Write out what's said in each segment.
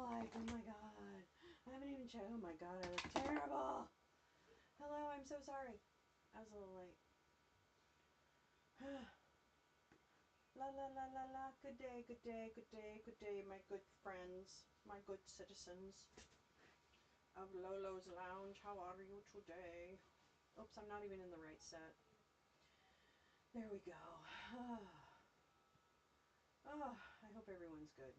live. Oh my god. I haven't even checked. Oh my god, I look terrible. Hello, I'm so sorry. I was a little late. La la la la la. Good day, good day, good day, good day, my good friends, my good citizens of Lolo's Lounge. How are you today? Oops, I'm not even in the right set. There we go. Oh, I hope everyone's good.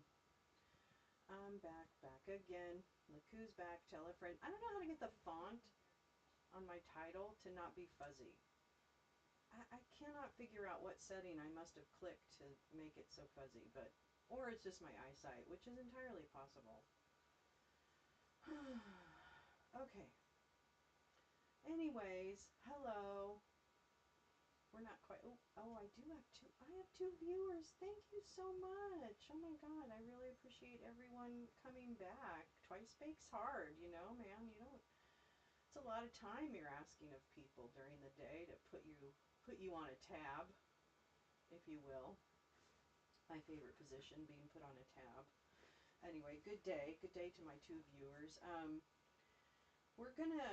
I'm back again. Look who's back. Tell a friend. I don't know how to get the font on my title to not be fuzzy. I cannot figure out what setting I must have clicked to make it so fuzzy, but, or it's just my eyesight, which is entirely possible. Okay. Anyways, hello. We're not quite, oh, I have two viewers. Thank you so much. Oh my god, I really appreciate everyone coming back. Twice bake's hard, you know, man. You don't, it's a lot of time you're asking of people during the day to put you on a tab, if you will. My favorite position, being put on a tab. Anyway, good day to my two viewers. We're gonna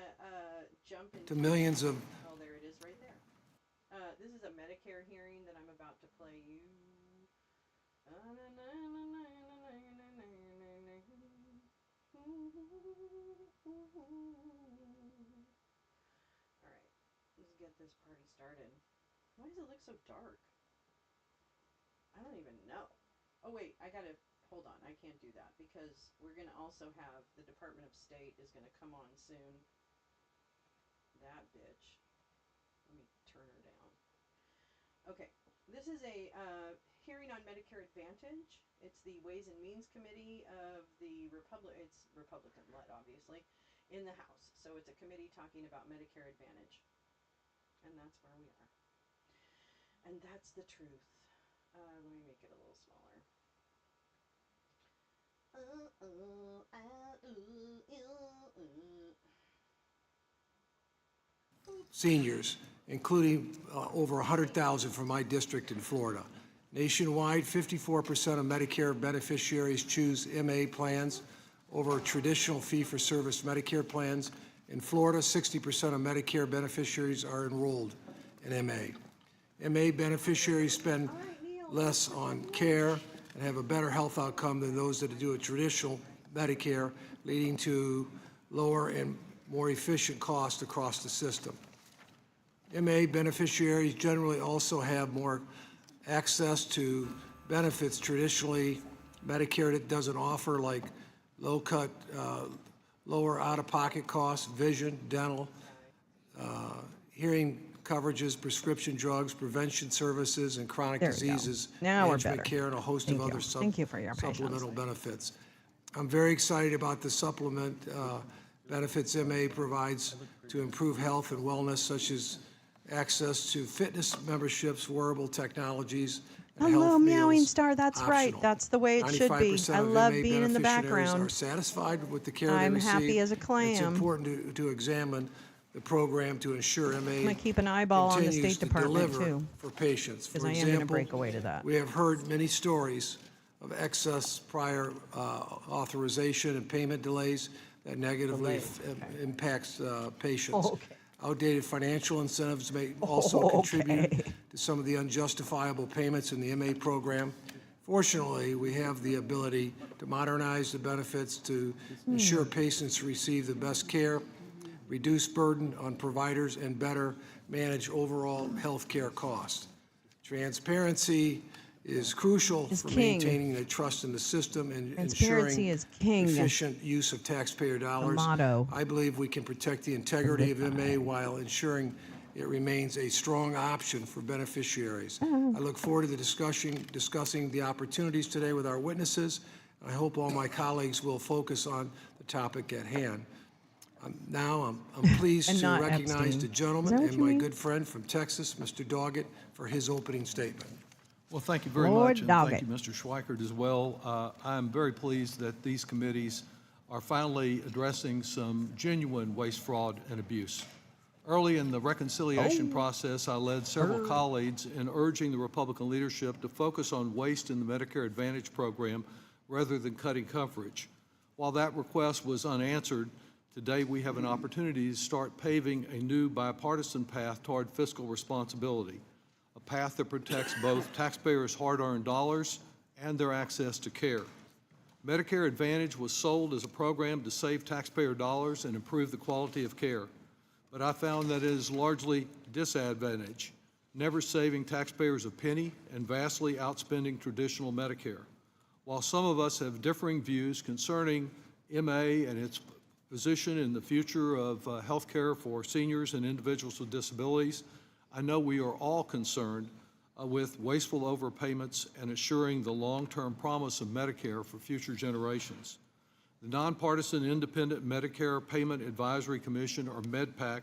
jump into millions of. Oh, there it is, right there. This is a Medicare hearing that I'm about to play you. All right, let's get this party started. Why does it look so dark? I don't even know. Oh wait, I gotta, hold on, I can't do that because we're gonna also have the Department of State is gonna come on soon. That bitch. Let me turn her down. Okay, this is a hearing on Medicare Advantage. It's the Ways and Means Committee of the it's Republican-led, obviously, in the House. So it's a committee talking about Medicare Advantage. And that's where we are. And that's the truth. Let me make it a little smaller. Seniors, including over 100,000 from my district in Florida. Nationwide, 54% of Medicare beneficiaries choose MA plans over traditional fee-for-service Medicare plans. In Florida, 60% of Medicare beneficiaries are enrolled in MA. MA beneficiaries spend less on care and have a better health outcome than those that do a traditional Medicare, leading to lower and more efficient costs across the system. MA beneficiaries generally also have more access to benefits traditionally Medicare that doesn't offer, like lower out-of-pocket costs, vision, dental, hearing coverages, prescription drugs, prevention services, and chronic diseases, management care, and a host of other supplemental benefits. I'm very excited about the supplement benefits MA provides to improve health and wellness, such as access to fitness memberships, wearable technologies, and Hello, health meowing meals star. That's optional. right. That's the way it should be. I love being in the background. Are satisfied with the care I'm they receive. happy as a clam. It's important to examine the program to ensure MA I'm going to keep an eyeball on the continues State to Department, deliver too, for patients. because For I am going to example, break away to that. we have heard many stories of excess prior authorization and payment delays that negatively impacts patients. Okay. Outdated financial incentives may also contribute to some of the unjustifiable payments in the MA program. Fortunately, we have the ability to modernize the benefits to ensure patients receive the best care, reduce burden on providers, and better manage overall health care costs. Transparency is crucial for maintaining the trust in the system and ensuring efficient use of taxpayer dollars. Motto. I believe we can protect the integrity of MA while ensuring it remains a strong option for beneficiaries. I look forward to the discussing the opportunities today with our witnesses. I hope all my colleagues will focus on the topic at hand. Now I'm pleased to recognize the gentleman and my good friend from Texas, Mr. Doggett, for his opening statement. Well, thank you very much, and thank you, Mr. Schweikert, as well. I'm very pleased that these committees are finally addressing some genuine waste, fraud, and abuse. Early in the reconciliation process, I led several colleagues in urging the Republican leadership to focus on waste in the Medicare Advantage program rather than cutting coverage. While that request was unanswered, today we have an opportunity to start paving a new bipartisan path toward fiscal responsibility, a path that protects both taxpayers' hard-earned dollars and their access to care. Medicare Advantage was sold as a program to save taxpayer dollars and improve the quality of care, but I found that it is largely disadvantage, never saving taxpayers a penny and vastly outspending traditional Medicare. While some of us have differing views concerning MA and its position in the future of health care for seniors and individuals with disabilities, I know we are all concerned with wasteful overpayments and assuring the long-term promise of Medicare for future generations. The Nonpartisan Independent Medicare Payment Advisory Commission, or MedPAC,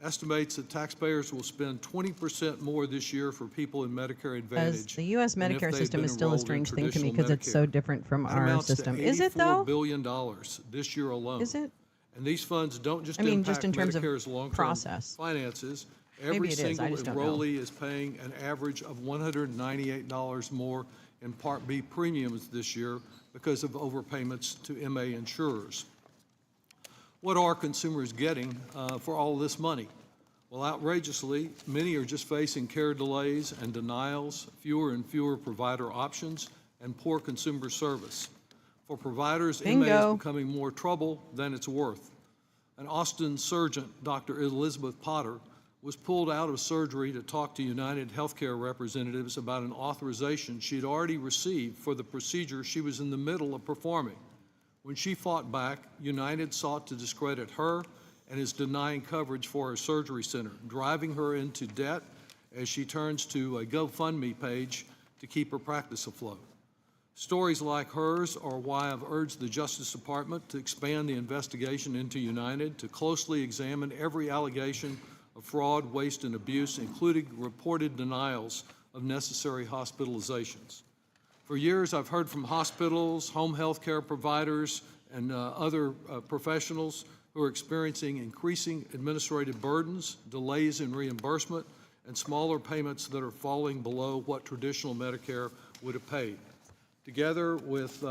estimates that taxpayers will spend 20% more this year for people in Medicare Advantage. The U.S. Medicare system is still a strange thing to me because it's so different from our system. Is it, though? $84 billion this year alone. Is it? And these funds don't just just impact in terms of Medicare's long-term process. finances. Maybe Every it is. I single just don't know. enrollee is paying an average of $198 more in Part B premiums this year because of overpayments to MA insurers. What are consumers getting for all this money? Well, outrageously, many are just facing care delays and denials, fewer and fewer provider options, and poor consumer service. For providers, Bingo. MA is becoming more trouble than it's worth. An Austin surgeon, Dr. Elizabeth Potter, was pulled out of surgery to talk to United Healthcare representatives about an authorization she'd already received for the procedure she was in the middle of performing. When she fought back, United sought to discredit her and is denying coverage for her surgery center, driving her into debt as she turns to a GoFundMe page to keep her practice afloat. Stories like hers are why I've urged the Justice Department to expand the investigation into United, to closely examine every allegation of fraud, waste, and abuse, including reported denials of necessary hospitalizations. For years, I've heard from hospitals, home health care providers, and other professionals who are experiencing increasing administrative burdens, delays in reimbursement, and smaller payments that are falling below what traditional Medicare would have paid. Together with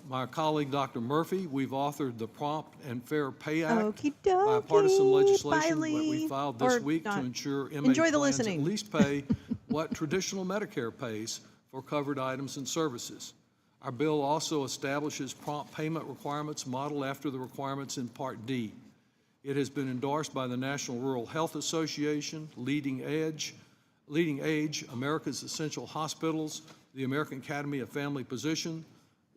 my colleague, Dr. Murphy, we've authored the Prompt and Fair Pay Act, Okie dokie. bipartisan legislation that Bye, we filed this Or week not. to ensure MA Enjoy the plans listening. at least pay what traditional Medicare pays for covered items and services. Our bill also establishes prompt payment requirements modeled after the requirements in Part D. It has been endorsed by the National Rural Health Association, Leading Age, America's Essential Hospitals, the American Academy of Family Physicians,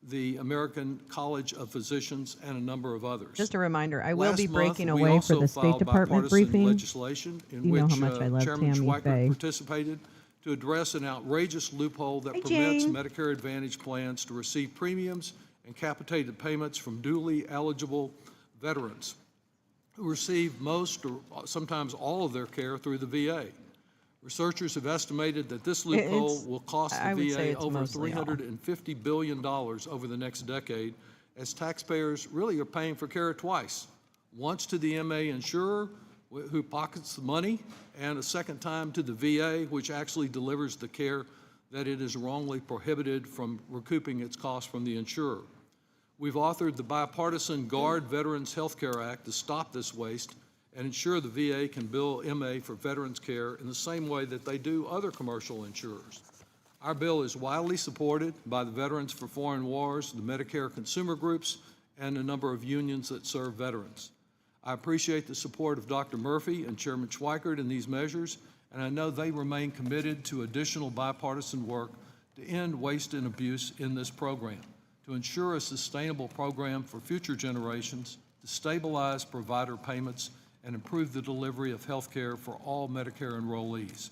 the American College of Physicians, and a number of others. Just a reminder, I will be Last breaking month, we away for also the State filed Department bipartisan briefing. legislation in You know which how much I love Chairman Tammy Schweikert Faye. participated to address an outrageous loophole that Hi, permits Jane. Medicare Advantage plans to receive premiums and capitated payments from duly eligible veterans who receive most or sometimes all of their care through the VA. Researchers have estimated that this loophole It's- will cost I would the say VA it's over mostly all. $350 billion over the next decade, as taxpayers really are paying for care twice. Once to the MA insurer, who pockets the money, and a second time to the VA, which actually delivers the care that it is wrongly prohibited from recouping its costs from the insurer. We've authored the bipartisan Guard Veterans Health Care Act to stop this waste and ensure the VA can bill MA for veterans care in the same way that they do other commercial insurers. Our bill is widely supported by the Veterans for Foreign Wars, the Medicare consumer groups, and a number of unions that serve veterans. I appreciate the support of Dr. Murphy and Chairman Schweikert in these measures, and I know they remain committed to additional bipartisan work to end waste and abuse in this program, to ensure a sustainable program for future generations, to stabilize provider payments, and improve the delivery of health care for all Medicare enrollees.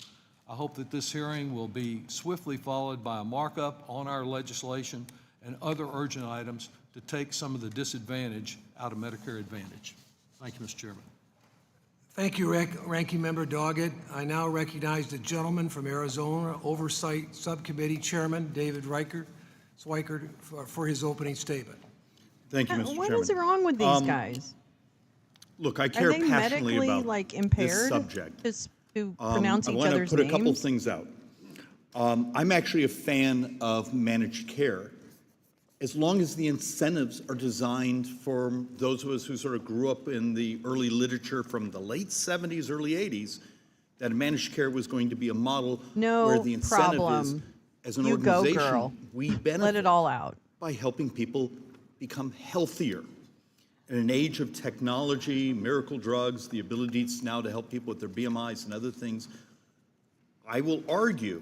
I hope that this hearing will be swiftly followed by a markup on our legislation and other urgent items to take some of the disadvantage out of Medicare Advantage. Thank you, Mr. Chairman. Thank you, Ranking Member Doggett. I now recognize the gentleman from Arizona, Oversight Subcommittee Chairman David Schweikert, for his opening statement. Thank you, Mr. What Chairman. is wrong with these guys? Look, I Are care they passionately medically about like this impaired subject. to pronounce I each want to other's put names? a couple things out. I'm actually a fan of managed care, as long as the incentives are designed for those of us who sort of grew up in the early literature from the late 70s, early 80s, that managed care was going to be a model where the incentive is, as an organization, girl. we benefit Let it all out. by helping people become healthier. In an age of technology, miracle drugs, the abilities now to help people with their BMIs and other things, I will argue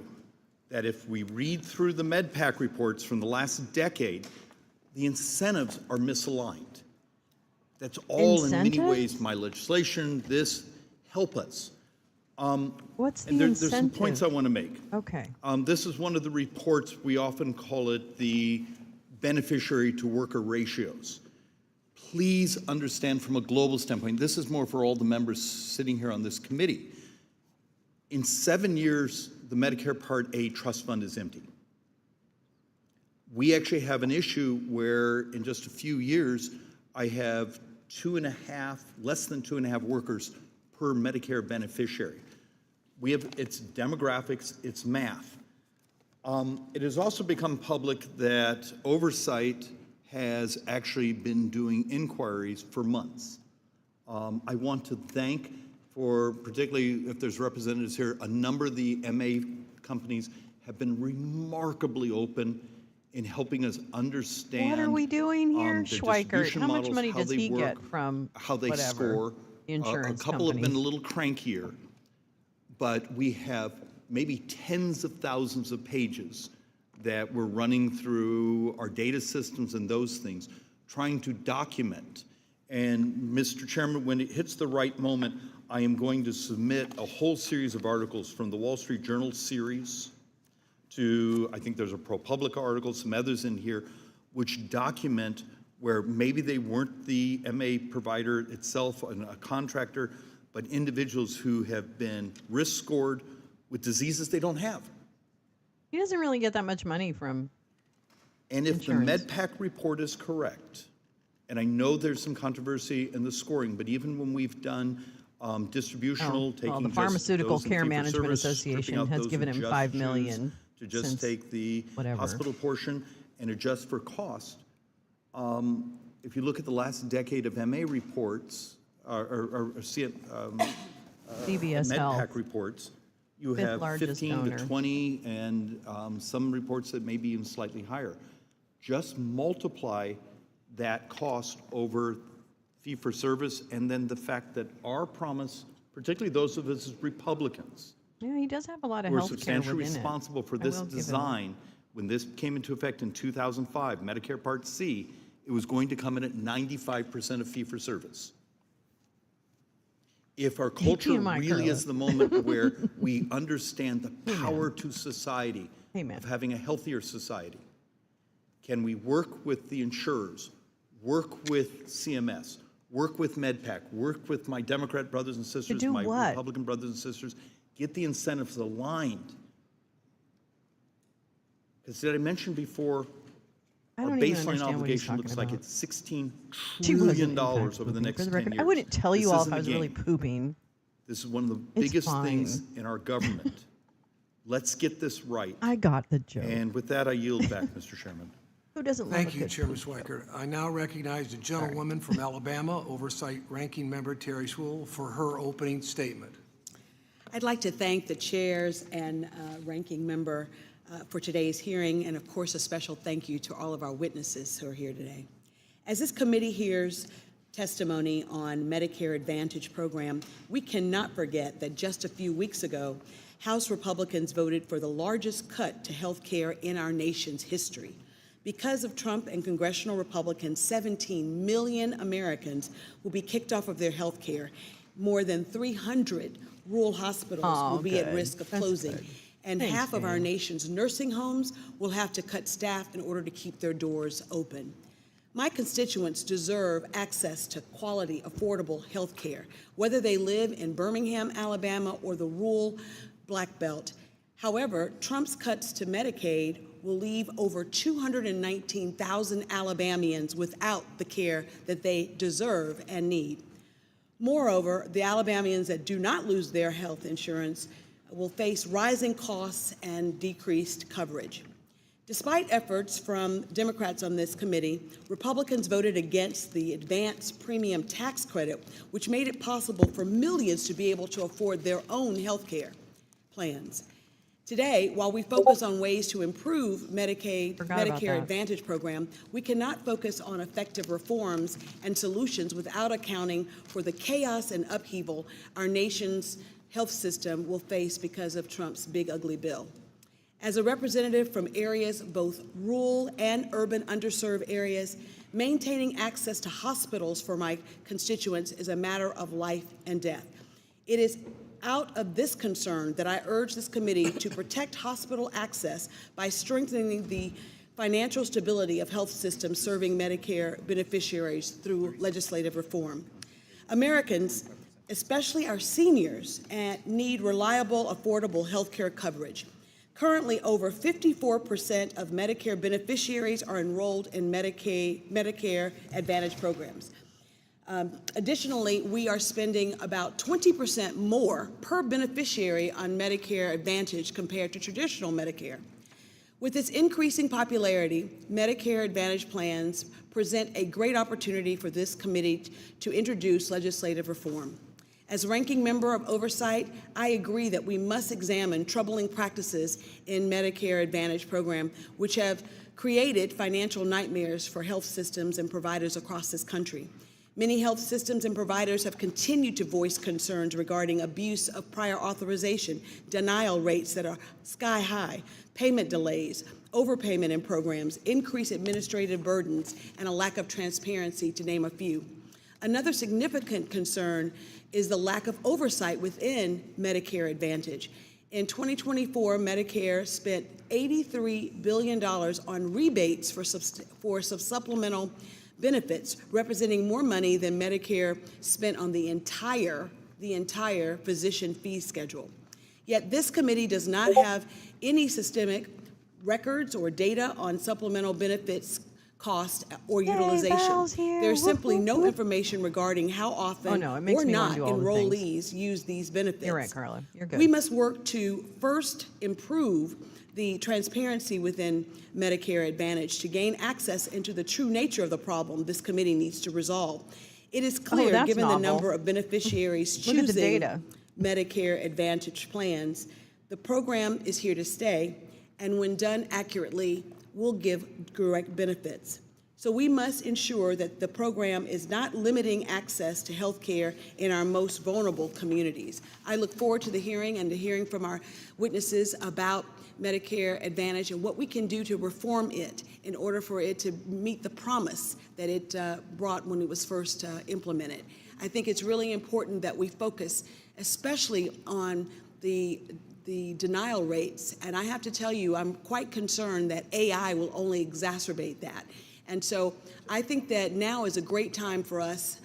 that if we read through the MedPAC reports from the last decade, the incentives are misaligned. That's all in many ways my legislation, this, help us. What's the And there's some incentive? points I want to make. Okay. This is one of the reports, we often call it the beneficiary to worker ratios. Please understand from a global standpoint, this is more for all the members sitting here on this committee. In 7 years, the Medicare Part A trust fund is empty. We actually have an issue where in just a few years, I have less than 2.5 workers per Medicare beneficiary. It's demographics, it's math. It has also become public that oversight has actually been doing inquiries for months. I want to thank, for particularly if there's representatives here, a number of the MA companies have been remarkably open in helping us understand. What are we doing here, their Schweikert? distribution How much models, money how does they he work, get from how they whatever, score. the insurance A couple have been a companies? little crankier, but we have maybe tens of thousands of pages that we're running through our data systems and those things, trying to document. And Mr. Chairman, when it hits the right moment, I am going to submit a whole series of articles from the Wall Street Journal series to, I think there's a ProPublica article, some others in here, which document where maybe they weren't the MA provider itself, a contractor, but individuals who have been risk scored with diseases they don't have. He doesn't really get that much money from And if insurance. the MedPAC report is correct, and I know there's some controversy in the scoring, but even when we've done distributional, taking the just Pharmaceutical those in Care fee-for-service, Management stripping Association out has those given who him just $5 choose million to just since take the whatever. hospital portion and adjust for cost. If you look at the last decade of MA reports, CVS MedPAC Health. reports, you Fifth have largest 15 donor. to 20, and some reports that may be even slightly higher. Just multiply that cost over fee-for-service, and then the fact that our promise, particularly those of us as Republicans, Yeah, he does have a lot of who are health care substantially within responsible for I this will give him design, when this came into effect in 2005, Medicare Part C, it was going to come in at 95% of fee-for-service. If our culture TMI, really Carla. is the moment where we understand the power to society Amen. of having a healthier society, can we work with the insurers, work with CMS, work with MedPAC, work with my Democrat brothers and sisters, do my what? Republican brothers and sisters, get the incentives aligned? Because did I mention before, I our don't even baseline understand what he's obligation talking looks like about. it's $16 She wasn't, trillion in fact, over the pooping, next for the 10 record. years. I wouldn't tell you This all if isn't I a was really game. pooping. This is one of the It's biggest fine. things in our government. Let's get this right. I got the joke. And with that, I yield back, Mr. Chairman. Who doesn't love Thank a you, good Chairman Schweikert. I now recognize the gentlewoman from Alabama, Oversight Ranking Member Terry Swule, for her opening statement. I'd like to thank the chairs and ranking member for today's hearing, and of course, a special thank you to all of our witnesses who are here today. As this committee hears testimony on Medicare Advantage program, we cannot forget that just a few weeks ago, House Republicans voted for the largest cut to health care in our nation's history. Because of Trump and congressional Republicans, 17 million Americans will be kicked off of their health care. More than 300 rural hospitals will be at risk of closing. Good. And Thanks, half of our Dan. nation's nursing homes will have to cut staff in order to keep their doors open. My constituents deserve access to quality, affordable health care, whether they live in Birmingham, Alabama, or the rural Black Belt. However, Trump's cuts to Medicaid will leave over 219,000 Alabamians without the care that they deserve and need. Moreover, the Alabamians that do not lose their health insurance will face rising costs and decreased coverage. Despite efforts from Democrats on this committee, Republicans voted against the advanced premium tax credit, which made it possible for millions to be able to afford their own health care plans. Today, while we focus on ways to improve Medicare Advantage program, we cannot focus on effective reforms and solutions without accounting for the chaos and upheaval our nation's health system will face because of Trump's big ugly bill. As a representative from areas, both rural and urban underserved areas, maintaining access to hospitals for my constituents is a matter of life and death. It is out of this concern that I urge this committee to protect hospital access by strengthening the financial stability of health systems serving Medicare beneficiaries through legislative reform. Americans, especially our seniors, need reliable, affordable health care coverage. Currently, over 54% of Medicare beneficiaries are enrolled in Medicare Advantage programs. Additionally, we are spending about 20% more per beneficiary on Medicare Advantage compared to traditional Medicare. With its increasing popularity, Medicare Advantage plans present a great opportunity for this committee to introduce legislative reform. As ranking member of Oversight, I agree that we must examine troubling practices in Medicare Advantage program, which have created financial nightmares for health systems and providers across this country. Many health systems and providers have continued to voice concerns regarding abuse of prior authorization, denial rates that are sky high, payment delays, overpayment in programs, increased administrative burdens, and a lack of transparency, to name a few. Another significant concern is the lack of oversight within Medicare Advantage. In 2024, Medicare spent $83 billion on rebates for supplemental benefits, representing more money than Medicare spent on the entire physician fee schedule. Yet this committee does not have any systemic records or data on supplemental benefits cost or utilization. There's simply no information regarding how often or not enrollees use these benefits. You're right, Carla. You're good. We must work to first improve the transparency within Medicare Advantage to gain access into the true nature of the problem this committee needs to resolve. It is clear, given the number of beneficiaries choosing Medicare Advantage plans, the program is here to stay, and when done accurately, will give direct benefits. So we must ensure that the program is not limiting access to health care in our most vulnerable communities. I look forward to the hearing and to hearing from our witnesses about Medicare Advantage and what we can do to reform it in order for it to meet the promise that it brought when it was first implemented. I think it's really important that we focus especially on the denial rates, and I have to tell you, I'm quite concerned that AI will only exacerbate that. And so I think that now is a great time for us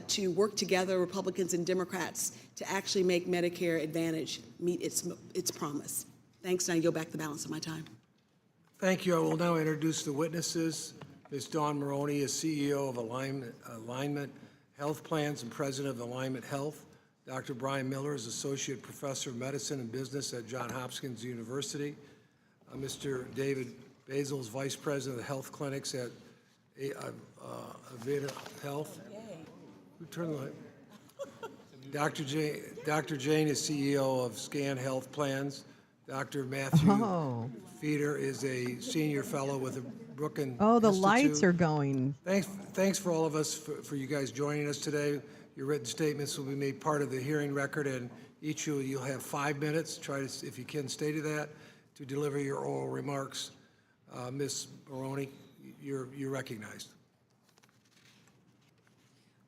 to work together, Republicans and Democrats, to actually make Medicare Advantage meet its promise. Thanks, and I yield back the balance of my time. Thank you. I will now introduce the witnesses. Ms. Dawn Maroney is CEO of Alignment Health Plans and President of Alignment Health. Dr. Brian Miller is Associate Professor of Medicine and Business at Johns Hopkins University. Mr. David Basil is Vice President of the Health Clinics at Aveda Health. Who turned the light? Dr. Jane is CEO of Scan Health Plans. Dr. Matthew Feeder is a Senior Fellow with the Brookings Oh, the Institute. lights are going. Thanks for all of us, for you guys joining us today. Your written statements will be made part of the hearing record, and each of you'll have 5 minutes. Try to, if you can, stay to that, to deliver your oral remarks. Ms. Maroney, you're recognized.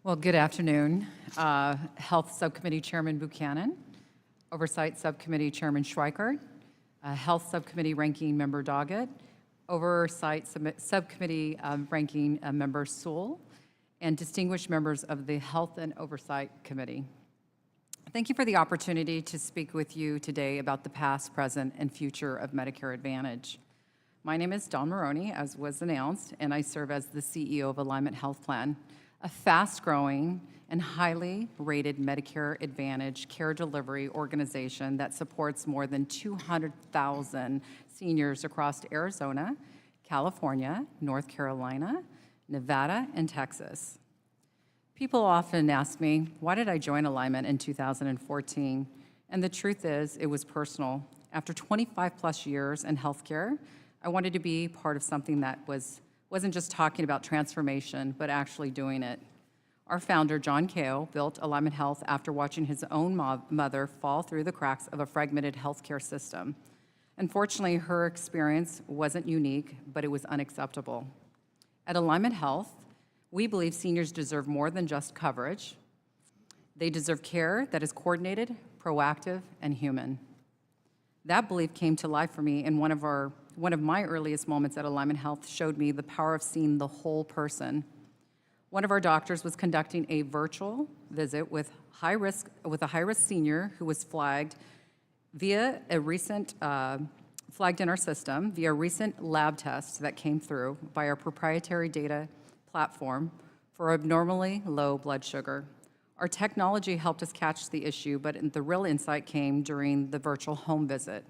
Well, good afternoon. Health Subcommittee Chairman Buchanan, Oversight Subcommittee Chairman Schweikert, Health Subcommittee Ranking Member Doggett, Oversight Subcommittee Ranking Member Sewell, and distinguished members of the Health and Oversight Committee. Thank you for the opportunity to speak with you today about the past, present, and future of Medicare Advantage. My name is Dawn Maroney, as was announced, and I serve as the CEO of Alignment Health Plan, a fast-growing and highly rated Medicare Advantage care delivery organization that supports more than 200,000 seniors across Arizona, California, North Carolina, Nevada, and Texas. People often ask me, why did I join Alignment in 2014? And the truth is, it was personal. After 25 plus years in healthcare, I wanted to be part of something that wasn't just talking about transformation, but actually doing it. Our founder, John Kao, built Alignment Health after watching his own mother fall through the cracks of a fragmented healthcare system. Unfortunately, her experience wasn't unique, but it was unacceptable. At Alignment Health, we believe seniors deserve more than just coverage. They deserve care that is coordinated, proactive, and human. That belief came to life for me, and one of my earliest moments at Alignment Health showed me the power of seeing the whole person. One of our doctors was conducting a virtual visit with a high-risk senior who was flagged in our system via a recent lab test that came through by our proprietary data platform for abnormally low blood sugar. Our technology helped us catch the issue, but the real insight came during the virtual home visit.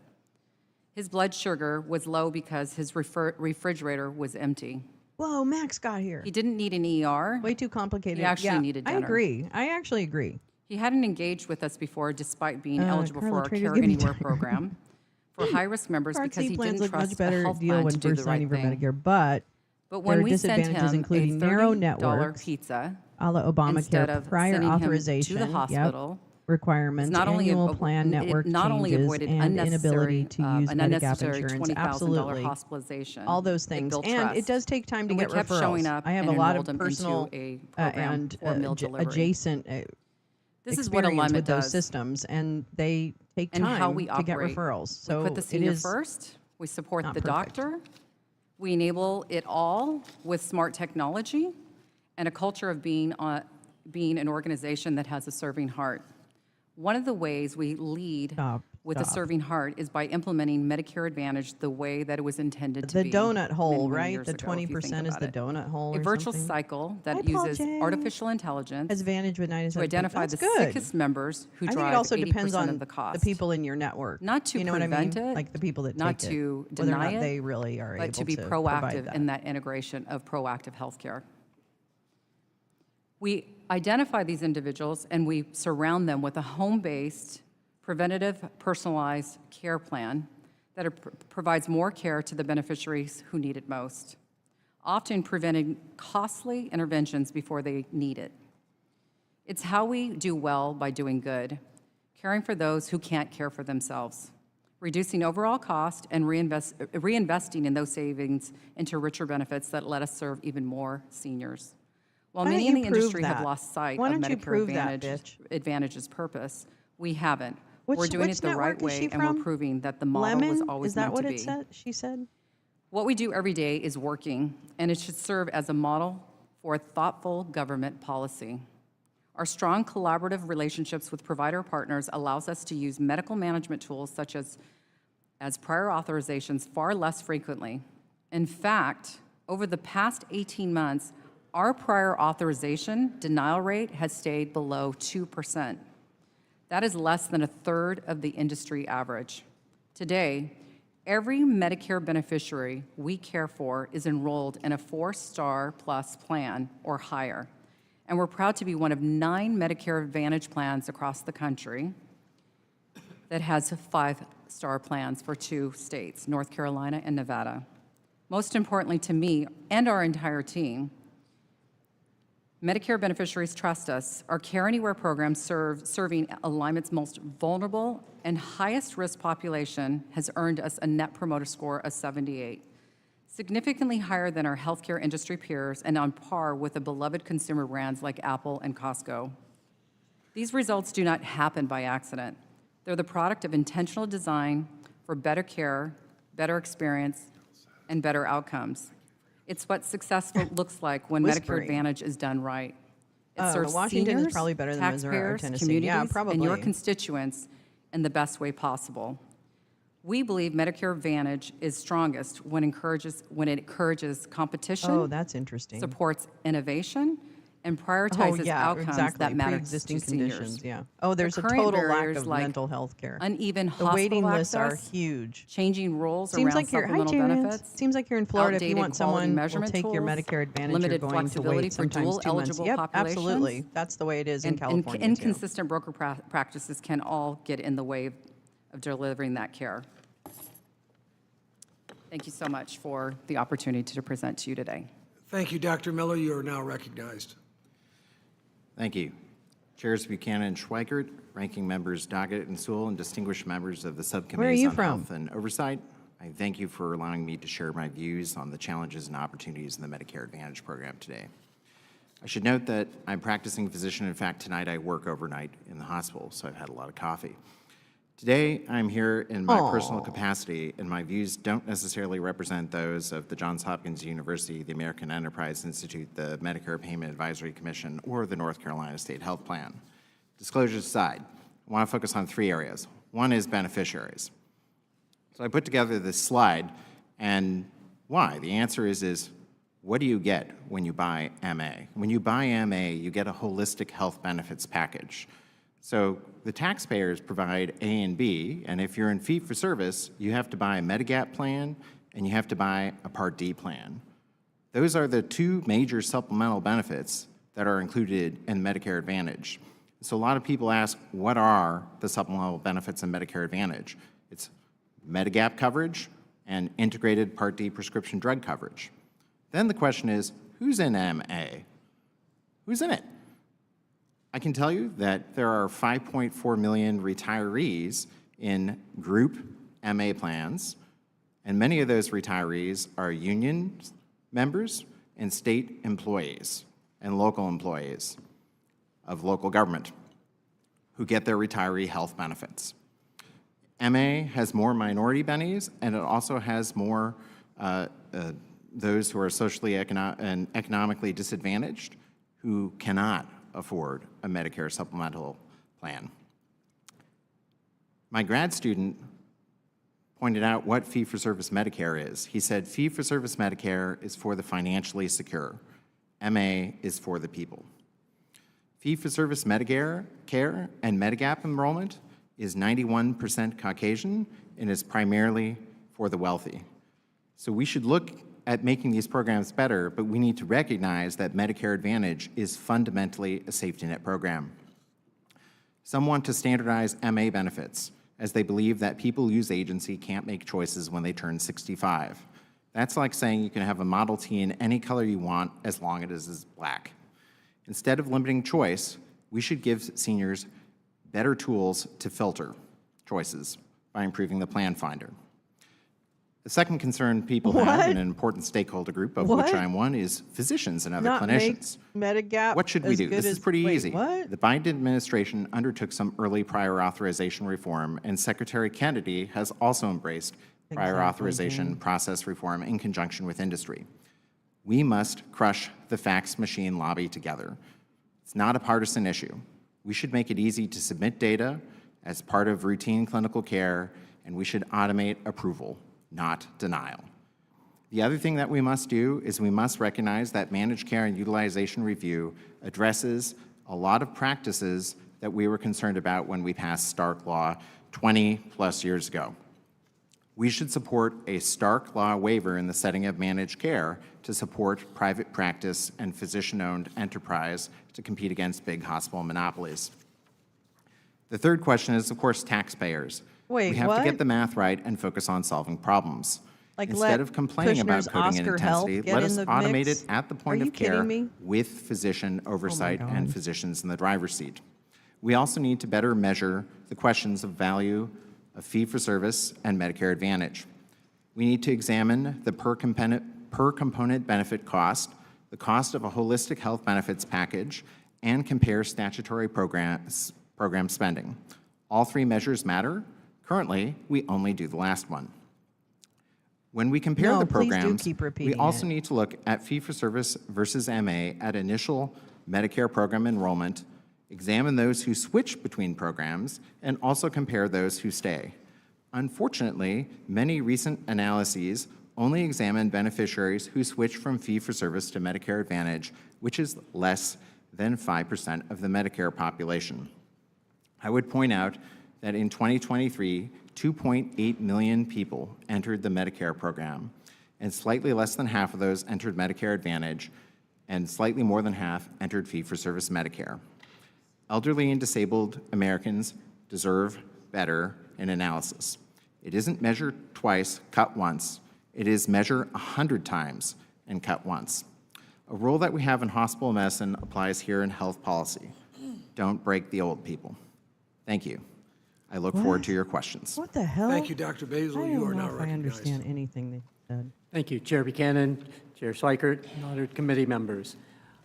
His blood sugar was low because his refrigerator was empty. Whoa, Max got here. He didn't need an ER. Way too complicated. He actually needed dinner. I actually agree. He hadn't engaged with us before despite being eligible Carla for our Trader's Care getting Anywhere tired. program for high-risk members Part because C he plans didn't look trust much the better health deal plan when to do first the right signing for thing. Medicare, but But there when are we sent disadvantages, him including a narrow $30 networks, pizza a la instead Obamacare of prior sending him authorization, to the hospital, requirements, not only annual avo- plan it network not only changes, avoided and inability to use an Medigap unnecessary insurance. $20,000 Absolutely. hospitalization. All those It things. built And trust. it does take time to And we get kept referrals. showing up I have a and lot of enrolled him personal into a program and for meal delivery. adjacent This is what experience Alignment with those does. systems, and they take And how time we to get operate. referrals. So we put the it senior is first. We support not the perfect. doctor. We enable it all with smart technology and a culture of being an organization that has a serving heart. One of the ways we lead with a serving heart is by implementing Medicare Advantage the way that it was intended to the be. donut hole, many right? years The ago, if you think 20% is about the it. donut hole A or virtual something. cycle Hi, that Paul uses J. artificial intelligence Has Advantage with 97. to identify That's the good. sickest members who I think drive it also 80% depends on of the cost. the people in your network. Not to you know what I mean? prevent it, Like the people that not take to it, whether or deny not it, they really are but able to be provide proactive that. in that integration of proactive healthcare. We identify these individuals and we surround them with a home-based, preventative, personalized care plan that provides more care to the beneficiaries who need it most, often preventing costly interventions before they need it. It's how we do well by doing good, caring for those who can't care for themselves, reducing overall cost and reinvesting in those savings into richer benefits that let us serve even more seniors. While Why don't many in you the prove industry have that? lost sight Why of don't you Medicare prove that, Advantage's purpose, we haven't. Which- We're doing which it the right network is she way, and we're from? proving that the model was Lemon? always Is that meant what to it be. said? She said. What we do every day is working, and it should serve as a model for thoughtful government policy. Our strong collaborative relationships with provider partners allows us to use medical management tools such as prior authorizations far less frequently. In fact, over the past 18 months, our prior authorization denial rate has stayed below 2%. That is less than a third of the industry average. Today, every Medicare beneficiary we care for is enrolled in a 4-star plus plan or higher. And we're proud to be one of 9 Medicare Advantage plans across the country that has 5-star plans for 2 states, North Carolina and Nevada. Most importantly to me and our entire team, Medicare beneficiaries trust us. Our Care Anywhere program serving Alignment's most vulnerable and highest risk population has earned us a Net Promoter Score of 78, significantly higher than our healthcare industry peers and on par with the beloved consumer brands like Apple and Costco. These results do not happen by accident. They're the product of intentional design for better care, better experience, and better outcomes. It's what successful looks like when Medicare Whispering. Advantage is done right. It serves Washington is seniors, probably better than Missouri or taxpayers, Tennessee. communities, Yeah, and your probably. constituents in the best way possible. We believe Medicare Advantage is strongest when it encourages competition, Oh, that's interesting. supports innovation, and prioritizes yeah, outcomes exactly. that matter to Pre-existing seniors. conditions, yeah. Oh, there's a current total lack barriers of like mental health care. Uneven The waiting hospital lists are access, huge. changing rules Seems around like you're, hi supplemental Terrence. benefits, Seems like you're in Florida. If you outdated want quality someone, will measurement take your tools, Medicare Advantage, you're limited going to flexibility wait for sometimes dual 2 months. eligible Yep, populations, absolutely. That's the way it is in and California, too. inconsistent broker practices can all get in the way of delivering that care. Thank you so much for the opportunity to present to you today. Thank you, Dr. Miller. You are now recognized. Thank you. Chairs Buchanan and Schweikert, ranking members Doggett and Sewell, and distinguished members of the subcommittees you on from? Health and Oversight, I thank you for allowing me to share my views on the challenges and opportunities in the Medicare Advantage program today. I should note that I'm a practicing physician. In fact, tonight I work overnight in the hospital, so I've had a lot of coffee. Today, I'm here in my personal capacity, and my views don't necessarily represent those of the Johns Hopkins University, the American Enterprise Institute, the Medicare Payment Advisory Commission, or the North Carolina State Health Plan. Disclosures aside, I want to focus on 3 areas. One is beneficiaries. So I put together this slide, and why? The answer is what do you get when you buy MA? When you buy MA, you get a holistic health benefits package. So the taxpayers provide A and B, and if you're in fee-for-service, you have to buy a Medigap plan and you have to buy a Part D plan. Those are the 2 major supplemental benefits that are included in Medicare Advantage. So a lot of people ask, what are the supplemental benefits in Medicare Advantage? It's Medigap coverage and integrated Part D prescription drug coverage. Then the question is, who's in MA? Who's in it? I can tell you that there are 5.4 million retirees in group MA plans, and many of those retirees are union members and state employees and local employees of local government who get their retiree health benefits. MA has more minority bennies, and it also has more those who are socially and economically disadvantaged who cannot afford a Medicare supplemental plan. My grad student pointed out what fee-for-service Medicare is. He said, fee-for-service Medicare is for the financially secure. MA is for the people. Fee-for-service Medicare care and Medigap enrollment is 91% Caucasian and is primarily for the wealthy. So we should look at making these programs better, but we need to recognize that Medicare Advantage is fundamentally a safety net program. Some want to standardize MA benefits as they believe that people who use agency can't make choices when they turn 65. That's like saying you can have a Model T in any color you want as long as it is black. Instead of limiting choice, we should give seniors better tools to filter choices by improving the plan finder. The second concern people have in an important stakeholder group, of which I'm one, is physicians and other clinicians. Medigap What should we do? This is pretty easy. What? The Biden administration undertook some early prior authorization reform, and Secretary Kennedy has also embraced prior authorization process reform in conjunction with industry. We must crush the fax machine lobby together. It's not a partisan issue. We should make it easy to submit data as part of routine clinical care, and we should automate approval, not denial. The other thing that we must do is we must recognize that managed care and utilization review addresses a lot of practices that we were concerned about when we passed Stark Law 20+ years ago. We should support a Stark Law waiver in the setting of managed care to support private practice and physician-owned enterprise to compete against big hospital monopolies. The third question is, of course, taxpayers. Wait, we have what? to get the math right and focus on solving problems. Like, Instead let of complaining about Kushner's coding and Oscar Health intensity, get let in us the automate mix? it at the Are point you of care kidding me? with physician oversight and God. physicians in the driver's seat. We also need to better measure the questions of value of fee-for-service and Medicare Advantage. We need to examine the per component benefit cost, the cost of a holistic health benefits package, and compare statutory program spending. All 3 measures matter. Currently, we only do the last one. When we compare No, the please do programs, keep we repeating also it. need to look at fee-for-service versus MA at initial Medicare program enrollment, examine those who switch between programs, and also compare those who stay. Unfortunately, many recent analyses only examine beneficiaries who switch from fee-for-service to Medicare Advantage, which is less than 5% of the Medicare population. I would point out that in 2023, 2.8 million people entered the Medicare program, and slightly less than half of those entered Medicare Advantage, and slightly more than half entered fee-for-service Medicare. Elderly and disabled Americans deserve better in analysis. It isn't measure twice, cut once. It is measure 100 times and cut once. A rule that we have in hospital medicine applies here in health policy. Don't break the old people. Thank you. I look forward to your questions. What the hell? Thank you, Dr. Basil. I You don't are know now if I recognized. understand anything they said. Thank you, Chair Buchanan, Chair Schweikert, and honored committee members.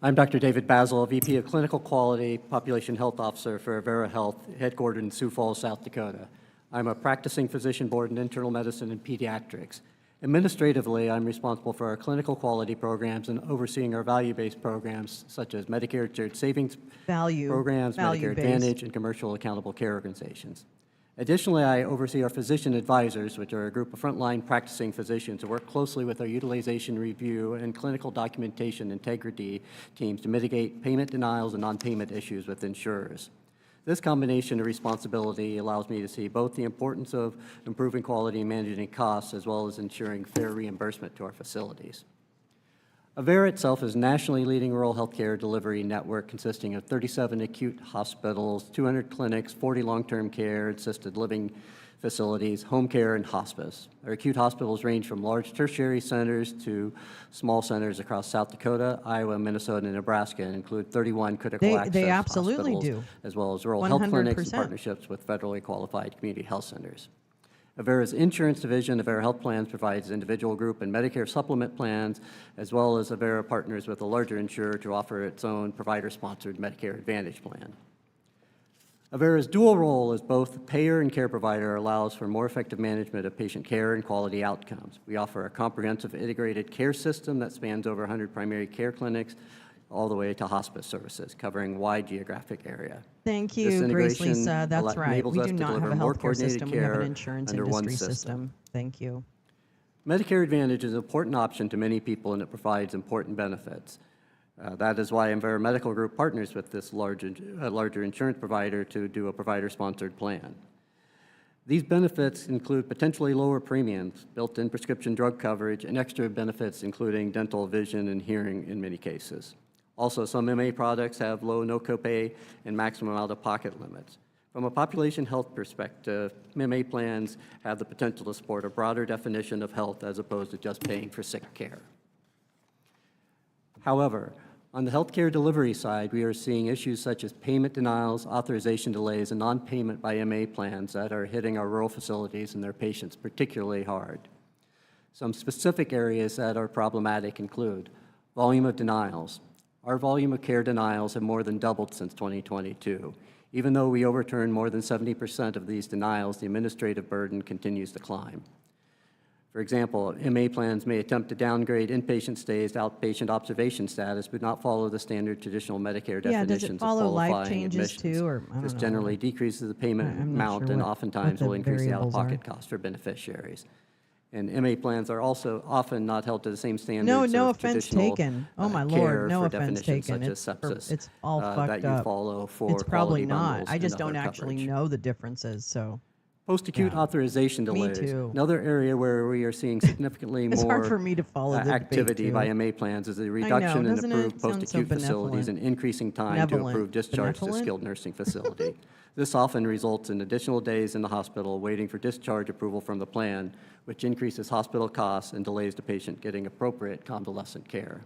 I'm Dr. David Basil, VP of Clinical Quality, Population Health Officer for Avera Health, headquartered in Sioux Falls, South Dakota. I'm a practicing physician board in internal medicine and pediatrics. Administratively, I'm responsible for our clinical quality programs and overseeing our value-based programs such as Medicare Shared Savings programs, Medicare Value-based. Advantage, and commercial accountable care organizations. Additionally, I oversee our physician advisors, which are a group of frontline practicing physicians who work closely with our utilization review and clinical documentation integrity teams to mitigate payment denials and non-payment issues with insurers. This combination of responsibility allows me to see both the importance of improving quality and managing costs, as well as ensuring fair reimbursement to our facilities. Avera itself is a nationally leading rural healthcare delivery network consisting of 37 acute hospitals, 200 clinics, 40 long-term care, assisted living facilities, home care, and hospice. Our acute hospitals range from large tertiary centers to small centers across South Dakota, Iowa, Minnesota, and Nebraska, and include 31 critical access They absolutely hospitals, do. as well as rural health clinics and 100%. partnerships with federally qualified community health centers. Avera's insurance division, Avera Health Plans, provides individual group and Medicare supplement plans, as well as Avera partners with a larger insurer to offer its own provider-sponsored Medicare Advantage plan. Avera's dual role as both payer and care provider allows for more effective management of patient care and quality outcomes. We offer a comprehensive integrated care system that spans over 100 primary care clinics all the way to hospice services, covering a wide geographic area. Thank This you, Grace integration Lisa. That's right. enables We us do to not have deliver a more healthcare coordinated system. We have an care insurance under one industry system. system. Thank you. Medicare Advantage is an important option to many people, and it provides important benefits. That is why Avera Medical Group partners with this larger insurance provider to do a provider-sponsored plan. These benefits include potentially lower premiums, built-in prescription drug coverage, and extra benefits including dental, vision, and hearing in many cases. Also, some MA products have low, no copay, and maximum out-of-pocket limits. From a population health perspective, MA plans have the potential to support a broader definition of health as opposed to just paying for sick care. However, on the healthcare delivery side, we are seeing issues such as payment denials, authorization delays, and non-payment by MA plans that are hitting our rural facilities and their patients particularly hard. Some specific areas that are problematic include volume of denials. Our volume of care denials have more than doubled since 2022. Even though we overturn more than 70% of these denials, the administrative burden continues to climb. For example, MA plans may attempt to downgrade inpatient stays to outpatient observation status, but not follow the standard traditional Medicare Yeah, does definitions it follow of life qualifying changes admissions. too, or I don't This know. generally decreases the payment I'm not amount sure and what oftentimes the will increase the variables are. out-of-pocket cost for beneficiaries. And MA plans are also often not held to the same standards No of offense traditional taken. Oh my care Lord, no for offense definitions taken. such as sepsis It's all that fucked you up. follow for It's probably quality not. bundles I just and don't other actually coverage. know the differences, so. Post-acute Yeah. authorization Me delays. too. Another area where we are seeing significantly It's more hard for me to follow the debate, activity too. by MA plans is the reduction in doesn't it? approved Sounds so post-acute facilities benevolent. and increasing time to Benevolent. approve discharge to Benevolent? skilled nursing facility. This often results in additional days in the hospital waiting for discharge approval from the plan, which increases hospital costs and delays the patient getting appropriate convalescent care.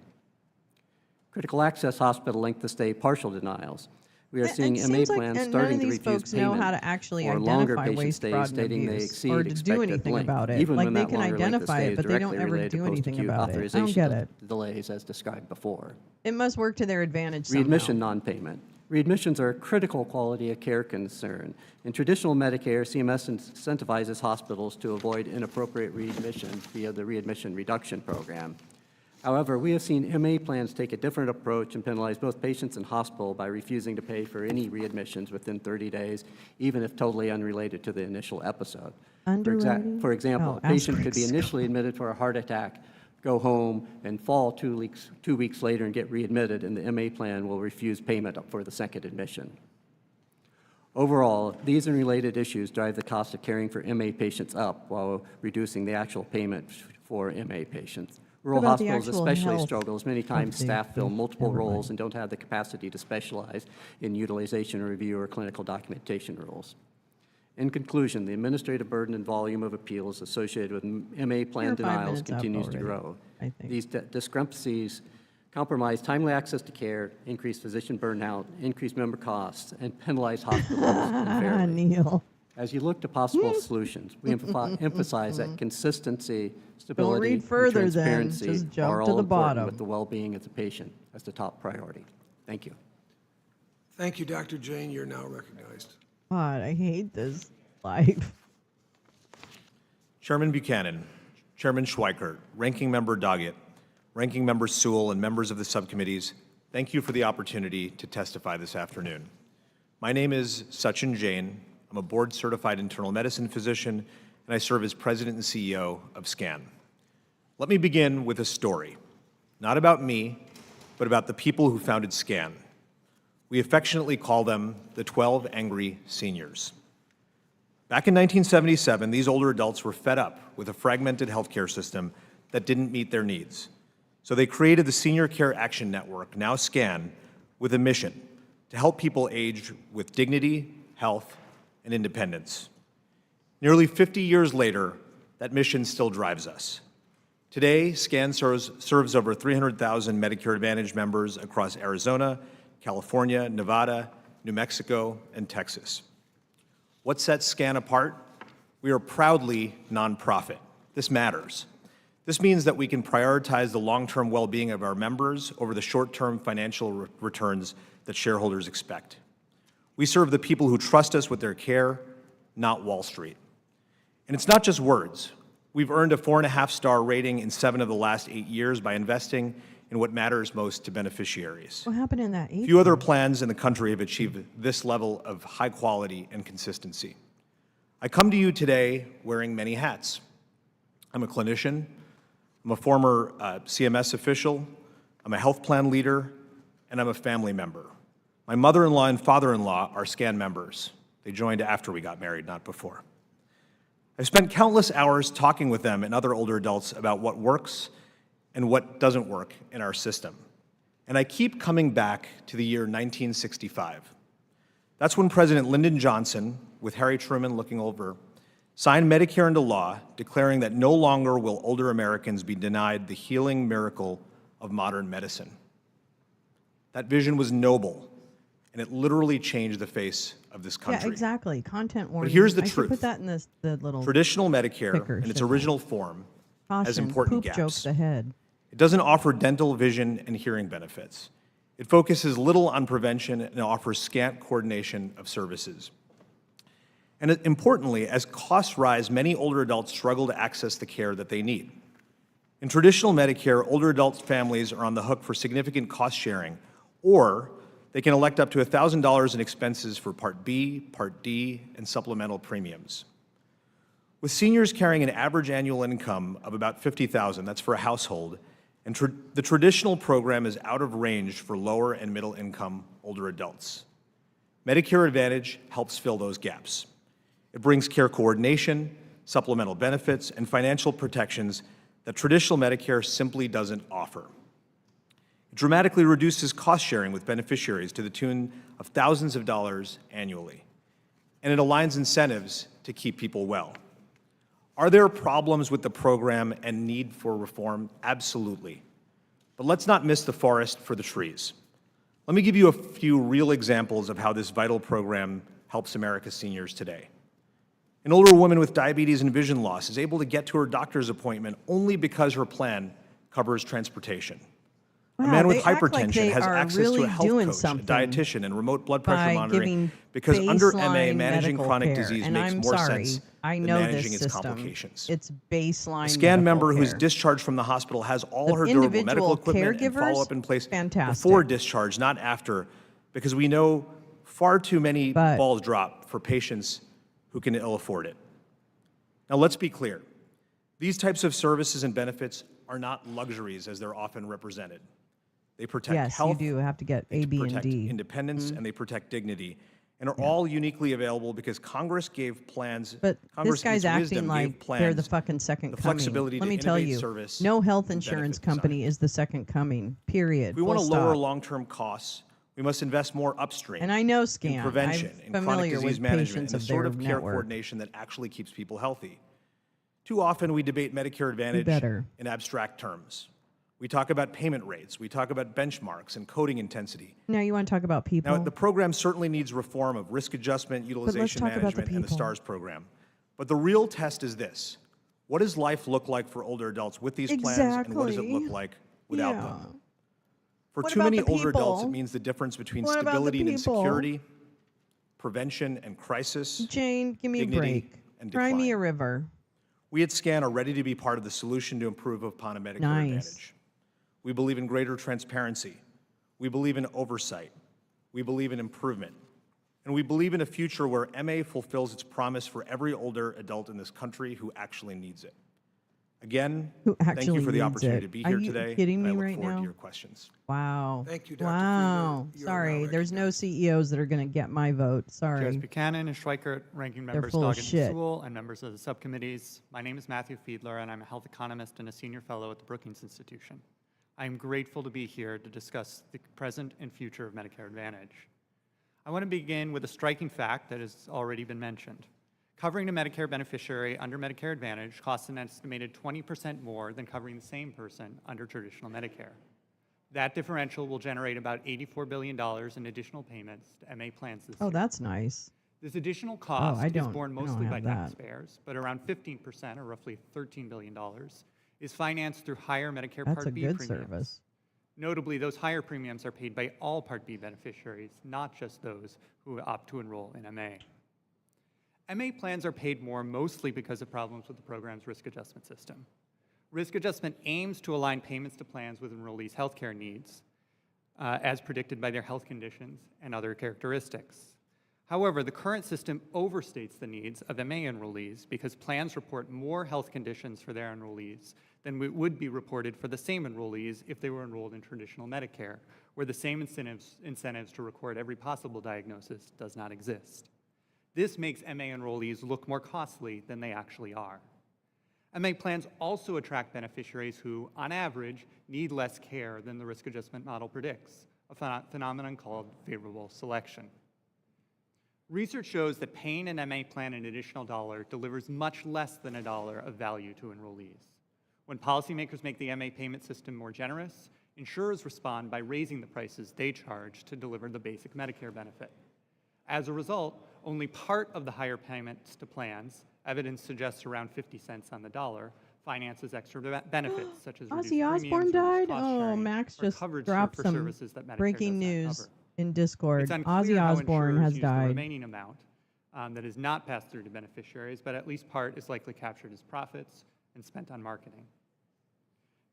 Critical access hospital length of stay partial denials. We are It seeing MA seems like plans none of starting to these refuse folks know payment how to actually for longer identify patient waste, stays, fraud, and stating they abuse, exceed or to do expected anything length, about it. even Like, when they that can longer length of identify stay it, is but they don't directly ever related to do anything post-acute about it. I don't authorization get it. delays as described before. It must work to their advantage somehow. Readmission non-payment. Readmissions are a critical quality of care concern. In traditional Medicare, CMS incentivizes hospitals to avoid inappropriate readmissions via the readmission reduction program. However, we have seen MA plans take a different approach and penalize both patients and hospital by refusing to pay for any readmissions within 30 days, even if totally unrelated to the initial episode. Underwriting? For example, Oh, a patient could be asterisks. initially admitted for a heart attack, go home and fall 2 weeks later and get readmitted, and the MA plan will refuse payment for the second admission. Overall, these and related issues drive the cost of caring for MA patients up while reducing the actual payment for MA patients. Rural about the hospitals actual especially health struggle, as many of times the staff fill patient? multiple Never roles mind. and don't have the capacity to specialize in utilization review or clinical documentation roles. In conclusion, the administrative burden and volume of appeals associated with MA plan You're 5 denials minutes up continues to already, grow. I think. These discrepancies compromise timely access to care, increase physician burnout, increase member costs, and penalize hospitals unfairly. Neil. As you look to possible solutions, we emphasize that consistency, stability, read further and then. transparency Just jump are to all the important bottom. with the well-being of the patient as the top priority. Thank you. Thank you, Dr. Jane. You're now recognized. God, I hate this life. Chairman Buchanan, Chairman Schweikert, Ranking Member Doggett, Ranking Member Sewell, and members of the subcommittees, thank you for the opportunity to testify this afternoon. My name is Sachin Jain. I'm a board-certified internal medicine physician, and I serve as president and CEO of SCAN. Let me begin with a story, not about me, but about the people who founded SCAN. We affectionately call them the 12 Angry Seniors. Back in 1977, these older adults were fed up with a fragmented healthcare system that didn't meet their needs. So they created the Senior Care Action Network, now SCAN, with a mission to help people age with dignity, health, and independence. Nearly 50 years later, that mission still drives us. Today, SCAN serves over 300,000 Medicare Advantage members across Arizona, California, Nevada, New Mexico, and Texas. What sets SCAN apart? We are proudly nonprofit. This matters. This means that we can prioritize the long-term well-being of our members over the short-term financial returns that shareholders expect. We serve the people who trust us with their care, not Wall Street. And it's not just words. We've earned a 4.5-star rating in 7 of the last 8 years by investing in what matters most to beneficiaries. What happened in that 8? Few other plans in the country have achieved this level of high quality and consistency. I come to you today wearing many hats. I'm a clinician, I'm a former CMS official, I'm a health plan leader, and I'm a family member. My mother-in-law and father-in-law are SCAN members. They joined after we got married, not before. I've spent countless hours talking with them and other older adults about what works and what doesn't work in our system. And I keep coming back to the year 1965. That's when President Lyndon Johnson, with Harry Truman looking over, signed Medicare into law, declaring that no longer will older Americans be denied the healing miracle of modern medicine. That vision was noble, and it literally changed the face of this country. Yeah, exactly. Content warning. But here's the I should truth. put that in the little Traditional Medicare, ticker, in its shouldn't I? original form, has caution. important Poop gaps. jokes ahead. It doesn't offer dental, vision, and hearing benefits. It focuses little on prevention and offers scant coordination of services. And importantly, as costs rise, many older adults struggle to access the care that they need. In traditional Medicare, older adult families are on the hook for significant cost sharing, or they can elect up to $1,000 in expenses for Part B, Part D, and supplemental premiums. With seniors carrying an average annual income of about $50,000, that's for a household, and the traditional program is out of range for lower and middle income older adults. Medicare Advantage helps fill those gaps. It brings care coordination, supplemental benefits, and financial protections that traditional Medicare simply doesn't offer. It dramatically reduces cost sharing with beneficiaries to the tune of thousands of dollars annually. And it aligns incentives to keep people well. Are there problems with the program and need for reform? Absolutely. But let's not miss the forest for the trees. Let me give you a few real examples of how this vital program helps America's seniors today. An older woman with diabetes and vision loss is able to get to her doctor's appointment only because her plan covers transportation. Wow, a man with they act like hypertension they has are access really to a health doing coach, a something dietitian, and remote blood pressure by monitoring giving because under MA, baseline managing medical chronic care. disease And makes I'm more sorry, sense I than know managing this its system. complications. It's baseline A SCAN medical member who's care. discharged from the hospital has all The her durable medical individual equipment and caregivers, follow-up in place fantastic. before discharge, not after, because we know far too many But- balls drop for patients who can ill afford it. Now let's be clear. These types of services and benefits are not luxuries as they're often represented. They protect Yes, you health, do have to get they A, B, and protect D. independence, and they protect dignity, and are all uniquely available because Congress gave plans. But Congress this guy's in its acting wisdom, like gave plans they're the fucking second the coming. flexibility Let to me tell innovate you, service no health and insurance benefit design. company is the second coming, period. If we want to Full lower stop. long-term costs, we must invest more upstream. And I know in scam. prevention, I'm in chronic familiar disease with management, patients and the of sort their of care network. coordination that actually keeps people healthy. Too often, we debate Medicare Advantage better. in abstract terms. We talk about payment rates, we talk about benchmarks and coding intensity. Now you want to talk about people? Now, the program certainly needs reform of risk adjustment, utilization talk about the management, and the people. STARS program. But the real test is this: what does life look like for older adults with these plans, and what does it look Exactly. like without Yeah. them? For What too about many the older adults, it people? means the difference between What about the stability and people? insecurity, prevention and crisis, Jane, give me a dignity, break. and Cry me a decline. river. We at SCAN are ready to be part of the solution to improve upon a Medicare Nice. Advantage. We believe in greater transparency. We believe in oversight. We believe in improvement. And we believe in a future where MA fulfills its promise for every older adult in this country who actually needs it. Again, Who thank you actually for the needs opportunity it. to be Are here you today. kidding and I me look right forward now? to your questions. Wow. Thank you, Dr. Wow. Fiedler. You are Sorry, now there's no CEOs that are going to get my vote. Chairs Sorry. Buchanan and Schweikert, ranking members full of Doggett shit. and Sewell, and members of the subcommittees. My name is Matthew Fiedler, and I'm a health economist and a senior fellow at the Brookings Institution. I am grateful to be here to discuss the present and future of Medicare Advantage. I want to begin with a striking fact that has already been mentioned. Covering a Medicare beneficiary under Medicare Advantage costs an estimated 20% more than covering the same person under traditional Medicare. That differential will generate about $84 billion in additional payments to MA plans this Oh, year. that's nice. This additional cost is don't- borne I don't mostly by have that. taxpayers, but around 15%, or roughly $13 billion, is financed through higher Medicare That's Part a B good premiums. service. Notably, those higher premiums are paid by all Part B beneficiaries, not just those who opt to enroll in MA. MA plans are paid more mostly because of problems with the program's risk adjustment system. Risk adjustment aims to align payments to plans with enrollees' healthcare needs, as predicted by their health conditions and other characteristics. However, the current system overstates the needs of MA enrollees because plans report more health conditions for their enrollees than would be reported for the same enrollees if they were enrolled in traditional Medicare, where the same incentives to record every possible diagnosis does not exist. This makes MA enrollees look more costly than they actually are. MA plans also attract beneficiaries who, on average, need less care than the risk adjustment model predicts, a phenomenon called favorable selection. Research shows that paying an MA plan an additional dollar delivers much less than a dollar of value to enrollees. When policymakers make the MA payment system more generous, insurers respond by raising the prices they charge to deliver the basic Medicare benefit. As a result, only part of the higher payments to plans, evidence suggests around 50 cents on the dollar, finances extra benefits such as reduced Ozzy premiums, Osbourne reduced died? cost Oh, sharing, Max or just coverage dropped for some services that Medicare breaking does not news cover. in Discord. It's unclear Ozzy how Osbourne insurers has use the died. remaining amount that is not passed through to beneficiaries, but at least part is likely captured as profits and spent on marketing.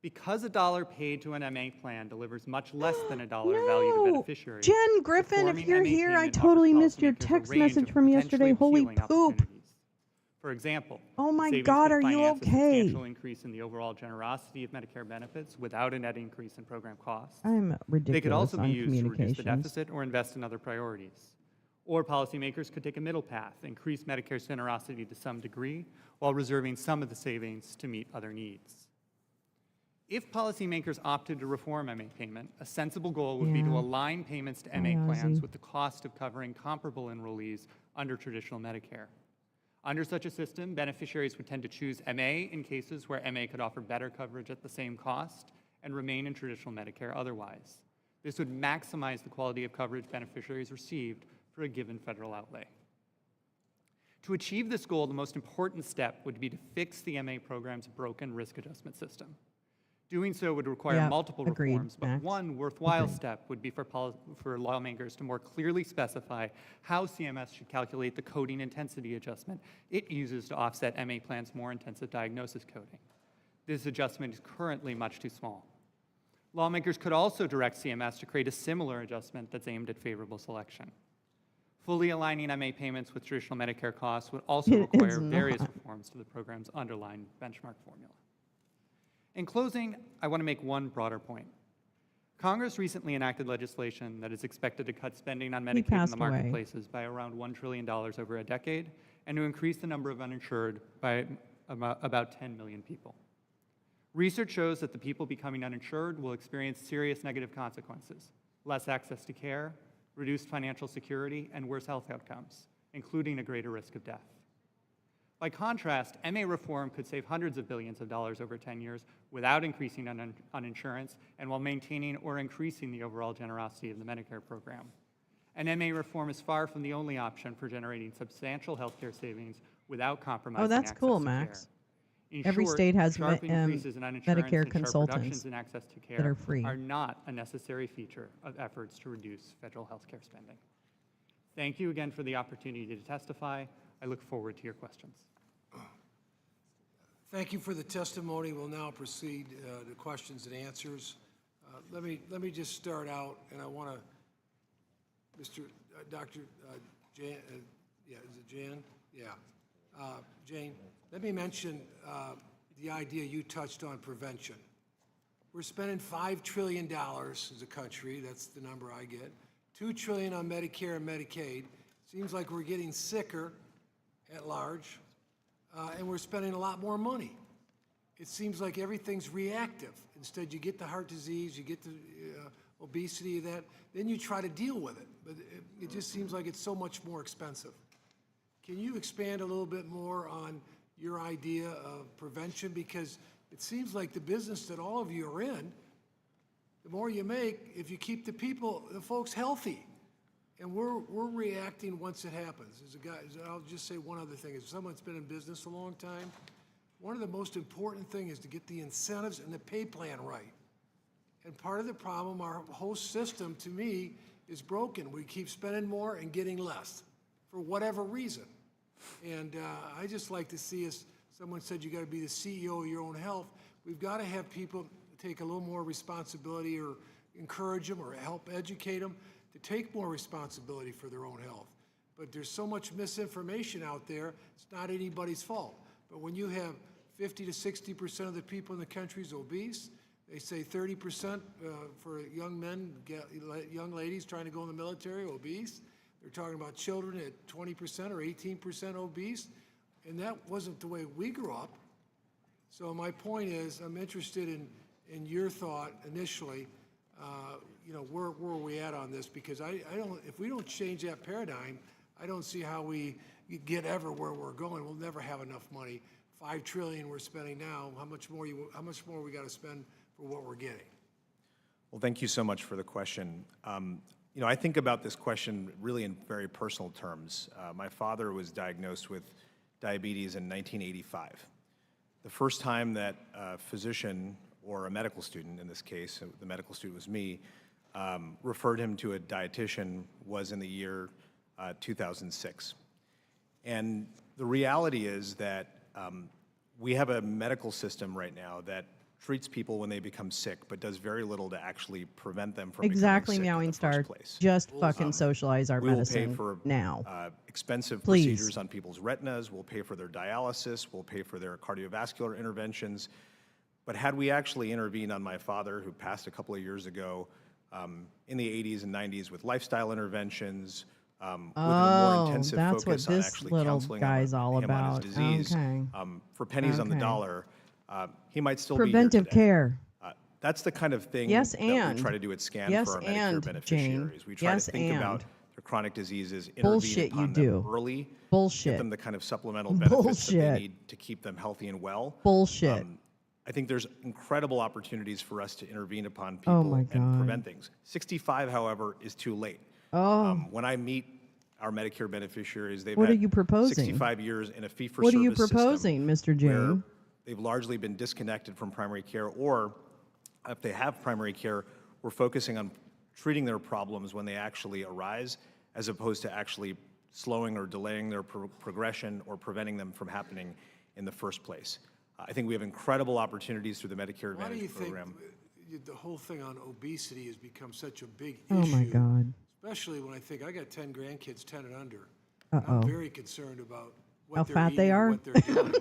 Because a dollar paid to an MA plan delivers much less than a dollar value to beneficiaries. Jen Griffin, if reforming you're MA here, I payment totally offers missed your policymakers a text range message of from yesterday. potentially Holy appealing poop. opportunities. For example, Oh my savings God, could are you finance a okay? substantial increase in the overall generosity of Medicare benefits without a net increase in program costs. I'm ridiculous They could also be on used to reduce the communications. deficit or invest in other priorities. Or policymakers could take a middle path, increase Medicare's generosity to some degree, while reserving some of the savings to meet other needs. If policymakers opted to reform MA payment, a sensible goal would be to Yeah. align payments to Hi, MA plans Ozzy. with the cost of covering comparable enrollees under traditional Medicare. Under such a system, beneficiaries would tend to choose MA in cases where MA could offer better coverage at the same cost and remain in traditional Medicare otherwise. This would maximize the quality of coverage beneficiaries received for a given federal outlay. To achieve this goal, the most important step would be to fix the MA program's broken risk adjustment system. Doing so would require Yep, multiple agreed, reforms, but Max. one worthwhile Agreed. step would be for lawmakers to more clearly specify how CMS should calculate the coding intensity adjustment it uses to offset MA plans' more intensive diagnosis coding. This adjustment is currently much too small. Lawmakers could also direct CMS to create a similar adjustment that's aimed at favorable selection. Fully aligning MA payments with traditional Medicare costs would also It is require various not. reforms to the program's underlying benchmark formula. In closing, I want to make one broader point. Congress recently enacted legislation that is expected to cut spending on Medicaid in passed the away. marketplaces by around $1 trillion over a decade, and to increase the number of uninsured by about 10 million people. Research shows that the people becoming uninsured will experience serious negative consequences: less access to care, reduced financial security, and worse health outcomes, including a greater risk of death. By contrast, MA reform could save hundreds of billions of dollars over 10 years without increasing uninsurance and while maintaining or increasing the overall generosity of the Medicare program. And MA reform is far from the only option for generating substantial healthcare savings without compromising that's access cool, to Max. care. In Every short, state has sharp increases in uninsurance Medicare and sharp consultants reductions in access to care that are free. are not a necessary feature of efforts to reduce federal healthcare spending. Thank you again for the opportunity to testify. I look forward to your questions. Thank you for the testimony. We'll now proceed to questions and answers. Let me just start out, and I want to, Dr. Jan, yeah, is it Jan? Yeah. Jane, let me mention the idea you touched on, prevention. We're spending $5 trillion as a country, that's the number I get, $2 trillion on Medicare and Medicaid. Seems like we're getting sicker at large, and we're spending a lot more money. It seems like everything's reactive. Instead, you get the heart disease, you get the obesity, that, then you try to deal with it. But it just seems like it's so much more expensive. Can you expand a little bit more on your idea of prevention? Because it seems like the business that all of you are in, the more you make, if you keep the folks healthy. And we're reacting once it happens. As a guy, I'll just say one other thing. As someone that's been in business a long time, one of the most important things is to get the incentives and the pay plan right. And part of the problem, our whole system, to me, is broken. We keep spending more and getting less for whatever reason. And I just like to see us, someone said you got to be the CEO of your own health. We've got to have people take a little more responsibility, or encourage them or help educate them to take more responsibility for their own health. But there's so much misinformation out there, it's not anybody's fault. But when you have 50 to 60% of the people in the country is obese, they say 30% for young men, young ladies trying to go in the military, obese. They're talking about children at 20% or 18% obese, and that wasn't the way we grew up. So my point is, I'm interested in your thought initially. You know, where are we at on this? Because if we don't change that paradigm, I don't see how we get ever where we're going. We'll never have enough money. $5 trillion we're spending now. How much more we got to spend for what we're getting? Well, thank you so much for the question. You know, I think about this question really in very personal terms. My father was diagnosed with diabetes in 1985. The first time that a physician, or a medical student in this case, the medical student was me, referred him to a dietitian was in the year 2006. And the reality is that we have a medical system right now that treats people when they become sick, but does very little to actually prevent them from Exactly, becoming sick Meowing in the Star. first place. Just fucking socialize our We will medicine pay for now. expensive Please. procedures on people's retinas. We'll pay for their dialysis. We'll pay for their cardiovascular interventions. But had we actually intervened on my father, who passed a couple of years ago, in the 80s and 90s with lifestyle interventions, with a more intensive that's what focus on this actually little counseling guy's all him on about. his disease, Okay. for pennies on the Okay. dollar, he might still Preventive be here today. care. That's the kind of thing Yes, that and. we try to do at SCAN Yes, for our and, Medicare beneficiaries. Jane. We try Yes, to think about and. their chronic diseases, intervene Bullshit you upon do. them early, Bullshit. get them the kind of supplemental benefits that they Bullshit. need to keep them healthy and well. Bullshit. I think there's incredible opportunities for us to intervene upon Oh, people my and God. prevent things. 65, however, is too late. Oh. When I meet our Medicare beneficiaries, they've What are had you proposing? 65 years in a fee-for-service What are you system proposing, Mr. where Jane? they've largely been disconnected from primary care, or if they have primary care, we're focusing on treating their problems when they actually arise, as opposed to actually slowing or delaying their progression or preventing them from happening in the first place. I think we have incredible opportunities through the Medicare Why do you Advantage program. think the whole thing on obesity has become such a big Oh, issue? my God. Especially when I think I got 10 grandkids, 10 and under. Uh-oh. I'm very concerned about what they're fat they eating, are? what they're doing.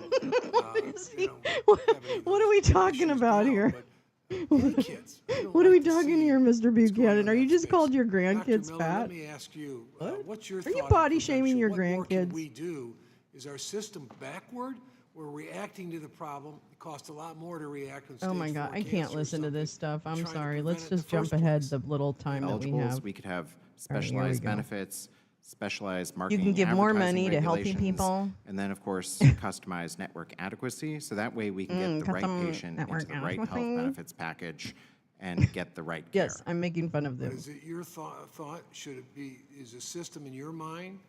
You know, What are we talking issues about now, here? but, hey, kids, I don't What are we like to talking see here, Mr. what's going on Buchanan? in Are you that just space. called your Dr. grandkids Miller, fat? let me ask you, what's your Are thought you on body shaming prevention? your What more can grandkids? we do? Is our system backward? We're reacting to the problem. It costs a lot more to react when Oh my stage God, 4 I can't cancer or listen to this something stuff. I'm trying to sorry. prevent Let's it in just the jump first ahead place. the little time that we Eligibles, have. we could have All right, here we specialized go. benefits, specialized You marketing, can give more advertising money to healthy regulations, people. and then, of course, customized network adequacy, so that way we can get the right custom patient into network the right health adequacy. benefits package and get the right care. Yes, I'm making fun of But them. is it your thought, should it be, is the system in your mind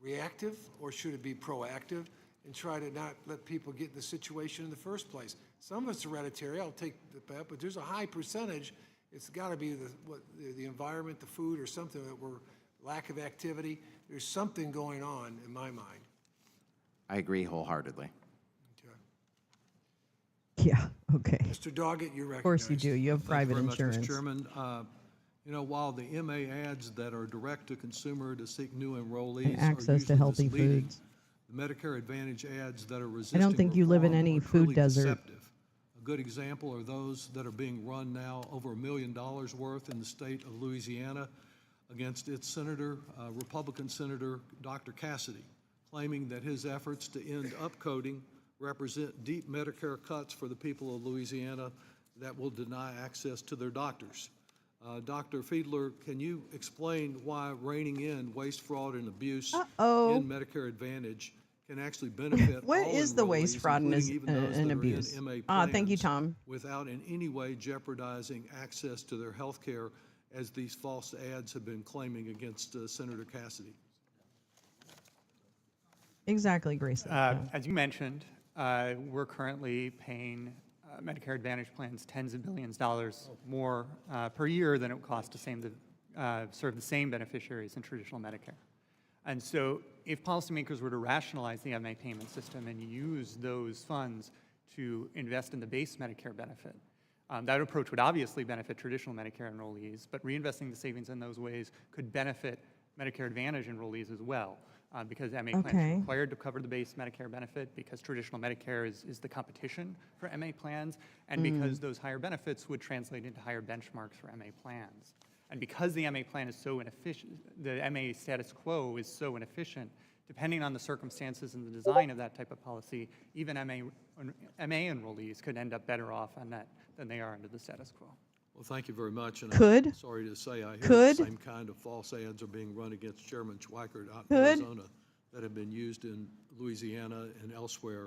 reactive, or should it be proactive and try to not let people get in the situation in the first place? Some of it's hereditary, I'll take the bet, but there's a high percentage, it's gotta be the environment, the food, or something that we're, lack of activity. There's something going on in my mind. I agree wholeheartedly. Okay. Yeah, okay. Mr. Doggett, you're recognized. Of course you do. You have Thank you private very much, Mr. insurance. Chairman. You know, while the MA ads that are direct to consumer to seek new enrollees And are access to usually healthy misleading, foods. the Medicare Advantage ads that are resisting think you live in reform any are food truly desert. deceptive. A good example are those that are being run now, over $1 million worth in the state of Louisiana against its senator, Republican Senator Dr. Cassidy, claiming that his efforts to end upcoding represent deep Medicare cuts for the people of Louisiana that will deny access to their doctors. Dr. Fiedler, can you explain why reining in waste, fraud, and abuse in Medicare Advantage can actually benefit What all is the waste, enrollees, fraud, and including even those and that abuse? are in MA Thank you, plans, Tom. without in any way jeopardizing access to their health care, as these false ads have been claiming against Senator Cassidy? Exactly, Grace. As you mentioned, we're currently paying Medicare Advantage plans tens of billions of dollars more per year than it would cost to serve the same beneficiaries in traditional Medicare. And so if policymakers were to rationalize the MA payment system and use those funds to invest in the base Medicare benefit, that approach would obviously benefit traditional Medicare enrollees, but reinvesting the savings in those ways could benefit Medicare Advantage enrollees as well, because MA plans are required to cover the base Medicare benefit, because traditional Medicare is the competition for MA plans, and because those higher benefits would translate into higher benchmarks for MA plans. And because the MA plan is so inefficient, the MA status quo is so inefficient, depending on the circumstances and the design of that type of policy, even MA enrollees could end up better off on that than they are under the status quo. Well, thank you very much. And Could. I'm sorry to say, I hear Could. the same kind of false ads are being run against Chairman Schweikert out in Could. Arizona that have been used in Louisiana and elsewhere,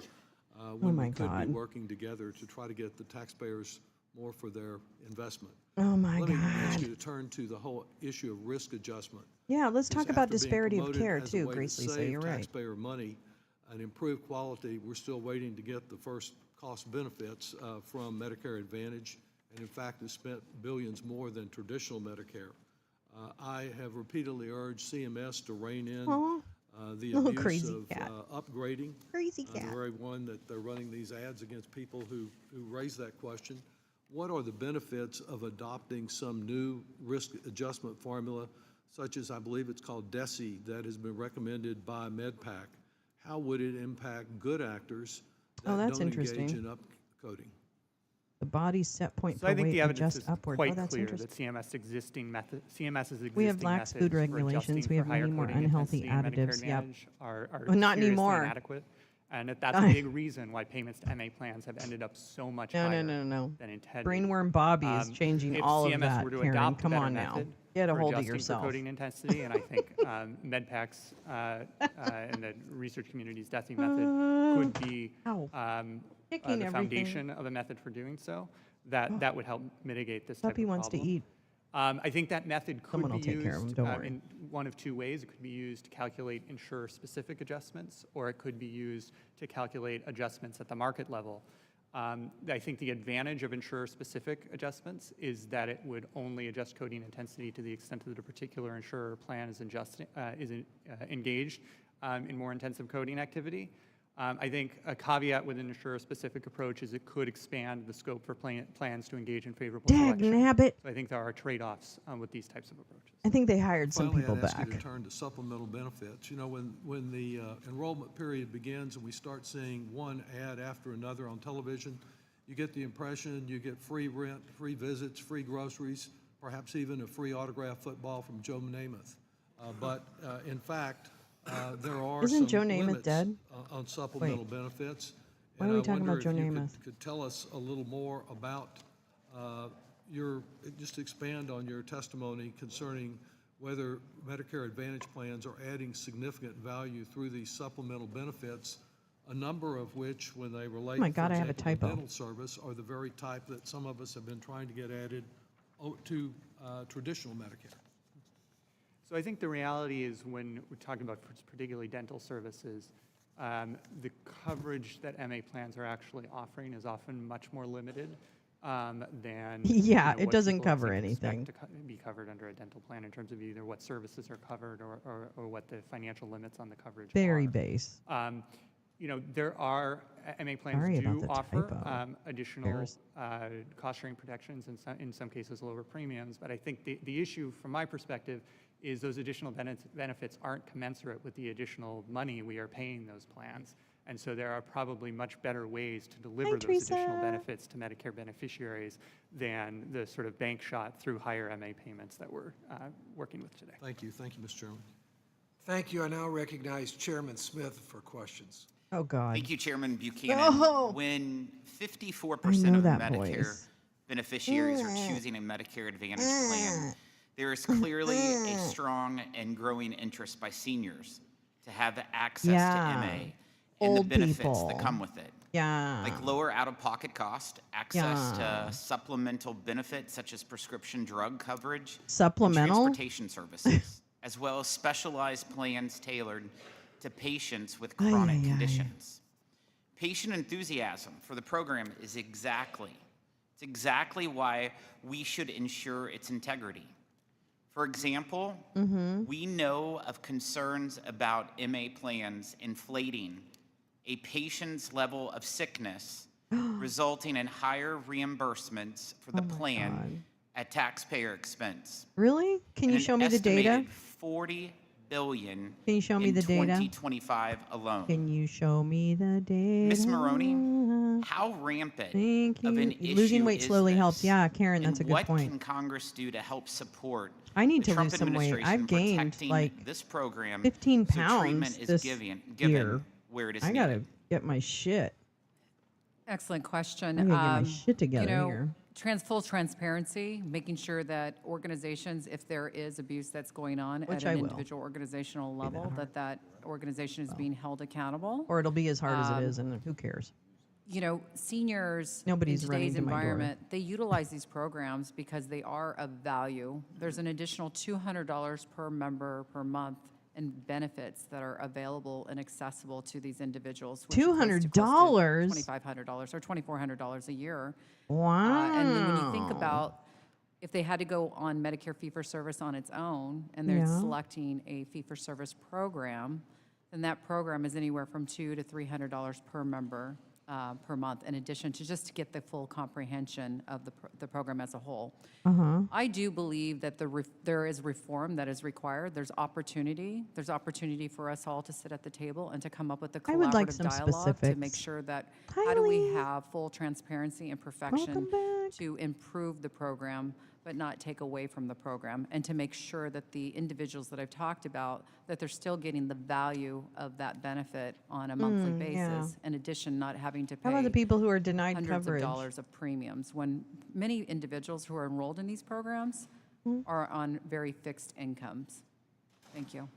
when my we could God. be working together to try to get the taxpayers more for their investment. Oh my Let me ask God. you to turn to the whole issue of risk adjustment. Yeah, let's talk about After being disparity of promoted care as a too, way to Grace Lisa. save You're right. taxpayer money and improve quality, we're still waiting to get the first cost benefits from Medicare Advantage, and in fact has spent billions more than traditional Medicare. I have repeatedly urged CMS to rein in the Oh, abuse crazy of cat. upgrading. Crazy The cat. very one that they're running these ads against people who raise that question. What are the benefits of adopting some new risk adjustment formula, such as I believe it's called DESI, that has been recommended by MedPAC? How would it impact good actors that that's don't engage interesting. in upcoding? The body's set point So per I think weight the evidence adjust is upward. quite Oh, that's clear interesting. that CMS's existing methods We have lax food for regulations. adjusting We for have higher many more coding unhealthy intensity in Medicare additives. Yep. Advantage are Well, not seriously anymore. inadequate. And that's a big reason why payments to MA plans have ended up so much higher No. than intended. Brainworm Bobby is changing If all CMS of that, were to Karen. adopt a Come better on now. method Get a for hold of adjusting yourself. for coding intensity, and I think MedPAC's and the research community's DESI method could be Kicking the everything. foundation of a method for doing so, that would help mitigate this type Puppy of wants to problem. eat. I think that method could Someone be will take care of him, used don't worry. in one of two ways. It could be used to calculate insurer-specific adjustments, or it could be used to calculate adjustments at the market level. I think the advantage of insurer-specific adjustments is that it would only adjust coding intensity to the extent that a particular insurer plan is engaged in more intensive coding activity. I think a caveat with an insurer-specific approach is it could expand the scope for plans to engage in favorable selection. Dagnabbit. So I think there are trade-offs with these types of approaches. I think they hired some Finally, people I'd ask back. you to turn to supplemental benefits. You know, when the enrollment period begins and we start seeing one ad after another on television, you get the impression you get free rent, free visits, free groceries, perhaps even a free autographed football from Joe Namath. But in fact, there are Isn't some Joe Namath limits dead? On supplemental benefits. Why And are we I talking wonder about Joe if you Namath? could tell us a little more about just expand on your testimony concerning whether Medicare Advantage plans are adding significant value through these supplemental benefits, a number of which, when they relate, Oh my God, for I have a example, to typo. dental service, are the very type that some of us have been trying to get added to traditional Medicare. So I think the reality is when we're talking about particularly dental services, the coverage that MA plans are actually offering is often much more limited than Yeah, it what doesn't people, I cover think, expect anything. to be covered under a dental plan in terms of either what services are covered or what the financial limits on the coverage Very are. base. You know, there are, MA plans Sorry about do the offer typo. additional Bears. cost-sharing protections, and in some cases lower premiums. But I think the issue, from my perspective, is those additional benefits aren't commensurate with the additional money we are paying those plans. And so there are probably much better ways to deliver those additional Teresa. benefits to Medicare beneficiaries than the sort of bank shot through higher MA payments that we're working with today. Thank you, Mr. Chairman. Thank you. I now recognize Chairman Smith for questions. Oh, God. Thank you, Chairman Buchanan. Oh. When I 54% know of that Medicare voice. beneficiaries are choosing a Medicare Advantage plan, there is clearly a strong and growing interest by seniors to have access Yeah. to MA and the Old benefits people. that come with it. Yeah. Like lower out-of-pocket cost, access Yeah. to supplemental benefits such as prescription drug coverage, and Supplemental? transportation services, as well as specialized plans tailored to patients with Ay, chronic ay, ay. conditions. Patient enthusiasm for the program is exactly why we should ensure its integrity. For example, we know of concerns about MA plans inflating a patient's level of sickness, resulting in higher reimbursements for the plan God. at taxpayer expense. Really? Can you And show an me the data? estimated $40 billion Can you show me in the data? 2025 alone. Can you show me the data? Ms. Maroney, how rampant Thank of you. an issue Losing weight is slowly this? helps. Yeah, Karen, that's a And good what point. can Congress do to help support I need the to Trump lose some weight. administration I've gained protecting like this program 15 so pounds treatment is this given year. where it is I needed? gotta get my shit. Excellent question. I gotta get my shit together you know, here. Full transparency, making sure that organizations, if there is abuse that's going on Which at I an will. individual organizational that level, hard. that organization is being held accountable. Or it'll be as hard as it is, and who cares? You know, seniors Nobody's in running today's to my door. environment, they utilize these programs because they are of value. There's an additional $200 per member per month in benefits that are available and accessible to these individuals. which equates to close $200? to $2,500 or $2,400 a year. Wow. And then when you think about if they had to go on Medicare fee-for-service on its own, and they're Yeah. selecting a fee-for-service program, then that program is anywhere from $200 to $300 per member per month, in addition to just to get the full comprehension of the program as a whole. I do believe that there is reform that is required. There's opportunity. There's opportunity for us all to sit at the table and to come up with a I would like collaborative some dialogue to make specifics. sure that how do we Kylie. have full transparency and perfection back. to improve the program, but not take away from the program, and to make sure that the individuals that I've talked about, that they're still getting the value of that benefit on a monthly basis, in addition, not having to How about the pay people who are denied hundreds coverage? of dollars of premiums, when many individuals who are enrolled in these programs Hmm. are on very fixed incomes. Thank you.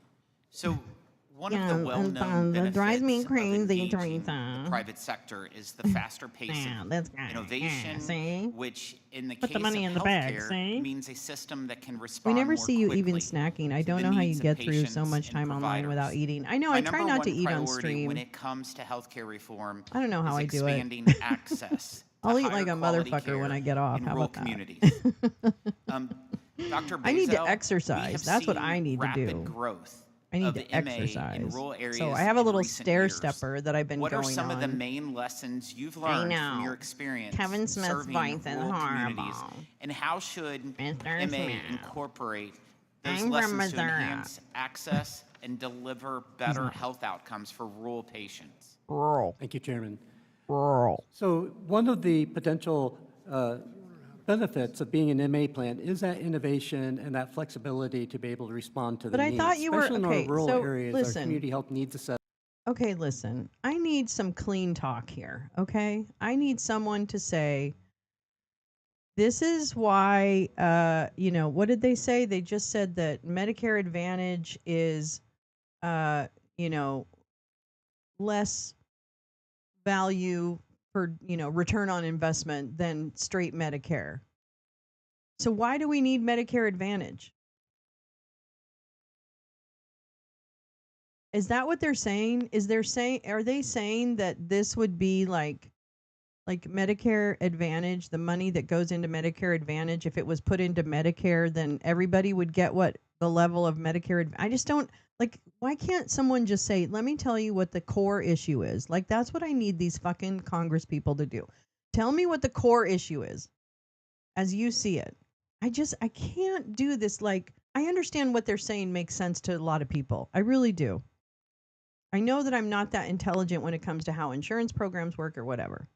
So one of Yeah, the and well-known that drives me benefits of crazy, engaging Teresa. the private sector is the faster pace Yeah, of that's great. innovation, Yeah, see? which in the Put case the money of in the bag, healthcare see? means a system that can We respond never more see you even quickly snacking. I to don't the know how you needs of get through so patients much and time online without providers. eating. I know, My I try number not to one eat on priority stream. when it comes to healthcare reform I don't know how is I do it. expanding access to I'll eat higher like a quality motherfucker when care I get off. in How rural about that? communities. Dr. I need to Bazel, exercise. we have That's what seen I need to rapid do. growth I need of to the MA in exercise. rural areas So I have a in little recent stair years. stepper that I've been What going are some of the on. main lessons you've learned from know. your experience Kevin Smith's serving voice is rural communities? horrible. And how should Mr. MA Smith. incorporate those I'm from lessons to Missouri. enhance access and deliver better health outcomes for rural patients? Rural. Thank you, Chairman. Rural. So one of the potential benefits of being an MA plan is that innovation and that flexibility to be able to respond to the But I needs. thought you were- Especially in okay, our rural so areas, listen. our community health needs assessment. Okay, listen. I need some clean talk here, okay? I need someone to say, this is why, what did they say? They just said that Medicare Advantage is, less value for, return on investment than straight Medicare. So why do we need Medicare Advantage? Is that what they're saying? Are they saying that this would be like Medicare Advantage, the money that goes into Medicare Advantage, if it was put into Medicare, then everybody would get what the level of Medicare. I just don't why can't someone just say, let me tell you what the core issue is? Like, that's what I need these fucking Congress people to do. Tell me what the core issue is as you see it. I can't do this. Like, I understand what they're saying makes sense to a lot of people. I really do. I know that I'm not that intelligent when it comes to how insurance programs work or whatever.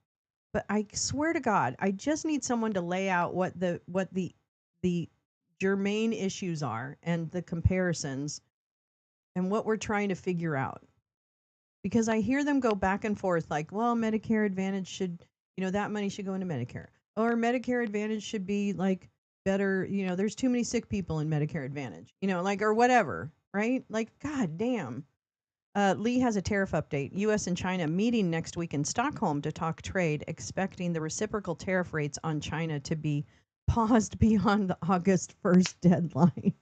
But I swear to God, I just need someone to lay out what the germane issues are and the comparisons and what we're trying to figure out. Because I hear them go back and forth like, well, Medicare Advantage should, that money should go into Medicare. Or Medicare Advantage should be like better, there's too many sick people in Medicare Advantage, or whatever, right? Like, God damn. Lee has a tariff update. U.S. and China meeting next week in Stockholm to talk trade, expecting the reciprocal tariff rates on China to be paused beyond the August 1st deadline.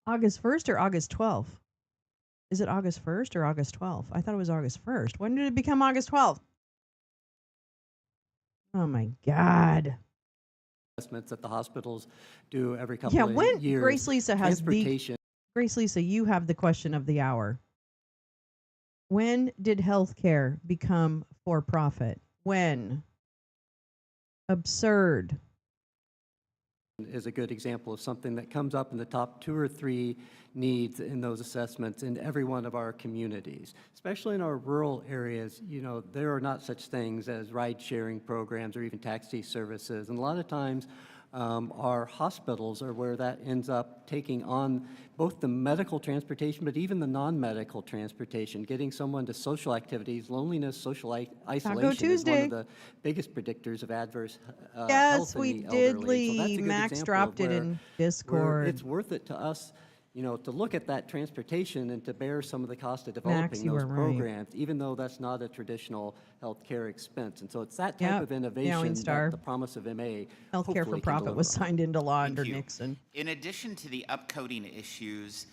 August 1st or August 12th? Is it August 1st or August 12th? I thought it was August 1st. When did it become August 12th? Oh, my God. Assessments that the hospitals do every couple Yeah, of when years. Grace Lisa has the Transportation. Grace Lisa, you have the question of the hour. When did healthcare become for profit? When? Absurd. Is a good example of something that comes up in the top 2 or 3 needs in those assessments in every one of our communities. Especially in our rural areas, there are not such things as ride-sharing programs or even taxi services. And a lot of times, our hospitals are where that ends up taking on both the medical transportation, but even the non-medical transportation, getting someone to social activities. Loneliness, social isolation is one of the biggest predictors of adverse Yes, health in we the did, elderly. So that's a Lee. good Max example dropped of it where- in where Discord. it's worth it to us, to look at that transportation and to bear some of the cost of Max, developing you those were right. programs, even though that's not a traditional healthcare expense. And so it's that type Yep. of innovation Star. that the promise of MA Healthcare for hopefully can profit was deliver on. signed into law Thank under you. Nixon. In addition to the upcoding issues,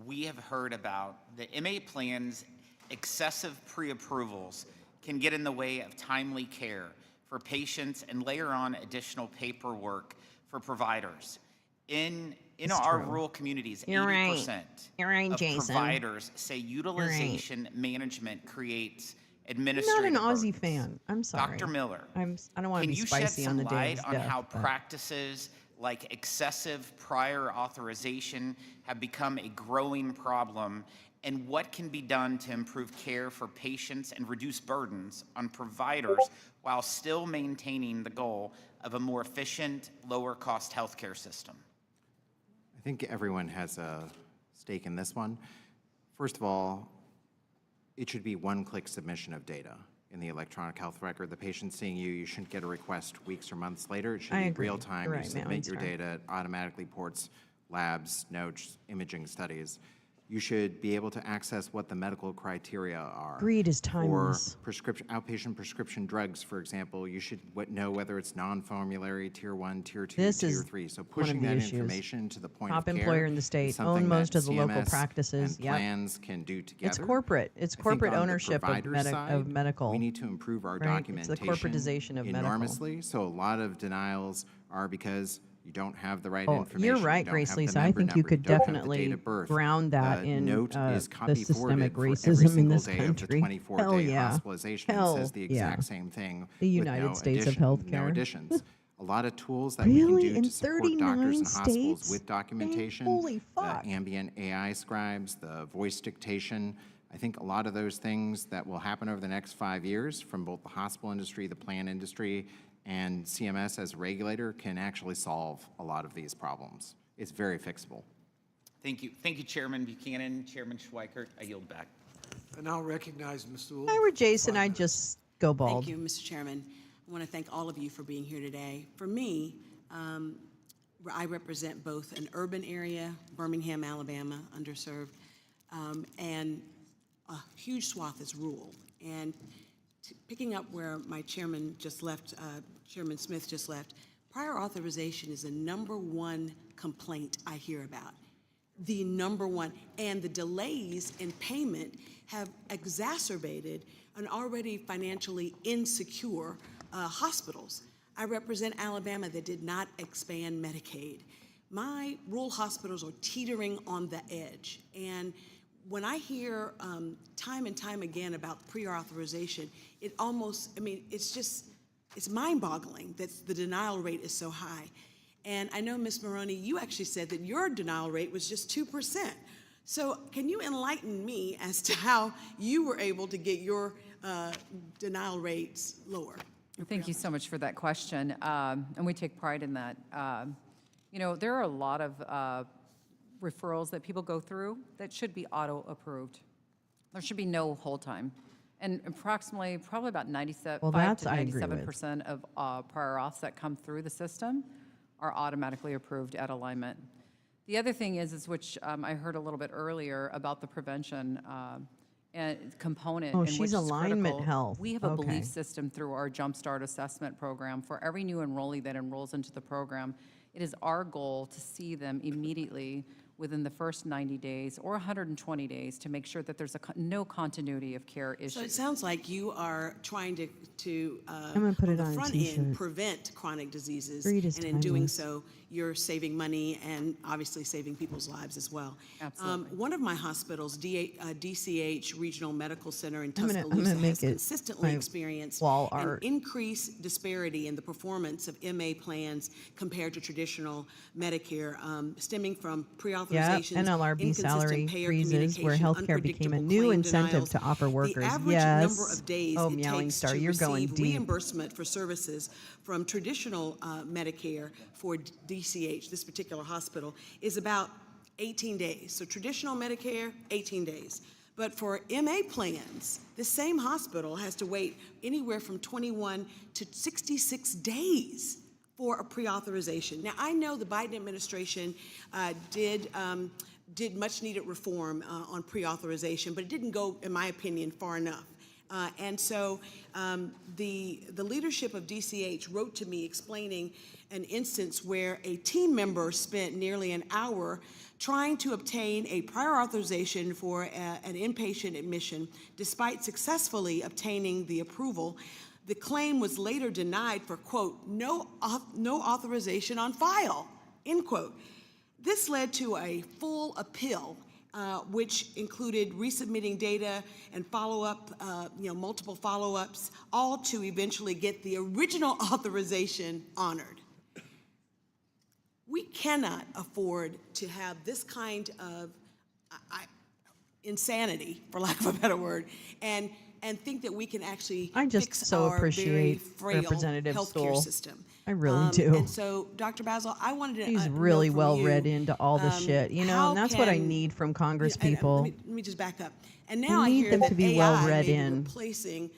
we have heard about the MA plans, excessive pre-approvals can get in the way of timely care for patients and layer on additional paperwork for providers. In our true. rural communities, You're right. 80% You're right, of Jason. providers say utilization management creates I'm administrative not an Aussie burdens. fan. I'm sorry. Dr. Miller, I don't want to can be you shed spicy on some the day of light his on death, how but- practices like excessive prior authorization have become a growing problem, and what can be done to improve care for patients and reduce burdens on providers while still maintaining the goal of a more efficient, lower-cost healthcare system? I think everyone has a stake in this one. First of all, it should be one-click submission of data in the electronic health record. The patient seeing you, you shouldn't get a request weeks or months later. It should I be agree. real-time. You're You right, submit your Star. data, it automatically ports labs, notes, imaging studies. You should be able to access what the medical criteria are. Greed is timeless. For outpatient prescription drugs, for example, you should know whether it's non-formulary, tier 1, tier 2, This tier is 3. So one of pushing the that issues. information to the point Top of care employer in the is state, something own most that of the local CMS practices. and Yep. plans can do together. It's corporate. It's I think corporate on the ownership of, provider side, medical. we need to improve our right? It's the documentation corporatization of medical. enormously. So a lot of denials are because you don't have the right Oh, information. you're you right, don't Grace have the Lisa. I member think you number, could don't have the definitely date of birth. ground that The in note is the copy systemic forwarded for every racism in single this day of the country. 24-day Hell yeah. hospitalization and Hell says the yeah. exact same thing The with United no States of no healthcare. additions. A lot of tools that we can Really? do In to support doctors 39 and hospitals states? with documentation, Holy the fuck. ambient AI scribes, the voice dictation. I think a lot of those things that will happen over the next 5 years from both the hospital industry, the plan industry, and CMS as a regulator can actually solve a lot of these problems. It's very fixable. Thank you. Thank you, Chairman Buchanan, Chairman Schweikert. I yield back. I now recognize Ms. Sewell. If I were Jason, 5 I'd minutes. just go bald. Thank you, Mr. Chairman. I want to thank all of you for being here today. For me, I represent both an urban area, Birmingham, Alabama, underserved, and a huge swath is rural. And picking up where my chairman just left, Chairman Smith just left, prior authorization is the #1 complaint I hear about. The #1, and the delays in payment have exacerbated an already financially insecure hospitals. I represent Alabama that did not expand Medicaid. My rural hospitals are teetering on the edge, and when I hear time and time again about pre-authorization, it almost, I mean, it's mind-boggling that the denial rate is so high. And I know, Ms. Maroney, you actually said that your denial rate was just 2%. So can you enlighten me as to how you were able to get your denial rates lower? Thank you so much for that question, and we take pride in that. You know, there are a lot of referrals that people go through that should be auto-approved. There should be no hold time. And approximately, probably about 97, Well, 5 that's to I agree with. 97% of prior auths that come through the system are automatically approved at alignment. The other thing is which I heard a little bit earlier about the prevention and component. Oh, and she's which is alignment critical. health. We have a Okay. belief system through our Jumpstart assessment program. For every new enrollee that enrolls into the program, it is our goal to see them immediately within the first 90 days or 120 days to make sure that there's no continuity of care issues. So it sounds like you are trying to gonna put on it the on a front t-shirt. end, prevent chronic diseases. Read is And in doing timeless. so, you're saving money and obviously saving people's lives as well. Absolutely. One of my hospitals, DCH Regional Medical Center in I'm gonna Tuscaloosa, make has it consistently my experienced wall an art. increased disparity in the performance of MA plans compared to traditional Medicare, stemming from pre-authorizations, NLRB inconsistent salary payer freezes where communication, healthcare became a unpredictable new claim incentive denials. to offer workers. The average Yes. number of days Oh, it Meowing takes Star, to you're going receive deep. reimbursement for services from traditional Medicare for DCH, this particular hospital, is about 18 days. So traditional Medicare, 18 days. But for MA plans, the same hospital has to wait anywhere from 21 to 66 days for a pre-authorization. Now, I know the Biden administration did much needed reform on pre-authorization, but it didn't go, in my opinion, far enough. And so the leadership of DCH wrote to me explaining an instance where a team member spent nearly an hour trying to obtain a prior authorization for an inpatient admission. Despite successfully obtaining the approval, the claim was later denied for, quote, no authorization on file, end quote. This led to a full appeal, which included resubmitting data and follow-up, multiple follow-ups, all to eventually get the original authorization honored. We cannot afford to have this kind of insanity, for lack of a better word, and think that we can actually I just fix so our appreciate very frail Representative healthcare Stoll. system. I really do. And so, Dr. Basil, I wanted to He's know really from well you, read into all this shit, how and that's what I can- need from Congress and people. Let me just back up. And now I need hear them that to be AI well read may be in. replacing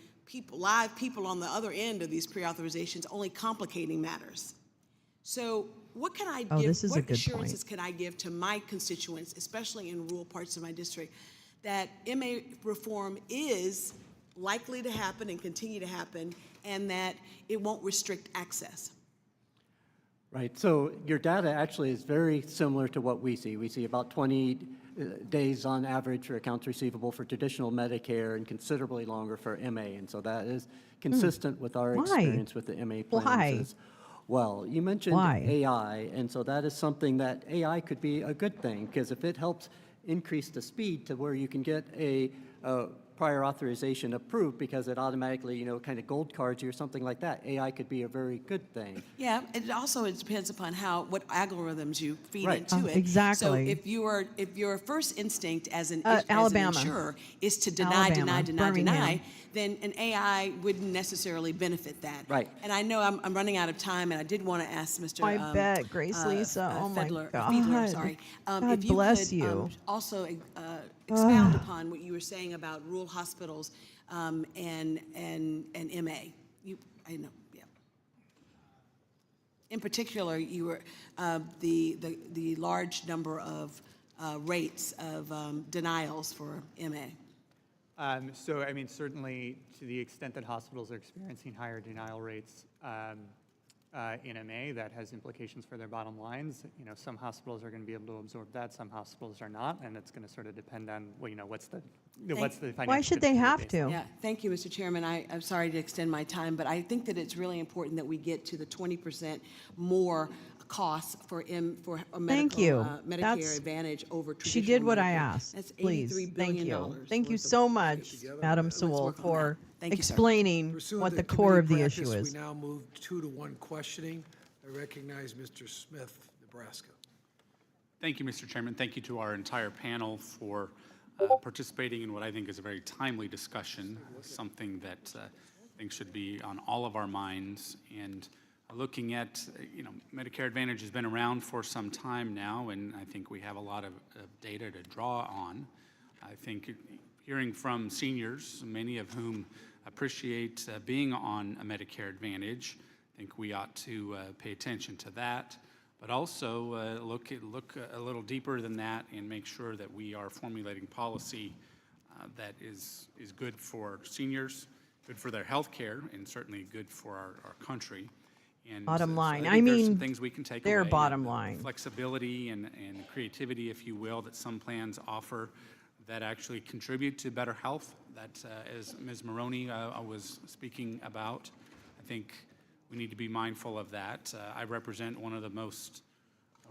live people on the other end of these pre-authorizations, only complicating matters. So what can I give? Oh, this is a what good assurances point. can I give to my constituents, especially in rural parts of my district, that MA reform is likely to happen and continue to happen, and that it won't restrict access? Right, so your data actually is very similar to what we see. We see about 20 days on average for accounts receivable for traditional Medicare and considerably longer for MA, and so that is consistent with our Why? experience with the MA plans. Why? Is well. You mentioned Why? AI, and so that is something that AI could be a good thing, because if it helps increase the speed to where you can get a prior authorization approved because it automatically, kind of gold cards you or something like that, AI could be a very good thing. Yeah, it depends upon what algorithms you feed Right. into it. So Exactly. if your first instinct as an Alabama. insurer is to deny, Alabama, Birmingham. then an AI wouldn't necessarily benefit that. Right. And I know I'm running out of time, and I did want to ask Mr. I bet, Grace Lisa. Oh my Fiedler, sorry. God if you bless could, you. also expound upon what you were saying about rural hospitals and MA. I know, yeah. In particular, you were the large number of rates of denials for MA. So, I mean, certainly to the extent that hospitals are experiencing higher denial rates in MA, that has implications for their bottom lines. Some hospitals are going to be able to absorb that, some hospitals are not, and it's going to sort of depend on, what's the financial. Why should they have to? Yeah, thank you, Mr. Chairman. I'm sorry to extend my time, but I think that it's really important that we get to the 20% more costs for medical, you. Medicare That's- Advantage over traditional She did what I Medicare. asked. That's Please, $83 thank billion you. Thank you worth so of much, issues. Madam Let's Sewell, work on for that. Thank you, sir. explaining Pursuant what to the core of the committee issue practice, is. We now move 2-to-1 questioning. I recognize Mr. Smith, Nebraska. Thank you, Mr. Chairman. Thank you to our entire panel for participating in what I think is a very timely discussion, something that I think should be on all of our minds. And looking at, Medicare Advantage has been around for some time now, and I think we have a lot of data to draw on. I think hearing from seniors, many of whom appreciate being on a Medicare Advantage, I think we ought to pay attention to that, but also look a little deeper than that and make sure that we are formulating policy that is good for seniors, good for their health care, and certainly good for our country. And Bottom line. I think there's some mean, things we can take their away, bottom line. flexibility and creativity, if you will, that some plans offer that actually contribute to better health. That, as Ms. Maroney was speaking about, I think we need to be mindful of that. I represent one of the most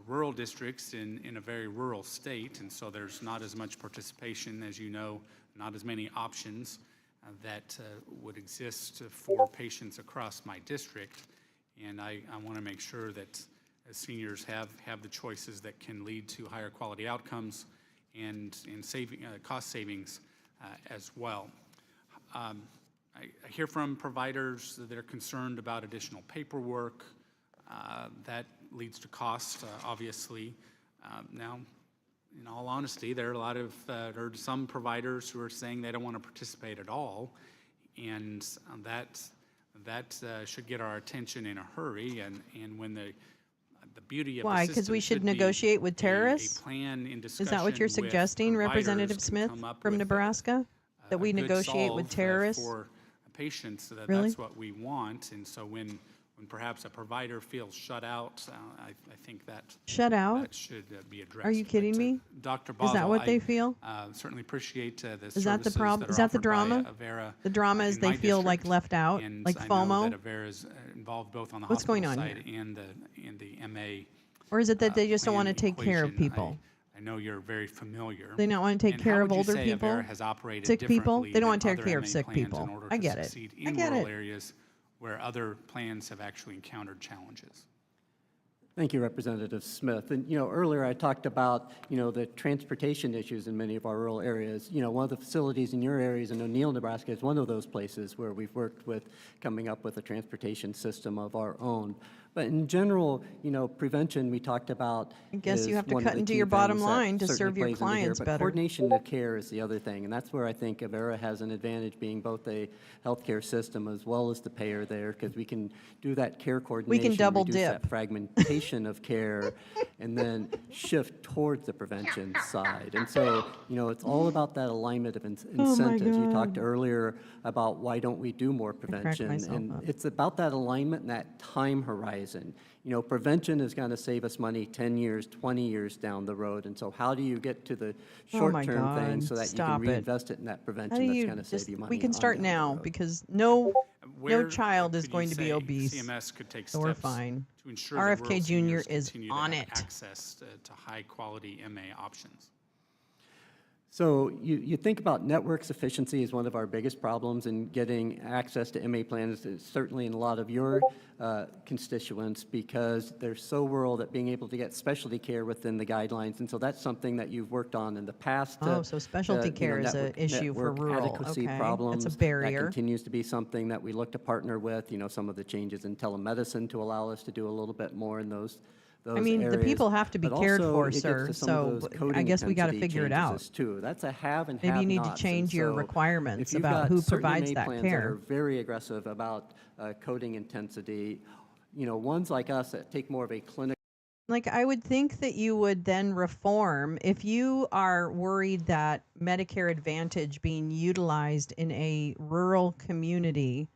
rural districts in a very rural state, and so there's not as much participation, as you know, not as many options that would exist for patients across my district. And I want to make sure that as seniors have the choices that can lead to higher quality outcomes and cost savings as well. I hear from providers that are concerned about additional paperwork. That leads to cost, obviously. Now, in all honesty, there are some providers who are saying they don't want to participate at all, and that should get our attention in a hurry. And when the beauty of Why? the Because system we should should be negotiate with terrorists? a plan in discussion. Is that what you're with suggesting, providers Representative to Smith come up from with Nebraska? That we a good negotiate with solve, terrorists? for patients, so Really? that's what we want. And so when perhaps a provider feels shut out, I think that Shut out? that should be addressed. Are you kidding me? Dr. Is Basel, that what I they feel? certainly appreciate the Is that the services problem? that Is are that the offered by drama? Avera, The drama is in they my feel like district. left out, And like I know FOMO? that Avera is involved both on the What's going hospital on side here? and the MA. Or is it that they just don't plan want to take care of equation. people? I know you're very familiar. They don't want to take And care how of would you older say people, Avera has operated sick people? differently They don't than want to take other care of MA sick plans people. in order I to get it. succeed I in get rural it. areas where other plans have actually encountered challenges? Thank you, Representative Smith. And, earlier I talked about, the transportation issues in many of our rural areas. One of the facilities in your areas in O'Neill, Nebraska is one of those places where we've worked with coming up with a transportation system of our own. But in general, prevention we talked about. I guess you is have to one of cut the into key your bottom things that line to certainly serve your plays into here. clients But better. coordination of care is the other thing, and that's where I think Avera has an advantage, being both a healthcare system as well as the payer there, because we can do that care coordination, double reduce dip. that fragmentation of care, and then shift towards the prevention side. And so, it's all about that alignment of incentives. You talked earlier about why don't we do more prevention, myself and up. it's about that alignment and that time horizon. horizon. You know, prevention is going to save us money 10 years, 20 years down the road. And so how do you get to the Oh my short-term things God, so that you stop can it. reinvest it in that How prevention do that's you going to just, save you money we can on start down the now road? because no Where child is could you going to be say obese. CMS could take So we're steps fine. to ensure that rural RFK Jr. seniors is continue to on have it. access to high-quality MA options? So you think about network sufficiency is one of our biggest problems in getting access to MA plans, certainly in a lot of your constituents, because they're so rural that being able to get specialty care within the guidelines. And so that's something that you've worked on in the past. Oh, so specialty care is an issue for network rural. adequacy Okay, problems. that's a barrier. That continues to be something that we look to partner with, you know, some of the changes in telemedicine to allow us to do a little bit more in those I mean, the people have to be but cared also for, it gets sir. to some of So those I coding guess we got to intensity figure it changes out. as too. That's a have and Maybe you need to have-nots. change And your so requirements if you've about got who certain provides MA that plans care. that are very aggressive about coding intensity, you know, ones like us that take more of a clinical Like, I would think that you would then reform if you are worried that Medicare Advantage being utilized in a rural community,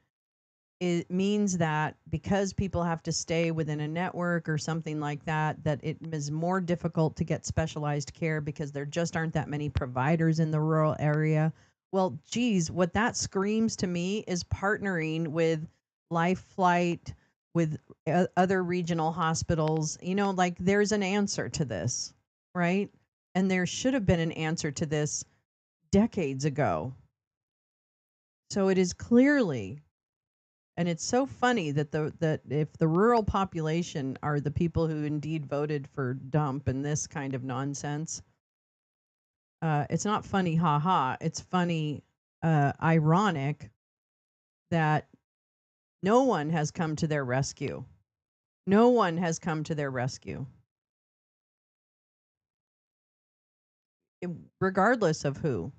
it means that because people have to stay within a network or something like that, that it is more difficult to get specialized care because there just aren't that many providers in the rural area. Well, geez, what that screams to me is partnering with Life Flight, with other regional hospitals. You know, like there's an answer to this, right? And there should have been an answer to this decades ago. So it is clearly, and it's so funny that that if the rural population are the people who indeed voted for dump and this kind of nonsense, it's not funny, haha. It's funny, ironic that no one has come to their rescue. No one has come to their rescue. Regardless of who.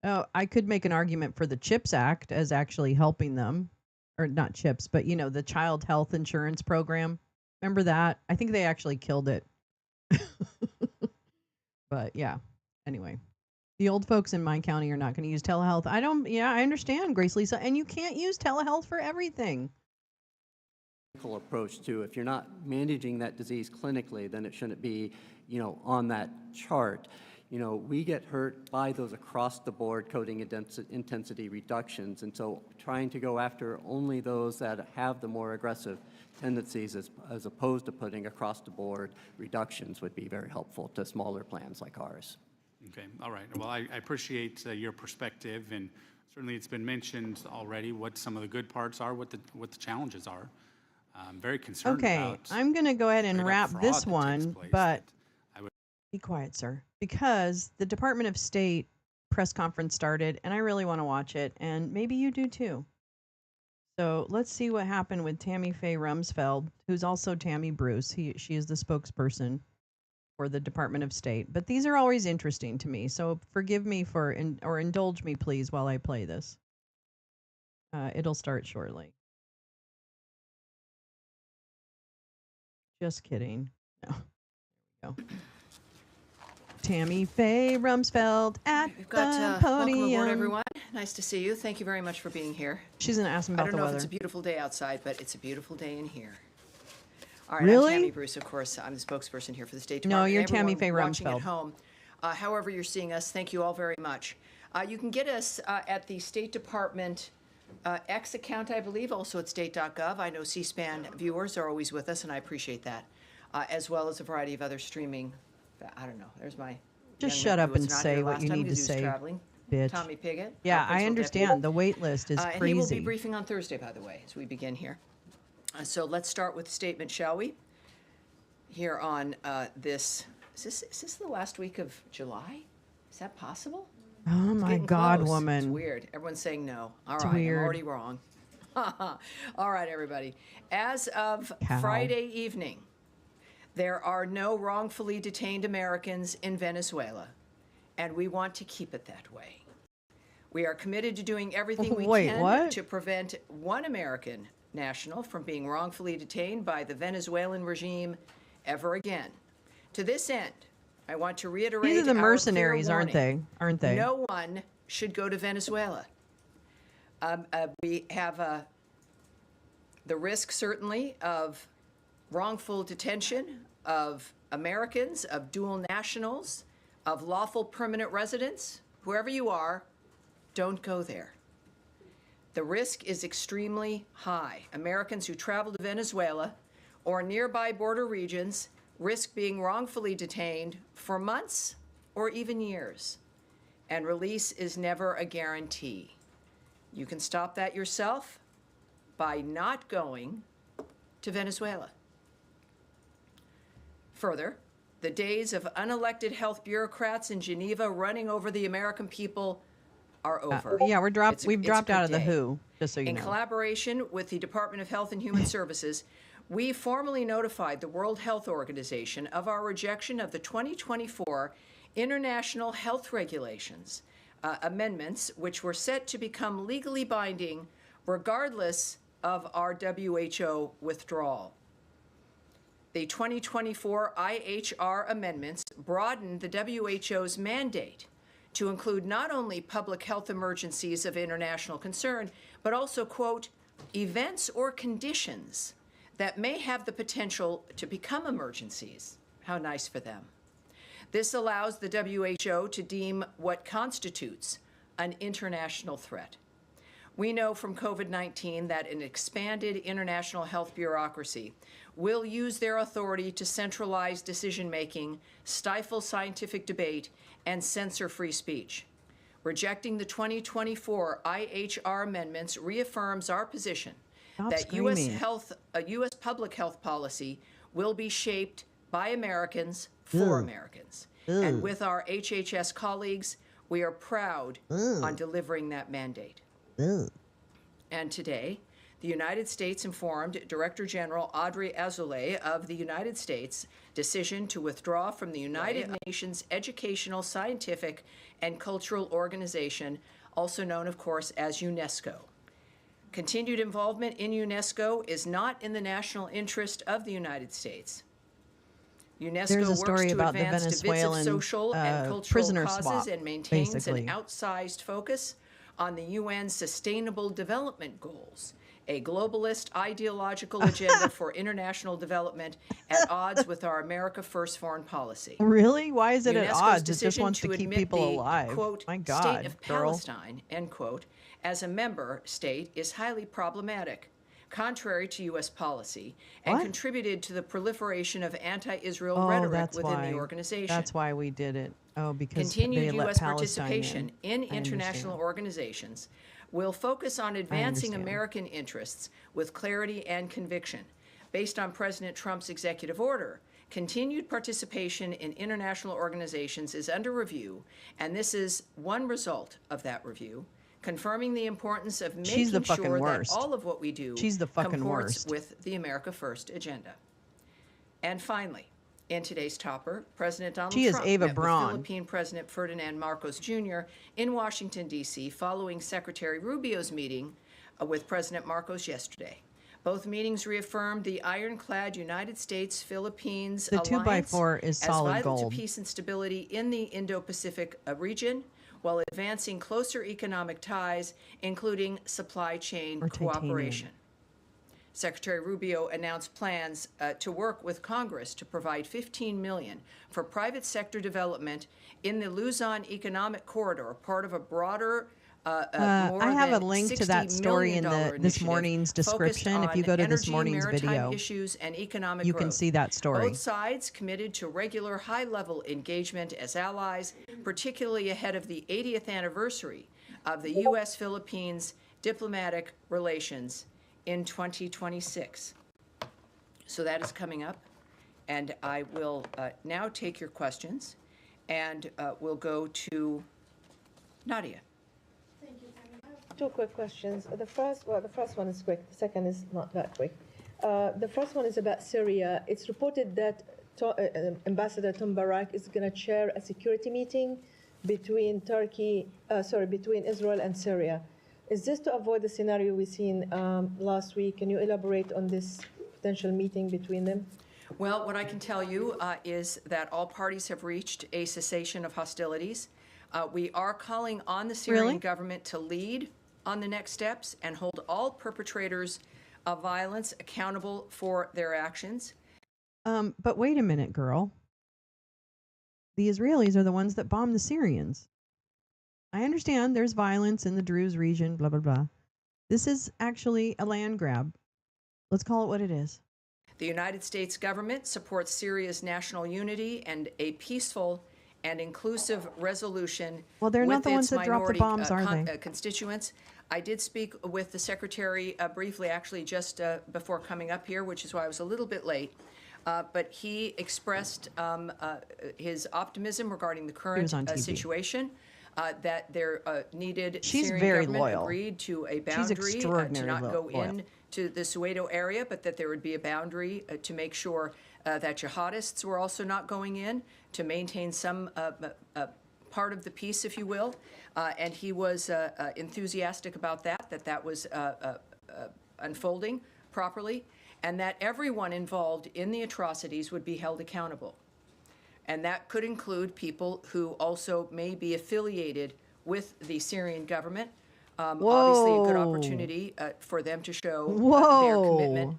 Oh, I could make an argument for the CHIPS Act as actually helping them. Or not CHIPS, but you know, the child health insurance program. Remember that? I think they actually killed it. But yeah, anyway. The old folks in my county are not going to use telehealth. I understand, Grace Lisa, and you can't use telehealth for everything. approach too. If you're not managing that disease clinically, then it shouldn't be, you know, on that chart. You know, we get hurt by those across-the-board coding intensity reductions, and so trying to go after only those that have the more aggressive tendencies as opposed to putting across-the-board reductions would be very helpful to smaller plans like ours. Okay, all right. Well, I appreciate your perspective, and certainly it's been mentioned already what some of the good parts are, what the challenges are. I'm very concerned about. Okay, I'm going to go ahead and straight-up wrap fraud this that takes one, place but that I would. be quiet, sir, because the Department of State press conference started, and I really want to watch it, and maybe you do too. So let's see what happened with Tammy Faye Rumsfeld, who's also Tammy Bruce. She is the spokesperson for the Department of State. But these are always interesting to me, so forgive me for, or indulge me, please, while I play this. It'll start shortly. Just kidding. No. There we go. Tammy Faye Rumsfeld at We've got, the podium. welcome aboard, everyone. Nice to see you. Thank you very much for being here. She's going to ask him I about don't the know weather. if it's a beautiful day outside, but it's a beautiful day in here. All right, Really? I'm Tammy Bruce, of course. I'm the spokesperson here for the State No, Department. you're Everyone Tammy Faye watching Rumsfeld. at home, however you're seeing us, thank you all very much. You can get us at the State Department X account, I believe, also at state.gov. I know C-SPAN viewers are always with us, and I appreciate that, as well as a variety of other streaming. I don't know. There's my Just young shut man up who was and not say here what last you time need to because he was say, traveling. bitch. Tommy Pigott. Yeah, our I principal understand. deputy. The wait list is And he will be crazy. briefing on Thursday, by the way, as we begin here. So let's start with the statement, shall we? Here on this, is this the last week of July? Is that possible? Oh my Getting God, close. woman. It's weird. Everyone's saying no. All It's right, weird. I'm already wrong. All right, everybody. As of Cow. Friday evening, there are no wrongfully detained Americans in Venezuela, and we want to keep it that way. We are committed to doing everything we Wait, can what? to prevent one American national from being wrongfully detained by the Venezuelan regime ever again. To this end, I want to reiterate These are the our clear mercenaries, aren't they? warning. Aren't they? No one should go to Venezuela. We have the risk, certainly, of wrongful detention of Americans, of dual nationals, of lawful permanent residents, whoever you are, don't go there. The risk is extremely high. Americans who travel to Venezuela or nearby border regions risk being wrongfully detained for months or even years, and release is never a guarantee. You can stop that yourself by not going to Venezuela. Further, the days of unelected health bureaucrats in Geneva running over the American people are over. Yeah, we've dropped It's out a of the good day. WHO, just so you In know. collaboration with the Department of Health and Human Services, we formally notified the World Health Organization of our rejection of the 2024 International Health Regulations amendments, which were set to become legally binding regardless of our WHO withdrawal. The 2024 IHR amendments broadened the WHO's mandate to include not only public health emergencies of international concern, but also, quote, events or conditions that may have the potential to become emergencies. How nice for them. This allows the WHO to deem what constitutes an international threat. We know from COVID-19 that an expanded international health bureaucracy will use their authority to centralize decision-making, stifle scientific debate, and censor free speech. Rejecting the 2024 IHR amendments reaffirms our position that U.S. public health policy will be shaped by Americans for Americans. And with our HHS colleagues, we are proud on delivering that mandate. And today, the United States informed Director General Audrey Azoulay of the United States' decision to withdraw from the United Nations Educational, Scientific, and Cultural Organization, also known, of course, as UNESCO. Continued involvement in UNESCO is not in the national interest of the United States. UNESCO There's a works story to about the advance divisive Venezuelan social and cultural prisoner causes swap, and maintains basically. an outsized focus on the UN's Sustainable Development Goals, a globalist ideological agenda for international development at odds with our America First foreign policy. Really? Why is it at UNESCO's odds? It just decision wants to keep admit people the, alive. quote, My God, state of girl. Palestine, end quote, as a member state is highly problematic, contrary to U.S. policy, and What? contributed to the proliferation of anti-Israel Oh, rhetoric that's within why. the organization. That's why we did it. Oh, because Continued they let U.S. Palestine participation in I international understand. organizations will focus on advancing understand. American interests with clarity and conviction. Based on President Trump's executive order, continued participation in international organizations is under review, and this is one result of that review, confirming the importance of She's the making fucking sure worst. that all of what we do She's the fucking comports worst. with the America First agenda. And finally, in today's topper, President Donald She is Trump Eva met Braun. with Philippine President Ferdinand Marcos Jr. in Washington, D.C., following Secretary Rubio's meeting with President Marcos yesterday. Both meetings reaffirmed the ironclad United States-Philippines The alliance 2x4 is as solid vital gold. to peace and stability in the Indo-Pacific region, while advancing closer economic ties, including supply chain Or titanium. cooperation. Secretary Rubio announced plans to work with Congress to provide $15 million for private sector development in the Luzon Economic Corridor, part of a broader, more I have a than link to $60 that story in million the this initiative morning's focused description. If you on go to this energy, morning's maritime video, issues, and economic you growth. can see that story. Both sides committed to regular high-level engagement as allies, particularly ahead of the 80th anniversary of the U.S.-Philippines diplomatic relations in 2026. So that is coming up, and I will now take your questions, and we'll go to Nadia. Two quick questions. The first one is quick. The second is not that quick. The first one is about Syria. It's reported that Ambassador Tom Barak is going to chair a security meeting between between Israel and Syria. Is this to avoid the scenario we seen last week? Can you elaborate on this potential meeting between them? Well, what I can tell you is that all parties have reached a cessation of hostilities. We are calling on the Syrian Really? government to lead on the next steps and hold all perpetrators of violence accountable for their actions. But wait a minute, girl. The Israelis are the ones that bombed the Syrians. I understand there's violence in the Druze region, blah, blah, blah. This is actually a land grab. Let's call it what it is. The United States government supports Syria's national unity and a peaceful and inclusive resolution. Well, they're not with the ones its that dropped the minority, bombs, are they? Constituents. I did speak with the secretary briefly, actually, just before coming up here, which is why I was a little bit late. But he expressed his optimism regarding the current situation. That there needed She's Syrian very government loyal. agreed to a She's boundary to extraordinarily not go loyal. in to the Soweto area, but that there would be a boundary to make sure that jihadists were also not going in, to maintain some part of the peace, if you will. And he was enthusiastic about that was unfolding properly, and that everyone involved in the atrocities would be held accountable. And that could include people who also may be affiliated with the Syrian government. Obviously, a good opportunity for them to show their commitment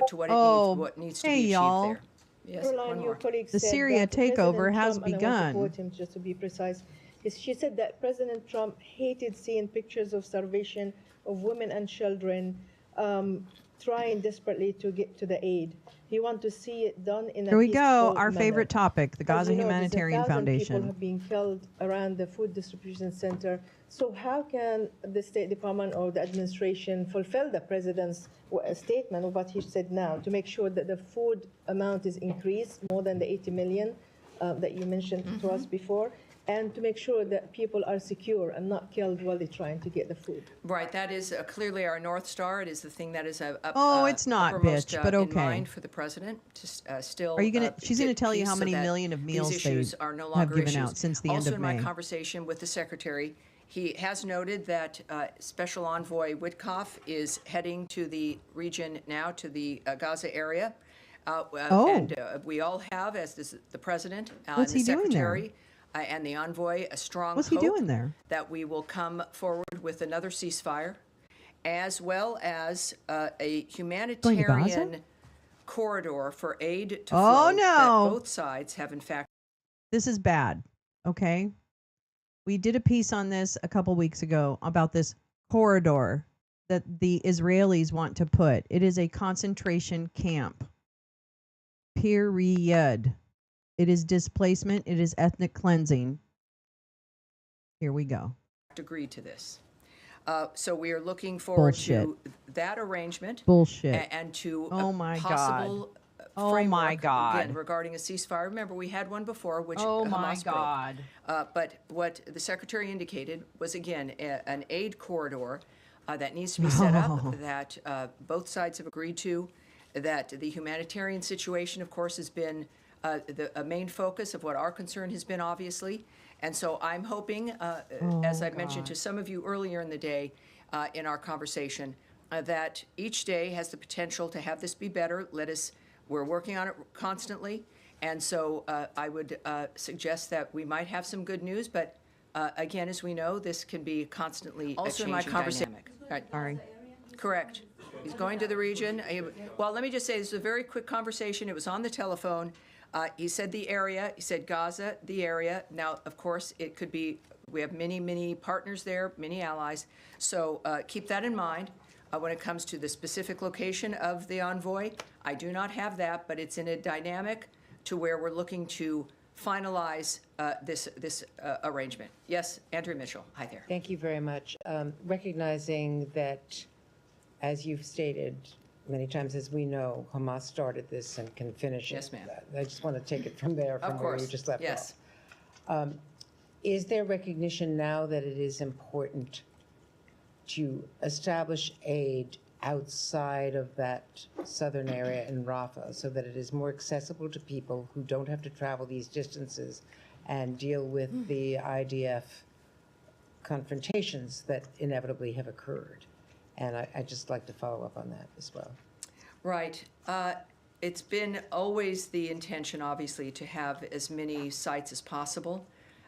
to what needs to be achieved y'all. there. Yes, Caroline, one your more. colleague The said Syria that President takeover has Trump, and I want begun. to quote him just to be precise. She said that President Trump hated seeing pictures of starvation of women and children trying desperately to get to the aid. He wants to see it done in a Here we go. peaceful Our manner. favorite topic, the As Gaza you know, Humanitarian there's 1,000 Foundation. people have been killed around the food distribution center. So how can the State Department or the administration fulfill the president's statement of what he said now to make sure that the food amount is increased more than the 80 million that you mentioned to us before, and to make sure that people are secure and not killed while they're trying to get the food? Right, that is clearly our North Star. It is the thing that is It's not, uppermost, bitch, but in okay. mind for the president to still. Are you gonna? She's gonna get tell you peace how so many that million of meals these they issues are no have longer given issues. out since the Also, end of in my May. conversation with the secretary, he has noted that Special Envoy Witkoff is heading to the region now, to the Gaza area. And we all have, as does the president What's and the he doing there? secretary and the envoy, a strong What's he hope doing there? that we will come forward with another ceasefire, as well as a humanitarian corridor for aid to flow that both sides have, in fact. This is bad. Okay. We did a piece on this a couple weeks ago about this corridor that the Israelis want to put. It is a concentration camp. Period. It is displacement. It is ethnic cleansing. Here we go. Agreed to this. So we are looking forward to that arrangement. Bullshit. And to Oh my possible Oh my framework, God. again, regarding a ceasefire. Remember, we had one before, which Oh Hamas my broke. God. But what the secretary indicated was, again, an aid corridor that needs to be set up, that both sides have agreed to, that the humanitarian situation, of course, has been a main focus of what our concern has been, obviously. And so I'm hoping, as I mentioned to some of you earlier in the day in our conversation, that each day has the potential to have this be better. We're working on it constantly. And so I would suggest that we might have some good news. But again, as we know, this can be constantly also a changing dynamic. Right. Sorry. Correct. He's going to the region. Well, let me just say, this is a very quick conversation. It was on the telephone. He said the area. He said Gaza, the area. Now, of course, it could be, we have many, many partners there, many allies. So keep that in mind when it comes to the specific location of the envoy. I do not have that, but it's in a dynamic to where we're looking to finalize this arrangement. Yes, Andrea Mitchell. Hi there. Thank you very much. Recognizing that, as you've stated many times, as we know, Hamas started this and can finish it. Yes, ma'am. I just want to take it from there, from where you just left yes. off. Is there recognition now that it is important to establish aid outside of that southern area in Rafah so that it is more accessible to people who don't have to travel these distances and deal with the IDF confrontations that inevitably have occurred? And I'd just like to follow up on that as well. Right. It's been always the intention, obviously, to have as many sites as possible.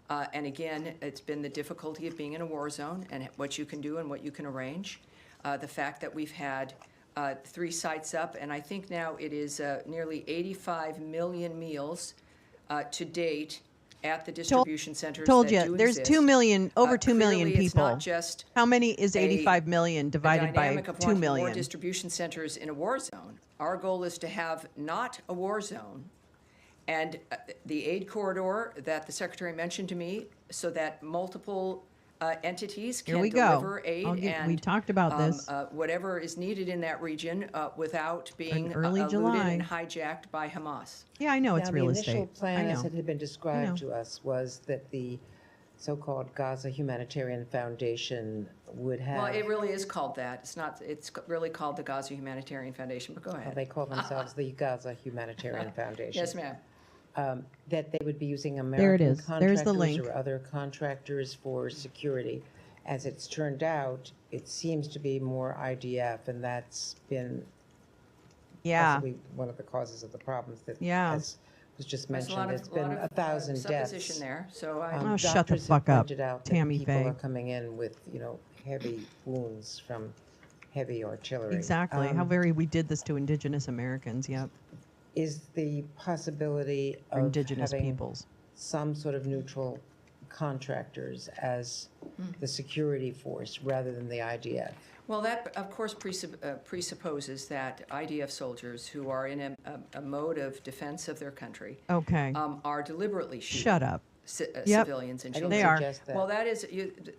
And again, it's been the difficulty of being in a war zone and what you can do and what you can arrange. The fact that we've had 3 sites up, and I think now it is nearly 85 million meals to date at the distribution centers Told that you, do there's exist. 2 million, over 2 million Clearly, it's people. not just How many is 85 million divided by dynamic of 2 wanting more million? distribution centers in a war zone. Our goal is to have not a war zone, and the aid corridor that the Secretary mentioned to me, so that multiple entities Here can we go. deliver aid we talked about this. whatever is needed in that region without being early looted July. and hijacked by Hamas. Yeah, I know it's Now, real the initial estate. plan, I as know. it had been described to us, was that the so-called Gaza Humanitarian Foundation would have. Well, it really is called that. It's not. It's really called the Gaza Humanitarian Foundation. But go ahead. They call themselves the Gaza Humanitarian Foundation. Yes, ma'am. That they would be using There it American is. There's the contractors link. or other contractors for security. As it's turned out, it seems to be more IDF, and that's been Yeah. possibly one of the causes of the problems that, Yeah. as was just There's mentioned, it's been 1,000 deaths. supposition there. So I. Oh, shut the Doctors have fuck up, pointed out that Tammy people Faye. are coming in with, heavy wounds from heavy artillery. Exactly. How very we did this to indigenous Americans. Yep. Is the possibility Or of indigenous having peoples. some sort of neutral contractors as the security force rather than the IDF? Well, that, of course, presupposes that IDF soldiers who are in a mode of defense of their country Okay. are deliberately shooting Shut up. Yep. Yep. Civilians and I children. didn't They are. suggest that. Well, that is,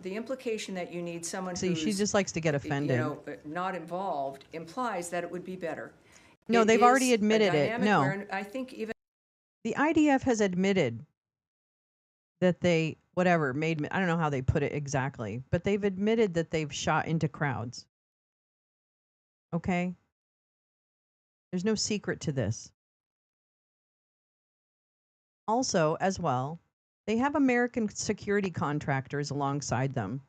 the implication that you need someone See, who's, she just likes to get offended. not involved implies that it would be better. No, It they've already is a admitted it. dynamic No. where I think even The IDF has admitted that they, whatever, made, I don't know how they put it exactly, but they've admitted that they've shot into crowds. Okay? There's no secret to this. Also, as well, they have American security contractors alongside them.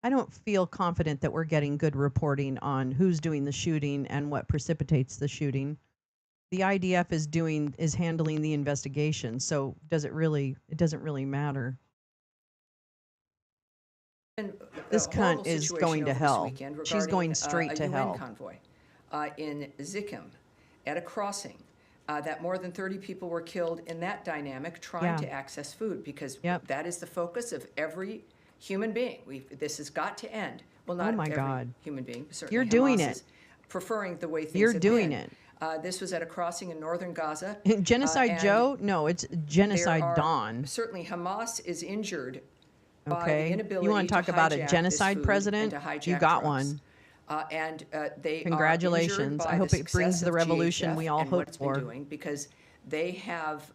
I don't feel confident that we're getting good reporting on who's doing the shooting and what precipitates the shooting. The IDF is handling the investigation, so it doesn't really matter. This horrible cunt is situation going to over this hell. weekend She's going regarding, straight to a UN hell. convoy in Zichem at a crossing. That more than 30 people were killed in that dynamic trying Yeah. to access food because Yep. that is the focus of every human being. This has got to end. Well, not Oh my every God. human being, but certainly You're doing Hamas it. is preferring the way things You're have doing been. This was at a crossing in northern Gaza. Genocide and Joe? No, it's Genocide there are- Dawn. Certainly Hamas is injured by the Okay. inability You want to talk about a hijack this genocide food president? and to hijack You got trucks. one. They Congratulations. Are I hope by it brings success the of revolution GHF we all and what hoped it's been for. doing, because they have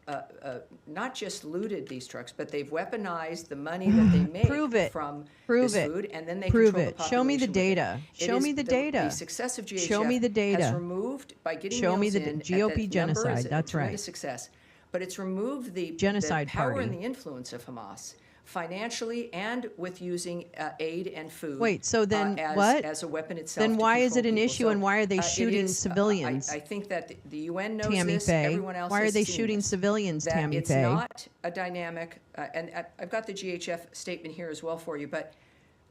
not just looted these trucks, but they've weaponized the money that they make Prove it. from Prove this it. food, and then they Prove control it. the Show me the population with it. data. It Show is me the data. The success of GHF Show me the data. has removed, by getting Show me meals the in, GOP at that number genocide. is a That's right. tremendous success. But it's removed the Genocide power party. and the influence of Hamas, financially and with using aid and food. Wait, so then as, what? As a weapon itself. Then to why is control it an people. issue So, and why are they it shooting is, civilians? I think that the UN knows Tammy this. Faye. Everyone else Why are has they seen shooting this, civilians, that Tammy it's Faye? not a dynamic, and I've got the GHF statement here as well for you, but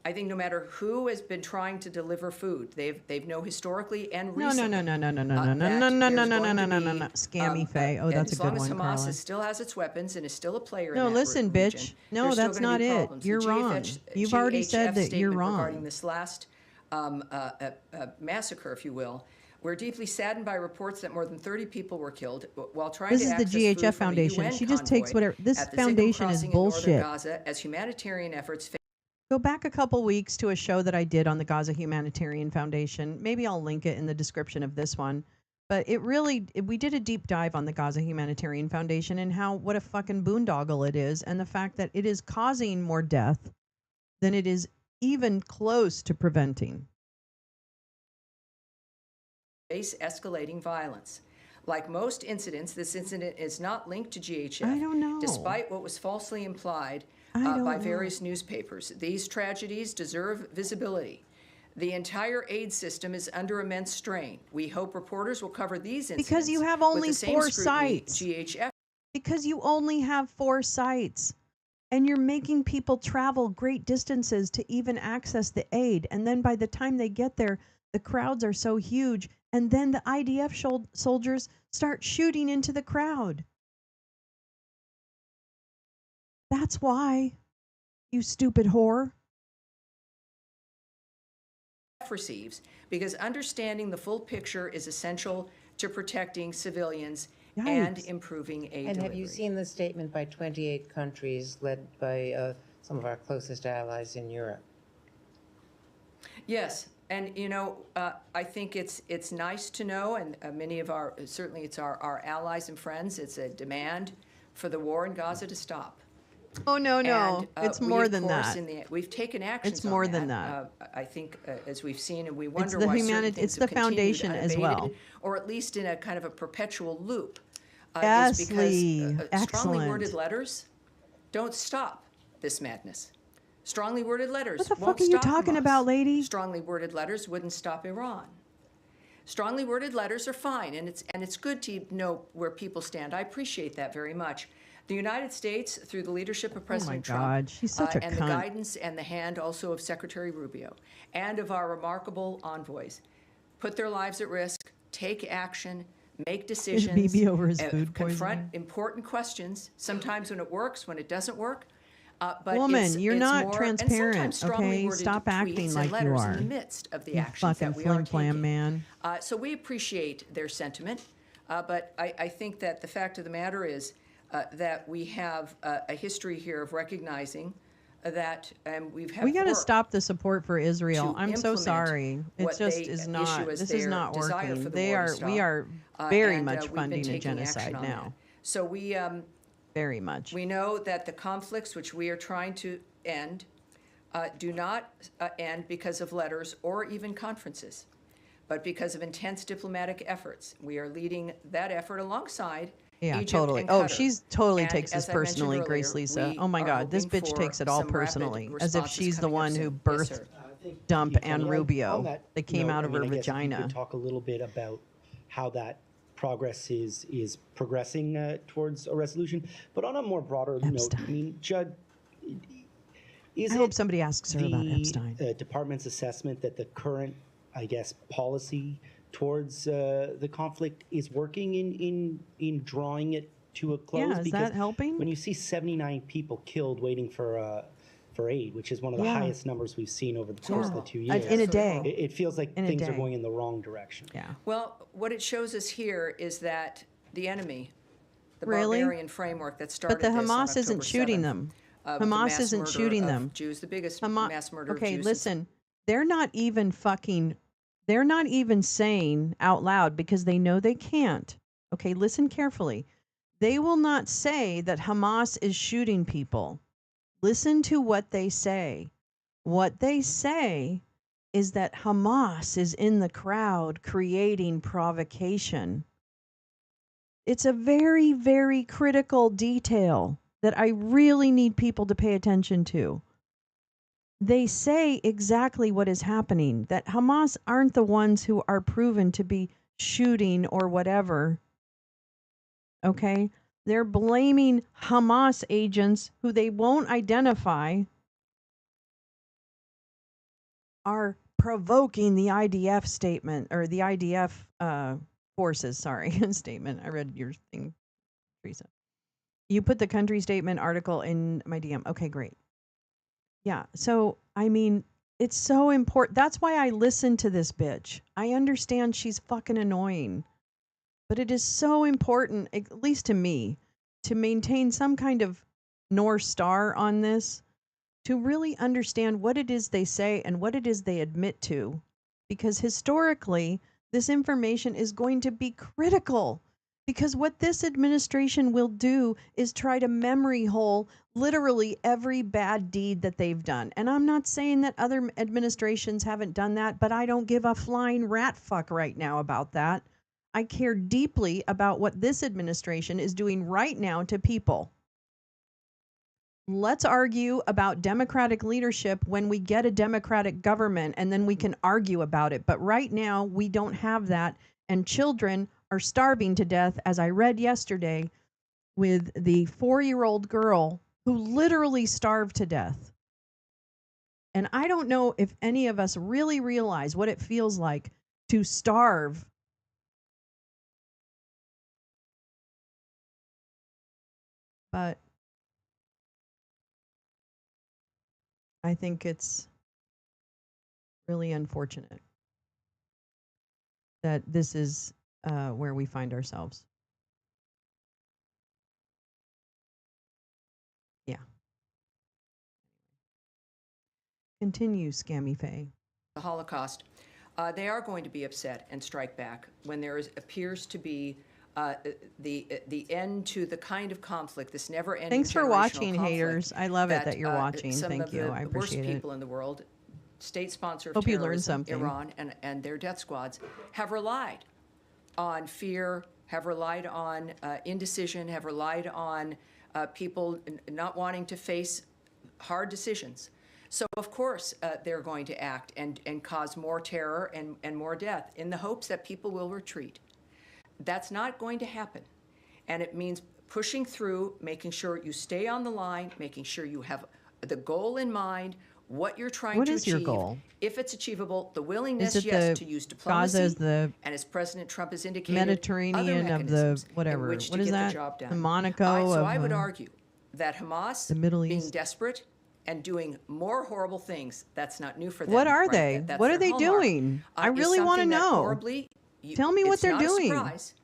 I think no matter who has been trying to deliver food, they've known historically and No, recently. no, no, no, no, no, no, that no, no, no, no, there's no, going no, to no, no, be, no. Scammy Faye. Oh, that's a good one, As long as Hamas Carla. still has its weapons and is still a player No, in that listen, region, bitch. No, there's still that's gonna not be it. problems. The You're wrong. You've already said that you're statement wrong. Regarding this last massacre, if you will, we're deeply saddened by reports that more than 30 people were killed while trying This to is the access food GHF from a Foundation. UN She just takes convoy whatever. This at the Zichem foundation is crossing in northern bullshit. Gaza as humanitarian efforts Go back a couple weeks to a show that I did on the Gaza Humanitarian Foundation. Maybe I'll link it in the description of this one. But we did a deep dive on the Gaza Humanitarian Foundation and what a fucking boondoggle it is, and the fact that it is causing more death than it is even close to preventing. face escalating violence. Like most incidents, this incident is not linked to GHF. I don't know. Despite what was falsely implied by various newspapers. These tragedies deserve visibility. The entire aid system is under immense strain. We hope reporters will cover these incidents Because you have with only the same 4 scrutiny sites. GHF. Because you only have 4 sites. And you're making people travel great distances to even access the aid. And then by the time they get there, the crowds are so huge, And then the IDF soldiers start shooting into the crowd. That's why, you stupid whore. Receives, because understanding the full picture is essential to protecting civilians and Yikes. improving aid And delivery. have you seen the statement by 28 countries led by some of our closest allies in Europe? Yes, and I think it's nice to know, and many of our, certainly it's our allies and friends, it's a demand for the war in Gaza to stop. Oh, no. And, It's we, more of than course, that. we've taken actions. It's more on than that. I think, as we've seen, and we It's wonder the why certain humanity. things It's have the continued foundation as well. unabated, or at least in a kind of a perpetual loop. Yes, Is because Lee. strongly Excellent. worded letters don't stop this madness. Strongly worded letters What the won't fuck are you stop talking Hamas. about, lady? Strongly worded letters wouldn't stop Iran. Strongly worded letters are fine, and it's good to know where people stand. I appreciate that very much. The United States, through the leadership of President God, Trump, she's such a and the cunt. guidance and the hand also of Secretary Rubio, and of our remarkable envoys, put their lives at risk, take action, make decisions, BB over his food confront poisoning. important questions, sometimes when it works, when it doesn't work. But Woman, you're it's not more, transparent, and sometimes strongly okay? worded Stop acting tweets like and you letters are. in the midst of the You actions that fucking we are flim-flam taking. man. So we appreciate their sentiment, but I think that the fact of the matter is that we have a history here of recognizing that we've had We got to work stop the support for Israel. to I'm so implement sorry. It what just they is issue not. as This is their not desire working. for the They war are. to We stop. are very And, much we've been funding a taking action genocide on now. that. So we Very much. we know that the conflicts which we are trying to end do not end because of letters or even conferences, but because of intense diplomatic efforts. We are leading that effort alongside Yeah, Egypt totally. and Oh, Qatar. she's totally And takes this as I mentioned personally, Grace earlier, Lisa. we Oh my are God, this hoping bitch for takes it all some rapid personally, as if responses she's the coming up one who soon. Yes, birthed sir. Dump and On Rubio that that came note, out of her I guess if you vagina. could talk a little bit about how that progress is progressing towards a resolution. But on a more broader note, I mean, Judd, I hope somebody asks her about Epstein. the department's assessment that the current, I guess, policy towards the conflict is working in drawing it to a close? Yeah, is Because that helping? when you see 79 people killed waiting for aid, which is one of the Yeah. highest numbers we've seen over the course of the 2 In years. a day. It feels like In a things are day. going in the wrong direction. Yeah. Well, what it shows us here is that the enemy, the Really? barbarian framework that started But the this on Hamas isn't October shooting 7th, them. with the Hamas mass isn't murder shooting of them. Jews, the biggest Hama- mass murder okay, of Jews. listen. They're not even saying out loud because they know they can't. Okay, listen carefully. They will not say that Hamas is shooting people. Listen to what they say. What they say is that Hamas is in the crowd creating provocation. It's a very, very critical detail that I really need people to pay attention to. They say exactly what is happening, that Hamas aren't the ones who are proven to be shooting or whatever. Okay? They're blaming Hamas agents who they won't identify are provoking the IDF statement or the IDF forces, statement. I read your thing, Teresa. You put the country statement article in my DM. Okay, great. Yeah. So, I mean, it's so important. That's why I listen to this bitch. I understand she's fucking annoying. But it is so important, at least to me, to maintain some kind of North Star on this, to really understand what it is they say and what it is they admit to. Because historically, this information is going to be critical. Because what this administration will do is try to memory hole literally every bad deed that they've done. And I'm not saying that other administrations haven't done that, but I don't give a flying rat fuck right now about that. I care deeply about what this administration is doing right now to people. Let's argue about democratic leadership when we get a democratic government, and then we can argue about it. But right now, we don't have that, and children are starving to death, as I read yesterday with the 4-year-old girl who literally starved to death. And I don't know if any of us really realize what it feels like to starve But I think it's really unfortunate that this is where we find ourselves. Yeah. Continue, Scammy Faye. The Holocaust, they are going to be upset and strike back when there appears to be the end to the kind of conflict, this never-ending Thanks for generational watching, conflict haters. I love it that you're watching. Some Thank of you. the I worst appreciate it. people in the world, state sponsor of Hope you learned terrorism, something. Iran, and their death squads, have relied on fear, have relied on indecision, have relied on people not wanting to face hard decisions. So of course they're going to act and cause more terror and more death in the hopes that people will retreat. That's not going to happen. And it means pushing through, making sure you stay on the line, making sure you have the goal in mind, what you're trying What to is achieve. your goal? If it's achievable, the willingness, Is it yes, the to use diplomacy, Gaza is the and as President Trump has indicated, Mediterranean other of the mechanisms whatever. in which What to is get that? the job done. The Monaco So of I would argue that Hamas, the Middle being East. desperate and doing more horrible things, that's not new for them. What are right? they? That's What are their they hallmark. doing? I Is really want to something that know. horribly, Tell me what it's they're not doing. A surprise,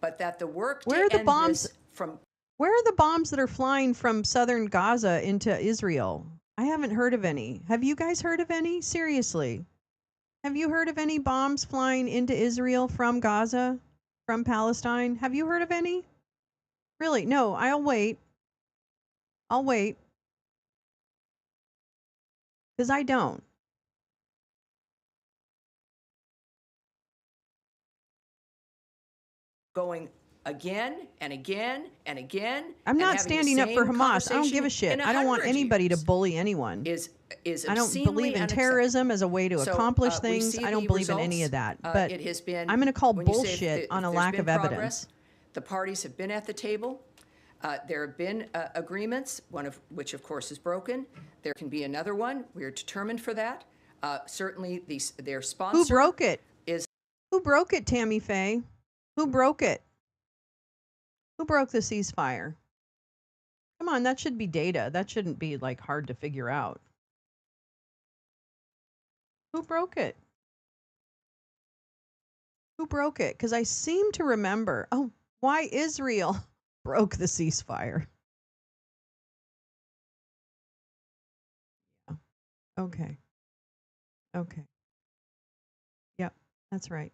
but that the work Where to are the end bombs? this from Where are the bombs that are flying from southern Gaza into Israel? I haven't heard of any. Have you guys heard of any? Seriously. Have you heard of any bombs flying into Israel from Gaza, from Palestine? Have you heard of any? Really? No, I'll wait. I'll wait. Because I don't. going again and again and again. I'm and not having the standing up for same Hamas. I don't give a conversation shit. in I don't want 100 anybody to years bully anyone. Is I don't obscenely believe in unacceptable. terrorism as a way to So, accomplish we things. see I don't the believe in any results. of that. But It has been, I'm going to call when you say bullshit if on a there's lack been of progress, evidence. the parties have been at the table. There have been agreements, one of which, of course, is broken. There can be another one. We are determined for that. Certainly, their sponsor. Who broke it? Is Who broke it, Tammy Faye? Who broke it? Who broke the ceasefire? Come on, that should be data. That shouldn't be like hard to figure out. Who broke it? Who broke it? Because I seem to remember. Oh, why Israel broke the ceasefire? Okay. Okay. Yep, that's right.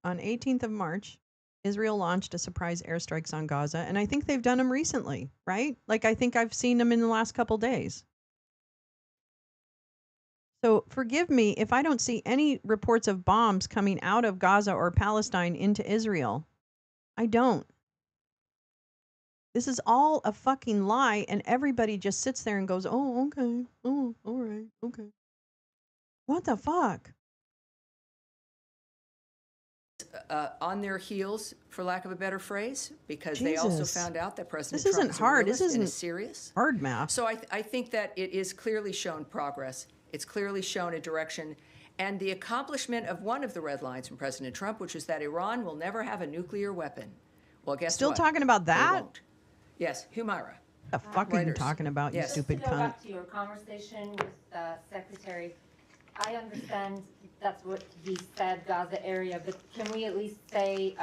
On 18th of March, Israel launched a surprise airstrikes on Gaza, and I think they've done them recently, right? Like, I think I've seen them in the last couple days. So forgive me if I don't see any reports of bombs coming out of Gaza or Palestine into Israel. I don't. This is all a fucking lie, and everybody just sits there and goes, oh, okay. Oh, all right. Okay. What the fuck? on their heels, for lack of a better phrase, because they also Jesus. found out that President This Trump isn't is a hard. This realist and isn't is serious. hard math. So I think that it is clearly shown progress. It's clearly shown a direction. And the accomplishment of one of the red lines from President Trump, which is that Iran will never have a nuclear weapon. Well, guess Still what? talking about They that? won't. Yes, Humaira. The fuck are you Reuters. talking about, Yes. you stupid Just to go cunt? back to your conversation with Secretary, I understand that's what he said, Gaza area, but can we at least say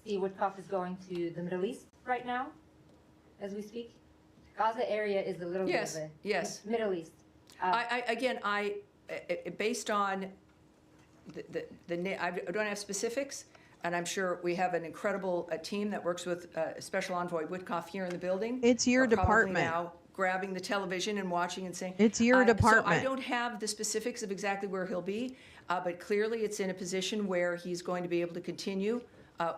Steve Woodcock is going to the Middle East right now, as we speak? Gaza area is a little Yes, bit of a yes. Middle East. I based on I don't have specifics, and I'm sure we have an incredible team that works with Special Envoy Woodcock here in the building. It's your Are probably department. now grabbing the television and watching and saying, It's your So I department. don't have the specifics of exactly where he'll be, but clearly it's in a position where he's going to be able to continue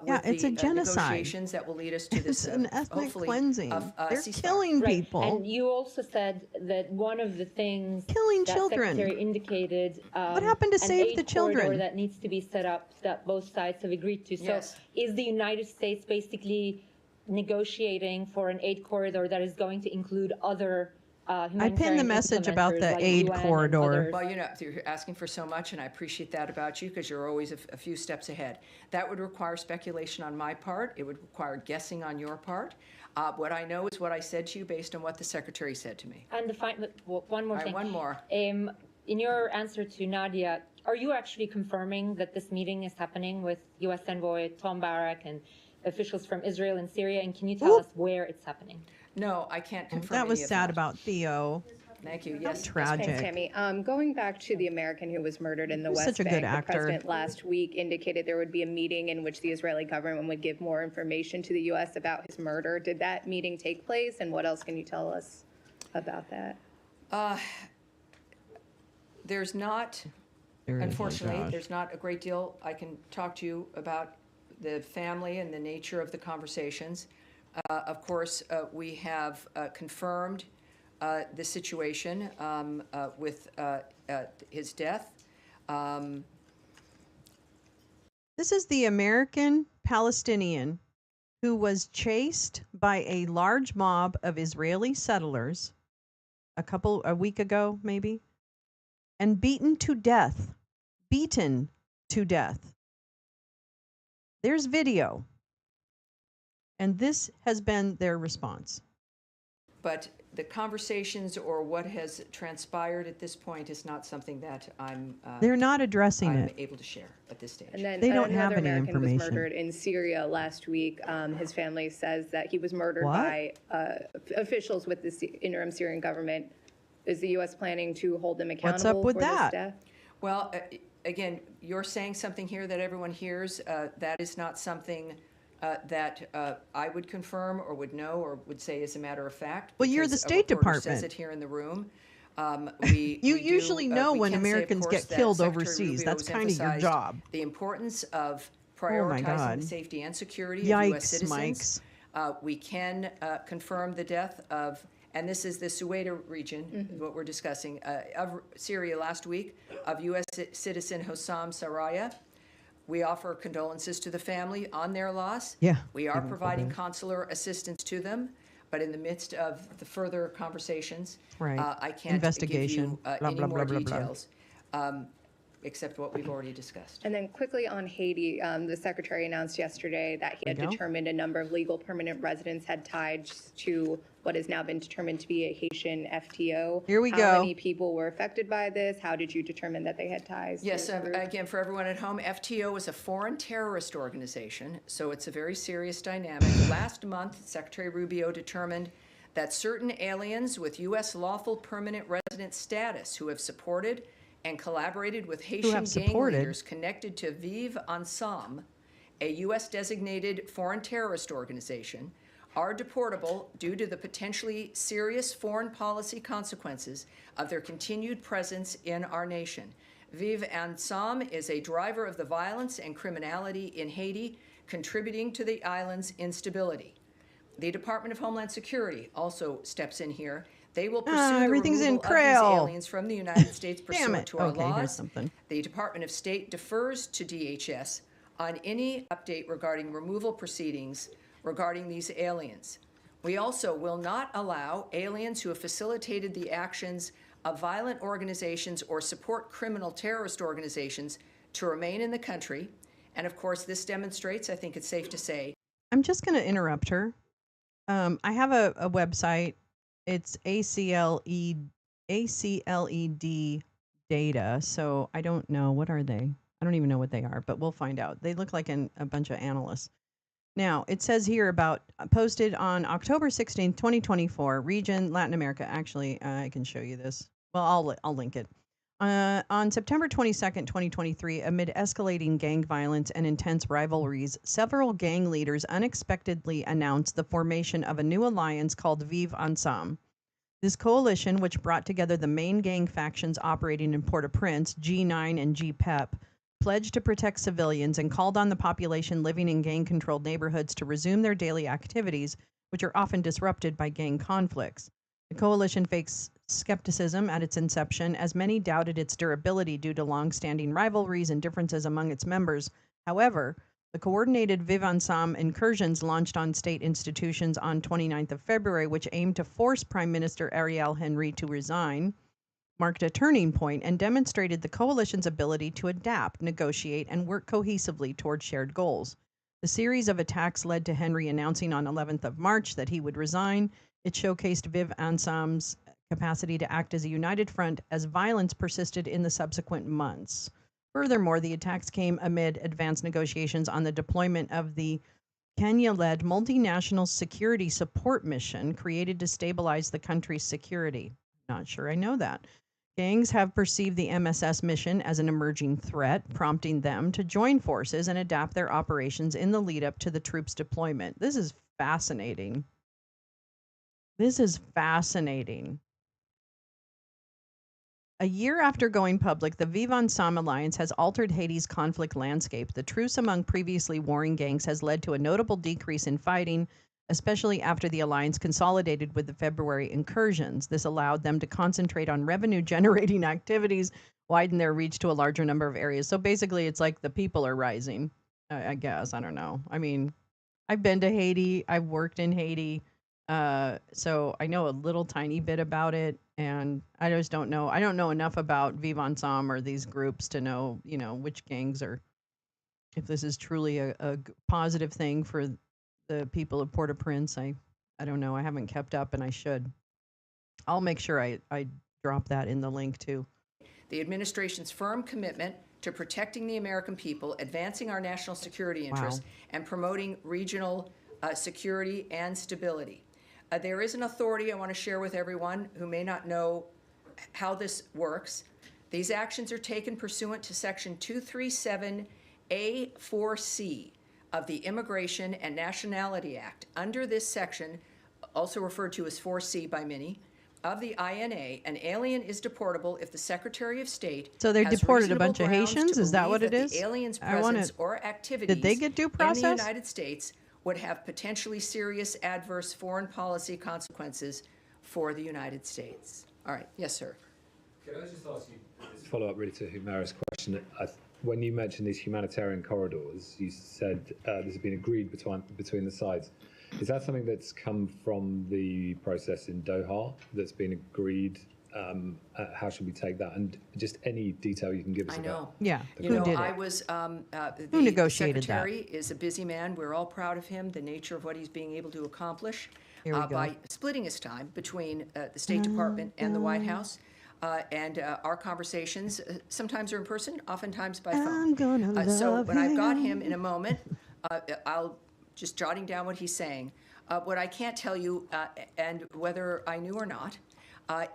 with it's a the genocide. negotiations that will lead us to this It's an ethnic hopefully cleansing. They're ceasefire. killing Right. people. And you also said that one of the things Killing that children. Secretary indicated What happened to an save aid the children? corridor that needs to be set up that both sides have agreed to. So Yes. is the United States basically negotiating for an aid corridor that is going to include other I pinned the humanitarian message about implementers the like aid UN and corridor. others. Well, you're asking for so much, and I appreciate that about you because you're always a few steps ahead. That would require speculation on my part. It would require guessing on your part. What I know is what I said to you based on what the secretary said to me. And one more All right, thing. one more. In your answer to Nadia, are you actually confirming that this meeting is happening with U.S. Envoy Tom Barak and officials from Israel and Syria? And can you tell us where it's happening? No, I can't confirm That was any of sad about Theo. Thank you. Yes. Tragic. Thanks, Tammy. Going back to the American who was murdered in the He was West such a good Bank, the actor. president last week indicated there would be a meeting in which the Israeli government would give more information to the U.S. about his murder. Did that meeting take place, and what else can you tell us about that? There's not, unfortunately, there's not a great deal I can talk to you about the family and the nature of the conversations. Of course, we have confirmed the situation with his death. This is the American Palestinian who was chased by a large mob of Israeli settlers a week ago, maybe, and beaten to death. Beaten to death. There's video. And this has been their response. But the conversations or what has transpired at this point is not something that They're not addressing I'm it. able to share at this stage. And then They don't have another any American information. was murdered in Syria last week. His family says that he was murdered What? by officials with the interim Syrian government. Is the U.S. planning to hold them accountable What's up with for that? this death? Well, again, you're saying something here that everyone hears. That is not something that I would confirm or would know or would say as a matter of fact. Well, you're the because a State reporter says Department. it here in the room. You usually know when we can say, of Americans course, get that killed Secretary overseas. Rubio That's has kind of your emphasized job. The importance of Oh my prioritizing God. the safety and security of Yikes, U.S. citizens. Mikes. We can confirm the death of, and this is the Suwaida region, what we're discussing, of Syria last week, of U.S. citizen Hossam Saraya. We offer condolences to the family on their loss. Yeah. We are providing consular assistance to them, but in the midst of the further conversations, Right. I can't Investigation. give you Blah, any blah, more blah, blah, blah. details, except what we've already discussed. And then quickly on Haiti, the secretary announced yesterday that he had There you go. determined a number of legal permanent residents had ties to what has now been determined to be a Haitian FTO. Here we How go. many people were affected by this? How did you determine that they had ties? to Yes, this group? again, for everyone at home, FTO is a foreign terrorist organization, so it's a very serious dynamic. Last month, Secretary Rubio determined that certain aliens with U.S. lawful permanent resident status who have supported and collaborated with Haitian gang supported? leaders connected to Vive Ensemble, a U.S. designated foreign terrorist organization, are deportable due to the potentially serious foreign policy consequences of their continued presence in our nation. Vive Ensemble is a driver of the violence and criminality in Haiti, contributing to the island's instability. The Department of Homeland Security also steps in here. They will pursue the everything's in removal of these Creole. aliens from the United States Damn pursuant it. to our Okay, here's laws. something. The Department of State defers to DHS on any update regarding removal proceedings regarding these aliens. We also will not allow aliens who have facilitated the actions of violent organizations or support criminal terrorist organizations to remain in the country. And of course, this demonstrates, I think it's safe to say, I'm just going to interrupt her. I have a website. It's ACLED data. So I don't know. What are they? I don't even know what they are, but we'll find out. They look like a bunch of analysts. Now, it says here about posted on October 16th, 2024, region Latin America. Actually, I can show you this. Well, I'll link it. On September 22nd, 2023, amid escalating gang violence and intense rivalries, several gang leaders unexpectedly announced the formation of a new alliance called Vive Ensemble. This coalition, which brought together the main gang factions operating in Port-au-Prince, G9 and GPEP, pledged to protect civilians and called on the population living in gang-controlled neighborhoods to resume their daily activities, which are often disrupted by gang conflicts. The coalition faced skepticism at its inception, as many doubted its durability due to long-standing rivalries and differences among its members. However, The coordinated Viv Ensemble incursions launched on state institutions on 29th of February, which aimed to force Prime Minister Ariel Henry to resign, marked a turning point and demonstrated the coalition's ability to adapt, negotiate, and work cohesively toward shared goals. The series of attacks led to Henry announcing on 11th of March that he would resign. It showcased Viv Ensemble's capacity to act as a united front as violence persisted in the subsequent months. Furthermore, the attacks came amid advanced negotiations on the deployment of the Kenya-led multinational security support mission created to stabilize the country's security. Not sure I know that. Gangs have perceived the MSS mission as an emerging threat, prompting them to join forces and adapt their operations in the lead up to the troops' deployment. This is fascinating. This is fascinating. A year after going public, the Vive Ensemble Alliance has altered Haiti's conflict landscape. The truce among previously warring gangs has led to a notable decrease in fighting, especially after the alliance consolidated with the February incursions. This allowed them to concentrate on revenue-generating activities, widen their reach to a larger number of areas. So basically, it's like the people are rising, I guess. I don't know. I mean, I've been to Haiti. I've worked in Haiti. So I know a little tiny bit about it, and I just don't know. I don't know enough about Vive Ensemble or these groups to know, which gangs are, if this is truly a positive thing for the people of Port-au-Prince. I don't know. I haven't kept up, and I should. I'll make sure I drop that in the link too. The administration's firm commitment to protecting the American people, advancing our national security interests, and promoting regional security and stability. There is an authority I want to share with everyone who may not know how this works. These actions are taken pursuant to Section 237A4C of the Immigration and Nationality Act. Under this section, also referred to as 4C by many, of the INA, an alien is deportable if the Secretary of State So they has deported a reasonable bunch of grounds Haitians? to Is that what believe it is? The alien's I wanna- presence or activities Did they get due in the process? United States would have potentially serious adverse foreign policy consequences for the United States. All right, yes, sir. Could I just ask you, follow up really to Humara's question? When you mentioned these humanitarian corridors, you said this has been agreed between the sides. Is that something that's come from the process in Doha that's been agreed? How should we take that? And just any detail you can give us I about know. Yeah, You who know, did I it? was, Who negotiated the Secretary is a busy man. We're all proud of him, the nature of what he's being able to accomplish Here we go. by splitting his time between the State Department and the White House. And our conversations sometimes are in person, oftentimes by phone. I'm gonna So love when I've got him. him in a moment, I'll just jotting down what he's saying. What I can't tell you, and whether I knew or not,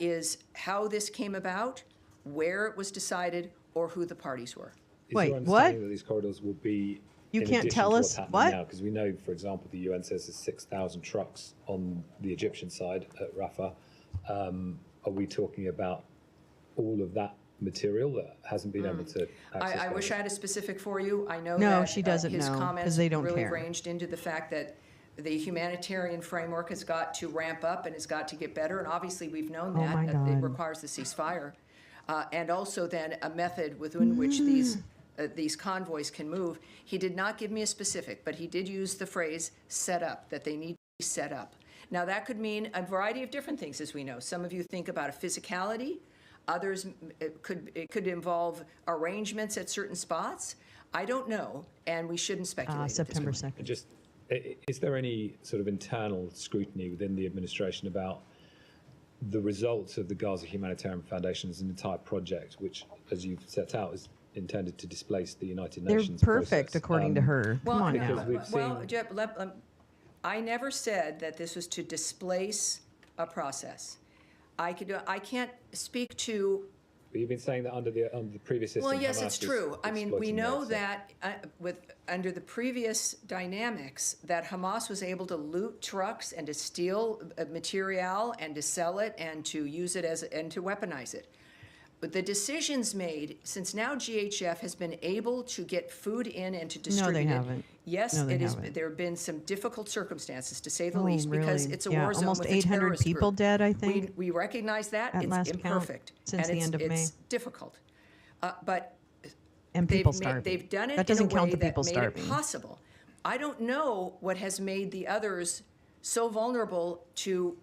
is how this came about, where it was decided, or who the parties were. Is Wait, your what? understanding that these corridors will be You in can't addition tell to us what's happening what? now? Because we know, for example, the UN says there's 6,000 trucks on the Egyptian side at Rafah. Are we talking about all of that material that hasn't been able to access? I wish I had a specific for you. I know No, that she doesn't his know, 'cause comments they don't really care. ranged into the fact that the humanitarian framework has got to ramp up and has got to get better. And obviously, we've known Oh that. my It God. requires the ceasefire. And also then a method within which these convoys can move. He did not give me a specific, but he did use the phrase set up, that they need to be set up. Now, that could mean a variety of different things, as we know. Some of you think about a physicality. Others, it could involve arrangements at certain spots. I don't know, and we shouldn't speculate at this September point. 2nd. Just, is there any sort of internal scrutiny within the administration about the results of the Gaza Humanitarian Foundation as an entire project, which, as you've set out, is intended to displace the United They're Nations perfect, process? according to her. Come on because now. we've Well, seen- Jeff, I never said that this was to displace a process. I can't speak to. But you've been saying that under the previous system. Well, yes, Hamas it's was true. I mean, we exploiting know that, so- that under the previous dynamics, that Hamas was able to loot trucks and to steal material and to sell it and to use it and to weaponize it. But the decisions made, since now GHF has been able to get food in and to distribute it. haven't. Yes, No, they it is. haven't. There have been some difficult circumstances, to say the Oh, least, because really? it's a Yeah, war zone almost with a 800 terrorist people group. dead, I think, We recognize that. at It's last count, imperfect. since and the end of May. It's difficult. But And people starving. They've done it That doesn't in a way count the that people made starving. it possible. I don't know what has made the others so vulnerable to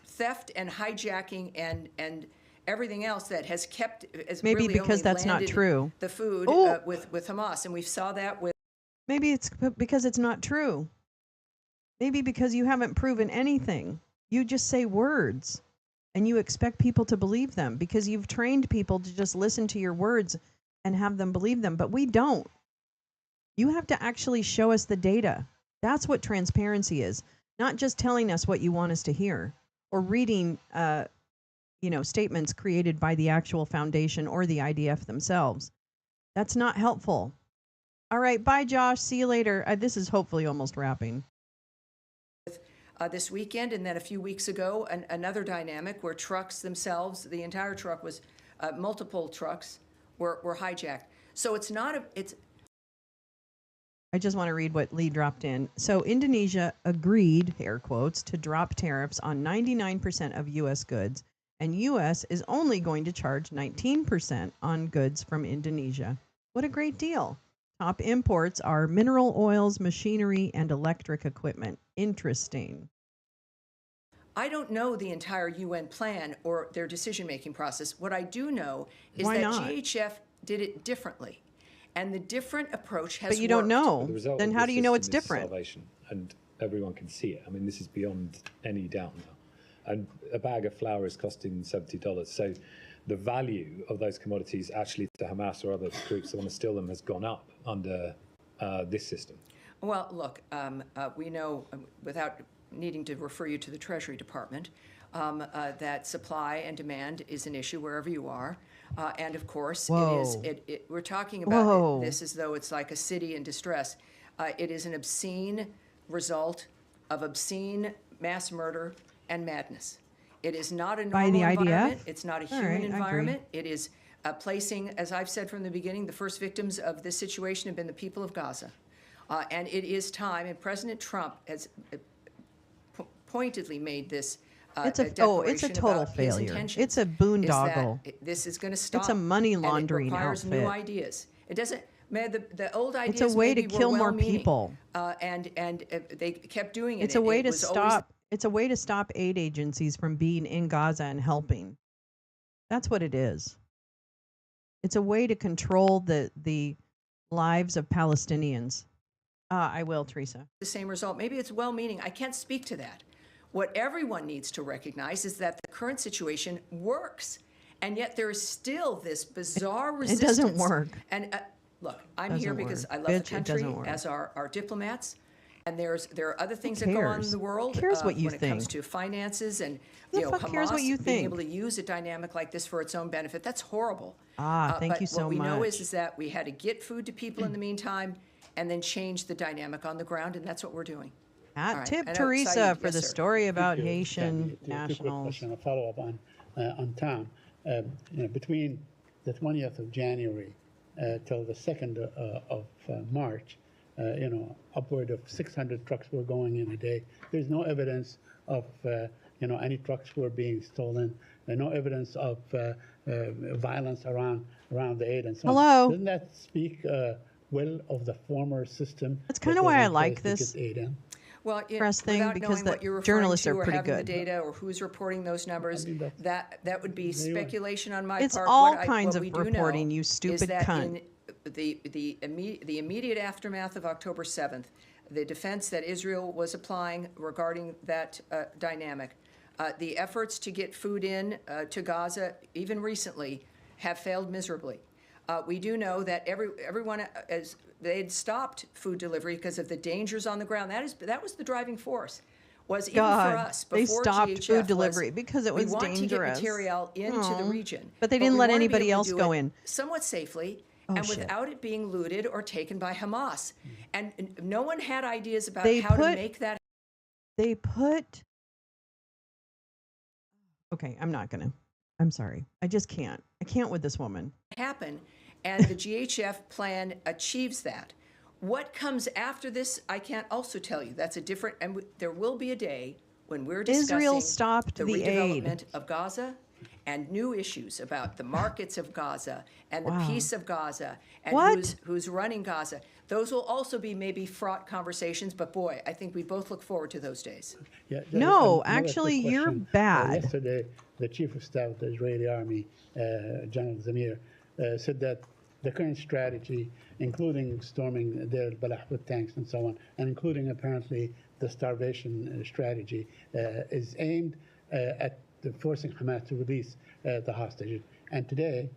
theft and hijacking and everything else that has kept as Maybe really because only that's not landed true. the food Oh. with Hamas, and we saw that with. Maybe it's because it's not true. Maybe because you haven't proven anything. You just say words and you expect people to believe them because you've trained people to just listen to your words and have them believe them. But we don't. You have to actually show us the data. That's what transparency is, not just telling us what you want us to hear or reading, statements created by the actual foundation or the IDF themselves. That's not helpful. All right, bye, Josh. See you later. This is hopefully almost wrapping. This weekend, and then a few weeks ago, another dynamic where trucks themselves, the entire truck was, multiple trucks were hijacked. So it's not it's. I just want to read what Lee dropped in. So Indonesia agreed, air quotes, to drop tariffs on 99% of U.S. goods, and U.S. is only going to charge 19% on goods from Indonesia. What a great deal. Top imports are mineral oils, machinery, and electric equipment. Interesting. I don't know the entire UN plan or their decision-making process. What I do know is Why that not? GHF did it differently, and the different approach has But you don't worked. know. But the result Then of how this do you know system it's is different? Salvation, and everyone can see it. I mean, this is beyond any doubt now. And a bag of flour is costing $70. So the value of those commodities actually to Hamas or other groups that want to steal them has gone up under this system. Well, look, we know, without needing to refer you to the Treasury Department, that supply and demand is an issue wherever you are. And of course, Whoa. we're talking about Whoa. this as though it's like a city in distress. It is an obscene result of obscene mass murder and madness. It is not a By normal the IDF? environment. It's not a All human right, I agree. environment. It is placing, as I've said from the beginning, the first victims of this situation have been the people of Gaza. And it is time, and President Trump has pointedly made this It's a declaration total about his failure. intentions. It's a Is that boondoggle. this is going to stop. It's a money laundering and it requires outfit. new ideas. It doesn't. Man, the old ideas. It's a way to maybe were kill more well-meaning, people. And they kept doing it. It's a way It to was always- stop. It's a way to stop aid agencies from being in Gaza and helping. That's what it is. It's a way to control the lives of Palestinians. I will, Teresa. the same result. Maybe it's well-meaning. I can't speak to that. What everyone needs to recognize is that the current situation works, and yet there is still this bizarre It resistance. doesn't work. And look, I'm Doesn't here because work. I love Bitch, the it doesn't country, work. as our diplomats. And there are other things that go on in cares? the world Who cares what you when it comes think? to finances and Who the fuck cares what you Hamas being think? able to use a dynamic like this for its own benefit. That's horrible. Thank but you so what we know much. is that we had to get food to people in the meantime and then change the dynamic on the ground, and that's what we're doing. All right. Tip I know, Teresa Saeed, for yes, the sir. story about Thank you, Haitian Tammy. Two quick nationals. questions, a follow-up on Tom. Between the 20th of January till the 2nd of March, upward of 600 trucks were going in a day. There's no evidence of any trucks were being stolen. No evidence of violence around the aid and so Hello? on. Doesn't that speak well of the former system? That's kinda why I like this. this Aid in? Well, press thing without because knowing the what you're referring journalists to are or pretty having good. the data or who's reporting those numbers, that would be speculation on my It's part. all What kinds what of we do know reporting, you is stupid that cunt. in the immediate aftermath of October 7th, the defense that Israel was applying regarding that dynamic, the efforts to get food in to Gaza, even recently, have failed miserably. We do know that everyone, as they had stopped food delivery because of the dangers on the ground. That was the driving force. Was even God, for us they before stopped GHF food was, delivery because it was we want dangerous. to get material into the Aw. region, But they didn't we let wanna be anybody able to else do go it in. somewhat safely Oh, and shit. without it being looted or taken by Hamas. And no one had ideas about They how to put- make that. They put. Okay, I'm not gonna. I'm sorry. I just can't. I can't with this woman. happen, and the GHF plan achieves that. What comes after this, I can't also tell you. That's a different, and there will be a day when we're discussing Israel stopped the the aid. redevelopment of Gaza and new issues about the markets of Gaza and the Wow. peace of Gaza and What? who's running Gaza. Those will also be maybe fraught conversations, but boy, I think we both look forward to those days. Yeah, No, another actually, quick you're question. bad. Yesterday, the Chief of Staff of the Israeli Army, General Zamir, said that the current strategy, including storming Deir al-Balah with tanks and so on, and including apparently the starvation strategy, is aimed at forcing Hamas to release the hostages. And today,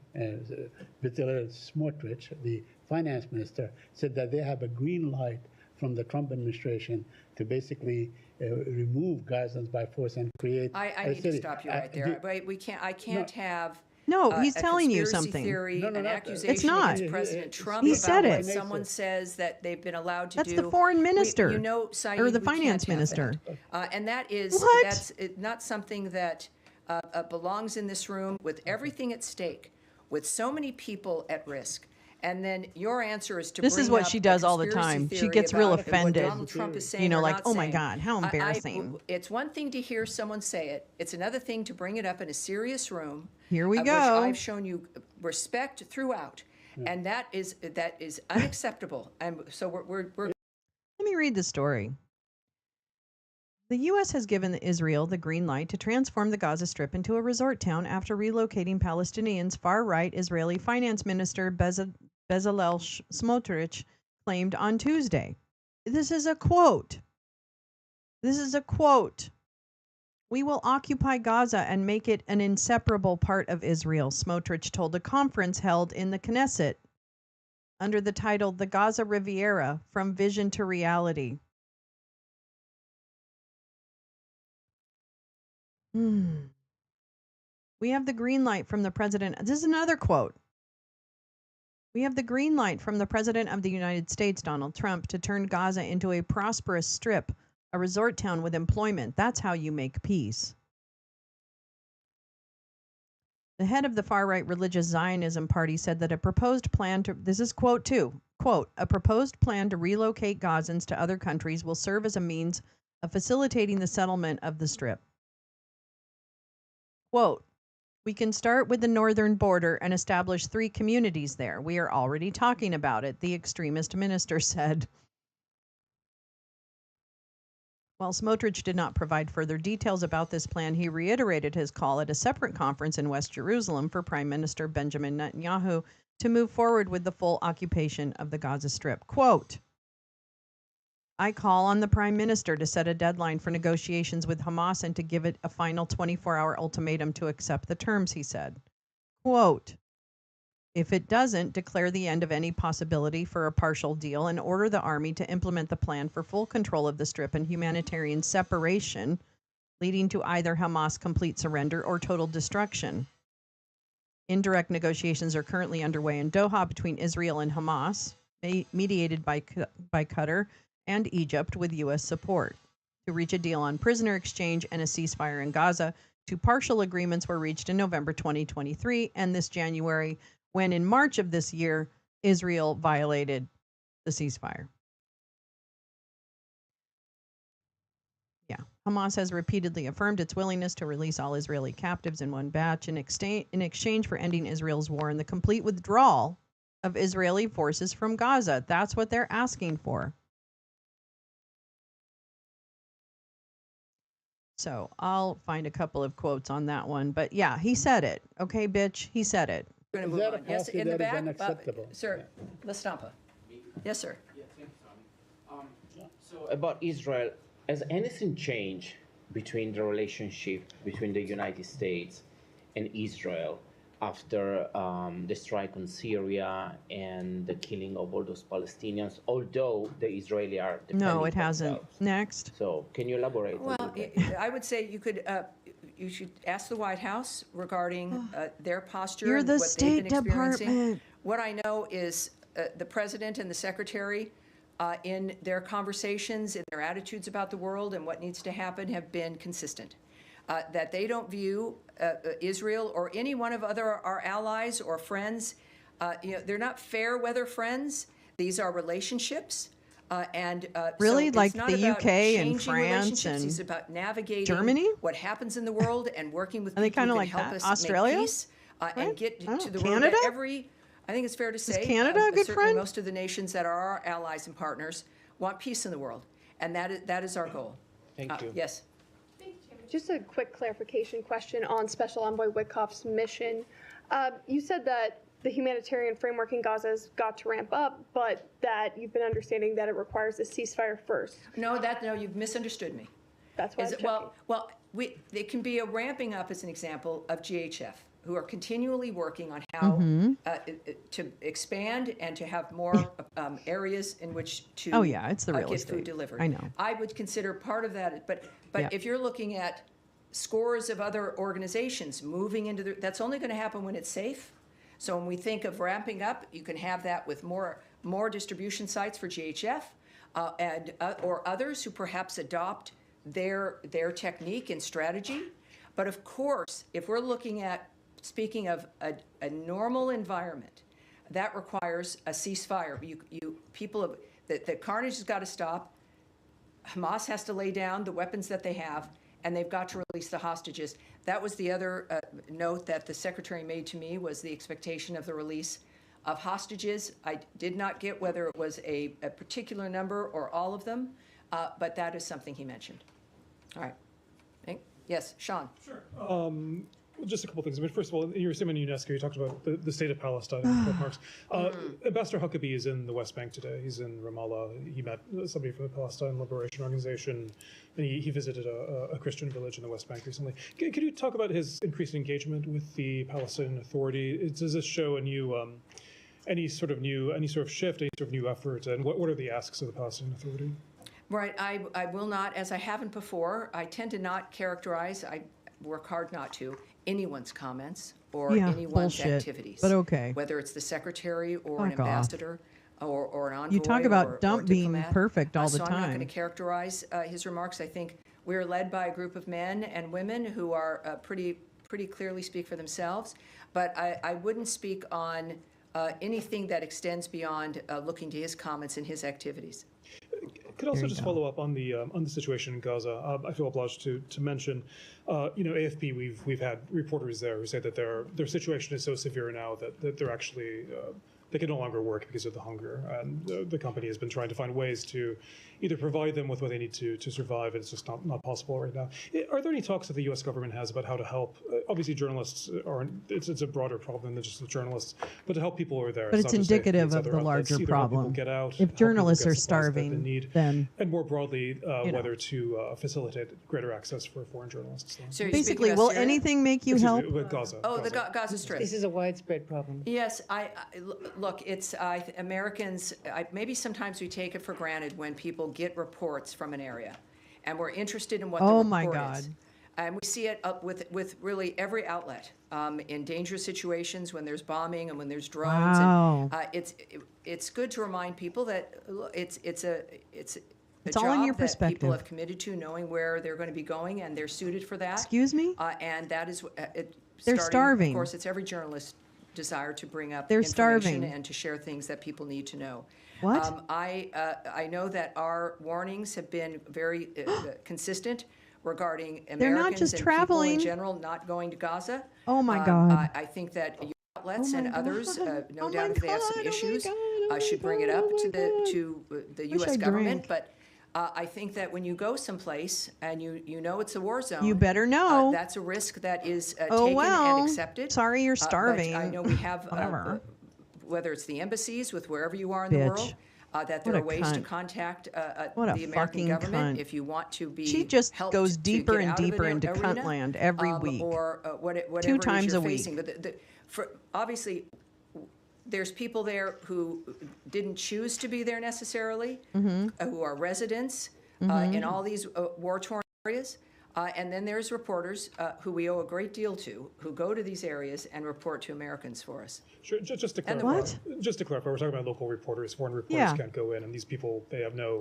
Bezalel Smotrich, the finance minister, said that they have a green light from the Trump administration to basically remove Gazans by force and create I a need to city. stop you right there. But we can't. I can't have. No, he's a telling you conspiracy something. Theory, an no. accusation It's not. against President Trump He about said what it. someone says that they've been allowed to That's do. the foreign minister, You know, Saeed, or the we finance can't have minister. that. And that is What? that's not something that belongs in this room with everything at stake, with so many people at risk. And then your answer is to This bring is what up she a does all the conspiracy time. She theory gets real about what offended. Donald Trump is saying You know, or like, not oh my saying. God, how embarrassing. It's one thing to hear someone say it. It's another thing to bring it up in a serious room. Here we of go. Which I've shown you respect throughout, and that is unacceptable. And so we're Let me read the story. The U.S. has given Israel the green light to transform the Gaza Strip into a resort town after relocating Palestinians. Far-right Israeli Finance Minister Bezalel Smotrich claimed on Tuesday. This is a quote. This is a quote. We will occupy Gaza and make it an inseparable part of Israel, Smotrich told a conference held in the Knesset under the title The Gaza Riviera, From Vision to Reality. We have the green light from the president. This is another quote. We have the green light from the president of the United States, Donald Trump, to turn Gaza into a prosperous strip, a resort town with employment. That's how you make peace. The head of the far-right religious Zionism party said that a proposed plan to, this is quote two, quote, a proposed plan to relocate Gazans to other countries will serve as a means of facilitating the settlement of the strip. Quote, we can start with the northern border and establish 3 communities there. We are already talking about it, the extremist minister said. While Smotrich did not provide further details about this plan, he reiterated his call at a separate conference in West Jerusalem for Prime Minister Benjamin Netanyahu to move forward with the full occupation of the Gaza Strip. Quote, I call on the Prime Minister to set a deadline for negotiations with Hamas and to give it a final 24-hour ultimatum to accept the terms, he said. Quote, if it doesn't, declare the end of any possibility for a partial deal and order the army to implement the plan for full control of the Strip and humanitarian separation, leading to either Hamas' complete surrender or total destruction. Indirect negotiations are currently underway in Doha between Israel and Hamas, mediated by Qatar and Egypt with U.S. support, to reach a deal on prisoner exchange and a ceasefire in Gaza. 2 partial agreements were reached in November 2023 and this January, when in March of this year, Israel violated the ceasefire. Yeah, Hamas has repeatedly affirmed its willingness to release all Israeli captives in one batch in exchange for ending Israel's war and the complete withdrawal of Israeli forces from Gaza. That's what they're asking for. So I'll find a couple of quotes on that one. But yeah, he said it. Okay, bitch, he said it. We're going to move on. Yes, in the back, sir, Lastampa. Yes, sir. So about Israel, has anything changed between the relationship between the United States and Israel after the strike on Syria and the killing of all those Palestinians, although the Israeli are defending No, it hasn't. themselves? Next. So can you elaborate? a Well, little bit? I would say you should ask the White House regarding their posture You're and the what they've been State experiencing. Department. What I know is the president and the secretary, in their conversations, in their attitudes about the world and what needs to happen, have been consistent. That they don't view Israel or any one of our allies or friends, they're not fair weather friends. These are relationships. Really? it's Like not the about UK and changing France relationships. and It's about navigating Germany? what happens in the world and working with Are they people kinda who can like help that? us Australia? make peace and get to the road Canada? that I think it's fair to say, Canada a good certainly friend? most of the nations that are our allies and partners want peace in the world, and that is our goal. Thank you. Yes. Just a quick clarification question on Special Envoy Witkoff's mission. You said that the humanitarian framework in Gaza has got to ramp up, but that you've been understanding that it requires a ceasefire first. No, you've misunderstood me. That's why it can be a ramping up as an example of GHF, who are continually working on how to expand and to have more areas in which to Oh, yeah, it's the real get estate. food delivered. I know. I would consider part of that, but Yeah. if you're looking at scores of other organizations moving into that's only going to happen when it's safe. So when we think of ramping up, you can have that with more distribution sites for GHF or others who perhaps adopt their technique and strategy. But of course, if we're speaking of a normal environment, that requires a ceasefire. The carnage has got to stop. Hamas has to lay down the weapons that they have, and they've got to release the hostages. That was the other note that the secretary made to me, was the expectation of the release of hostages. I did not get whether it was a particular number or all of them, but that is something he mentioned. All right. Yes, Sean. Sure. Just a couple things. I mean, first of all, in your statement in UNESCO, you talked about the state of Palestine and bookmarks. Ambassador Huckabee is in the West Bank today. He's in Ramallah. He met somebody from the Palestine Liberation Organization, and he visited a Christian village in the West Bank recently. Could you talk about his increased engagement with the Palestinian Authority? Does this show a new, any sort of shift, any sort of new effort, and what are the asks of the Palestinian Authority? Right. I will not, as I haven't before, I tend to not characterize, I work hard not to, anyone's comments or anyone's bullshit, activities. but okay. Whether it's the secretary or an Fuck off. ambassador or an envoy. You talk about Dump being diplomat. perfect all the So I'm not time. going to characterize his remarks. I think we're led by a group of men and women who are pretty clearly speak for themselves. But I wouldn't speak on anything that extends beyond looking to his comments and his activities. Could also just follow up on the situation in Gaza. I feel obliged to mention, AFP. We've had reporters there who say that their situation is so severe now that they're actually they can no longer work because of the hunger, and the company has been trying to find ways to either provide them with what they need to survive, and it's just not possible right now. Are there any talks that the U.S. government has about how to help? Obviously, journalists aren't. It's a broader problem than just the journalists, but to help people who are there. But it's not just AFP, indicative it's of other the outlets, larger either help people problem. get out, If help people journalists get are supplies that they starving, need, then and more broadly, know. whether to facilitate greater access for foreign journalists. So you're basically, speaking will about Syria? anything make you help? With Gaza. Oh, the Gaza Strip. This is a widespread problem. Yes, look. It's Americans. Maybe sometimes we take it for granted when people get reports from an area, and we're interested in what the Oh report my is. God. And we see it up with really every outlet in dangerous situations when there's bombing and when there's drones. Wow. And it's good to remind people that it's a all in job your that perspective. people have committed to, knowing where they're going to be going, and they're suited for that. Excuse me? And that is They're Of starving. course, it's every journalist's desire to bring up They're information starving. and to share things that people need to know. What? I know that our warnings have been very consistent regarding They're not Americans just and people in traveling. general not going to Gaza. Oh my God. I think that your outlets Oh my and others, God. no Oh my doubt if they have some God. Oh my issues, God. Oh my should bring it God. up Oh to my the Wish U.S. I government. drank. But I think that when you go someplace and you know it's a war zone, You better know. that's a risk that is Oh, taken well. and accepted. Sorry you're But starving. I know we have, Whatever. whether it's the embassies with wherever you are in the Bitch. world, that there What are a ways to cunt. contact What a the American fucking government cunt. if you want to be She just helped goes to deeper get and out of deeper an into arena, cunt land every week. or whatever 2 it is times you're a week. facing. But obviously, there's people there who didn't choose to be there necessarily, who are residents in all these war-torn areas. And then there's reporters who we owe a great deal to, who go to these areas and report to Americans for us. Sure, just to And the clarify, just to clarify, we're talking about local reporters. Foreign reporters Yeah. can't go in, and these people, they have no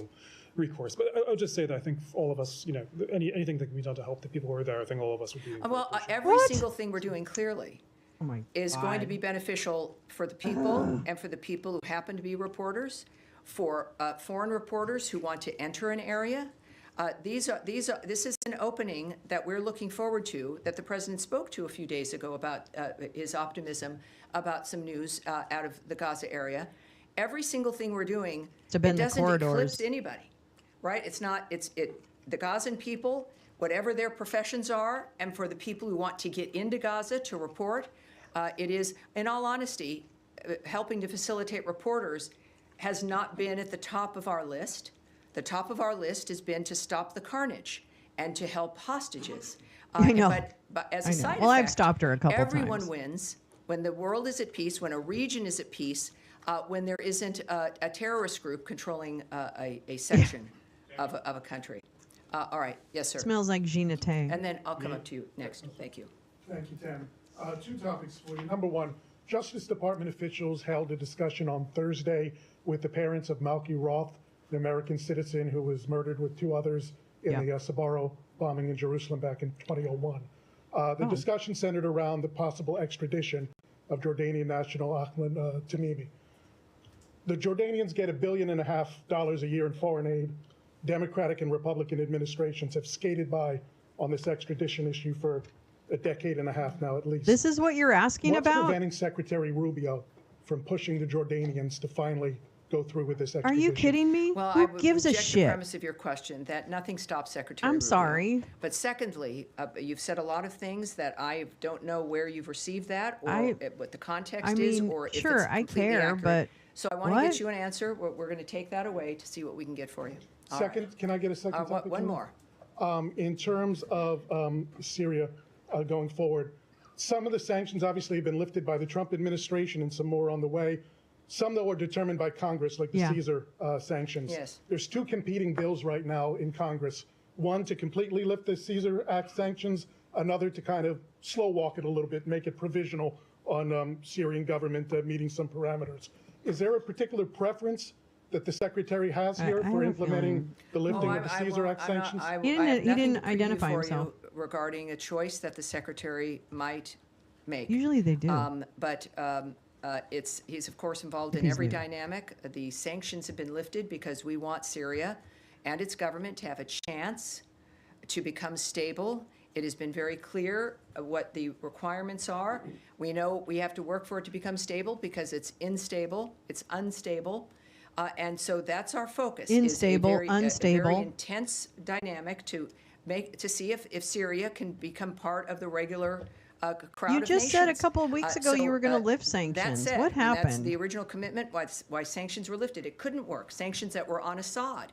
recourse. But I'll just say that I think all of us, anything that can be done to help the people who are there, I think all of us would be. Well, every single thing we're doing clearly Oh my is going to God. be beneficial for the people and for the people who happen to be reporters. for foreign reporters who want to enter an area. This is an opening that we're looking forward to, that the president spoke to a few days ago about his optimism about some news out of the Gaza area. Every single thing we're doing, it doesn't eclipse anybody, right? The Gazan people, whatever their professions are, and for the people who want to get into Gaza to report, it is, in all honesty, helping to facilitate reporters has not been at the top of our list. The top of our list has been to stop the carnage and to help hostages. I know. But as a side effect, well, I've stopped her a couple everyone times. wins when the world is at peace, when a region is at peace, when there isn't a terrorist group controlling a section of a country. All right. Yes, sir. Smells like Gina Tay. And then I'll come up to you next. Thank you. Thank you, Tammy. Two topics for you. Number one, Justice Department officials held a discussion on Thursday with the parents of Malky Roth, an American citizen who was murdered with two others in the Sbarro bombing in Jerusalem back in 2001. The discussion centered around the possible extradition of Jordanian national Ahmed Tamimi. The Jordanians get $1.5 billion a year in foreign aid. Democratic and Republican administrations have skated by on this extradition issue for a decade and a half now, at least. This is what you're asking What's about? preventing Secretary Rubio from pushing the Jordanians to finally go through with this Are extradition? you kidding me? Well, Who I would gives a reject the shit? premise of your question that nothing stops Secretary I'm Rubio. sorry. But secondly, you've said a lot of things that I don't know where you've received that or what the context is or if sure, it's I completely care, accurate. but So I want to what? get you an answer. We're going to take that away to see what we can get for you. All right. Second, can I get a second topic? One Tim? more. In terms of Syria going forward, some of the sanctions obviously have been lifted by the Trump administration and some more on the way. Some, though, are determined by Congress, like the Caesar sanctions. Yes. There's two competing bills right now in Congress. One to completely lift the Caesar Act sanctions, another to kind of slow walk it a little bit, make it provisional on Syrian government meeting some parameters. Is there a particular preference that the Secretary has here for implementing the lifting of the Caesar Act sanctions? He didn't identify himself. Regarding a choice that the Secretary might make. Usually they do. He's of course involved in every dynamic. The sanctions have been lifted because we want Syria and its government to have a chance to become stable. It has been very clear what the requirements are. We know we have to work for it to become stable because it's unstable. And so that's our focus. Unstable, is unstable. A very intense dynamic to see if Syria can become part of the regular crowd You of just said a nations. couple of weeks ago you were going to lift That sanctions. said, What and that's happened? the original commitment why sanctions were lifted. It couldn't work. Sanctions that were on Assad.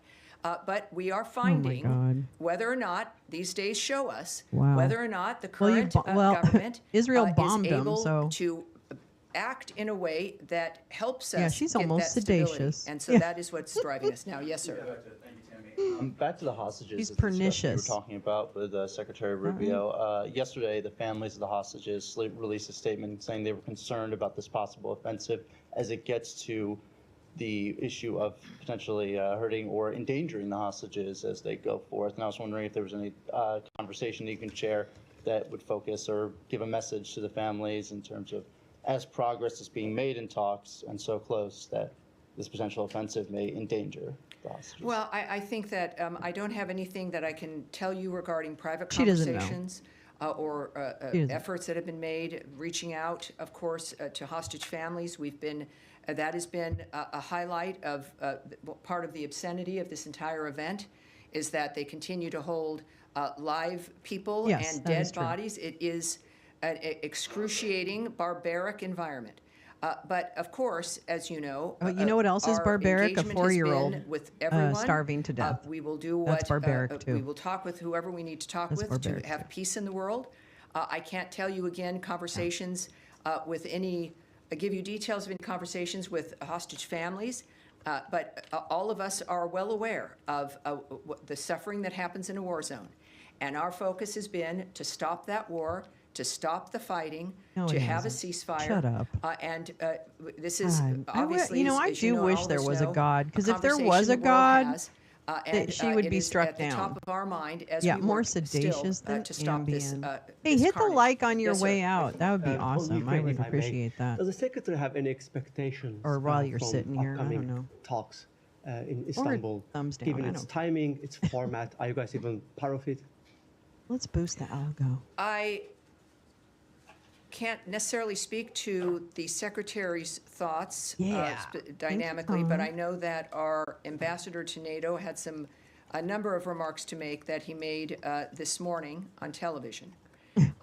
But we are finding whether or not these days show us whether or not the current government Israel bombed is them, able so to act in a way that helps us. Yeah, she's get almost that stability. sedacious. And so Yeah. that is what's driving us now. Yes, sir. Back to the hostages. He's that we were pernicious. talking about with Secretary Rubio. Yesterday, the families of the hostages released a statement saying they were concerned about this possible offensive as it gets to the issue of potentially hurting or endangering the hostages as they go forth. And I was wondering if there was any conversation that you can share that would focus or give a message to the families in terms of as progress is being made in talks and so close that this potential offensive may endanger the hostages. Well, I think that I don't have anything that I can tell you regarding private She doesn't know. conversations or She doesn't. efforts that have been made, reaching out, of course, to hostage families. We've been that has been a highlight of part of the obscenity of this entire event is that they continue to hold live people Yes, and that is dead true. bodies. It is an excruciating, barbaric environment. But of course, as you know, You know what else is our barbaric? A engagement has 4-year-old been with everyone. starving to death. We will do That's what barbaric, too. we will talk with whoever we need to talk That's with barbaric, to have peace in the world. I can't tell you again conversations with any. Give you details of any conversations with hostage families. But all of us are well aware of the suffering that happens in a war zone. And our focus has been to stop that war, to stop the fighting, No, to it have a hasn't. ceasefire. Shut up. And this is God. obviously, I as you do know, wish all of there us was a know, God, because if there conversation was a the world God, has, that she would it be is struck at the down. top of our mind as Yeah, we more work still, sedacious than to stop this. Ambien. Hey, this hit the carnage. like on your Yes, sir. way out. That would be awesome. I would appreciate that. Does the Secretary have any expectations Or while you're from sitting here, I don't upcoming know. talks in Istanbul. thumbs down, Given I its don't- timing, its format, are you guys even part of it? Let's boost the algo. I can't necessarily speak to the secretary's thoughts Yeah. dynamically, but I Tom. know that our ambassador to NATO had a number of remarks to make that he made this morning on television.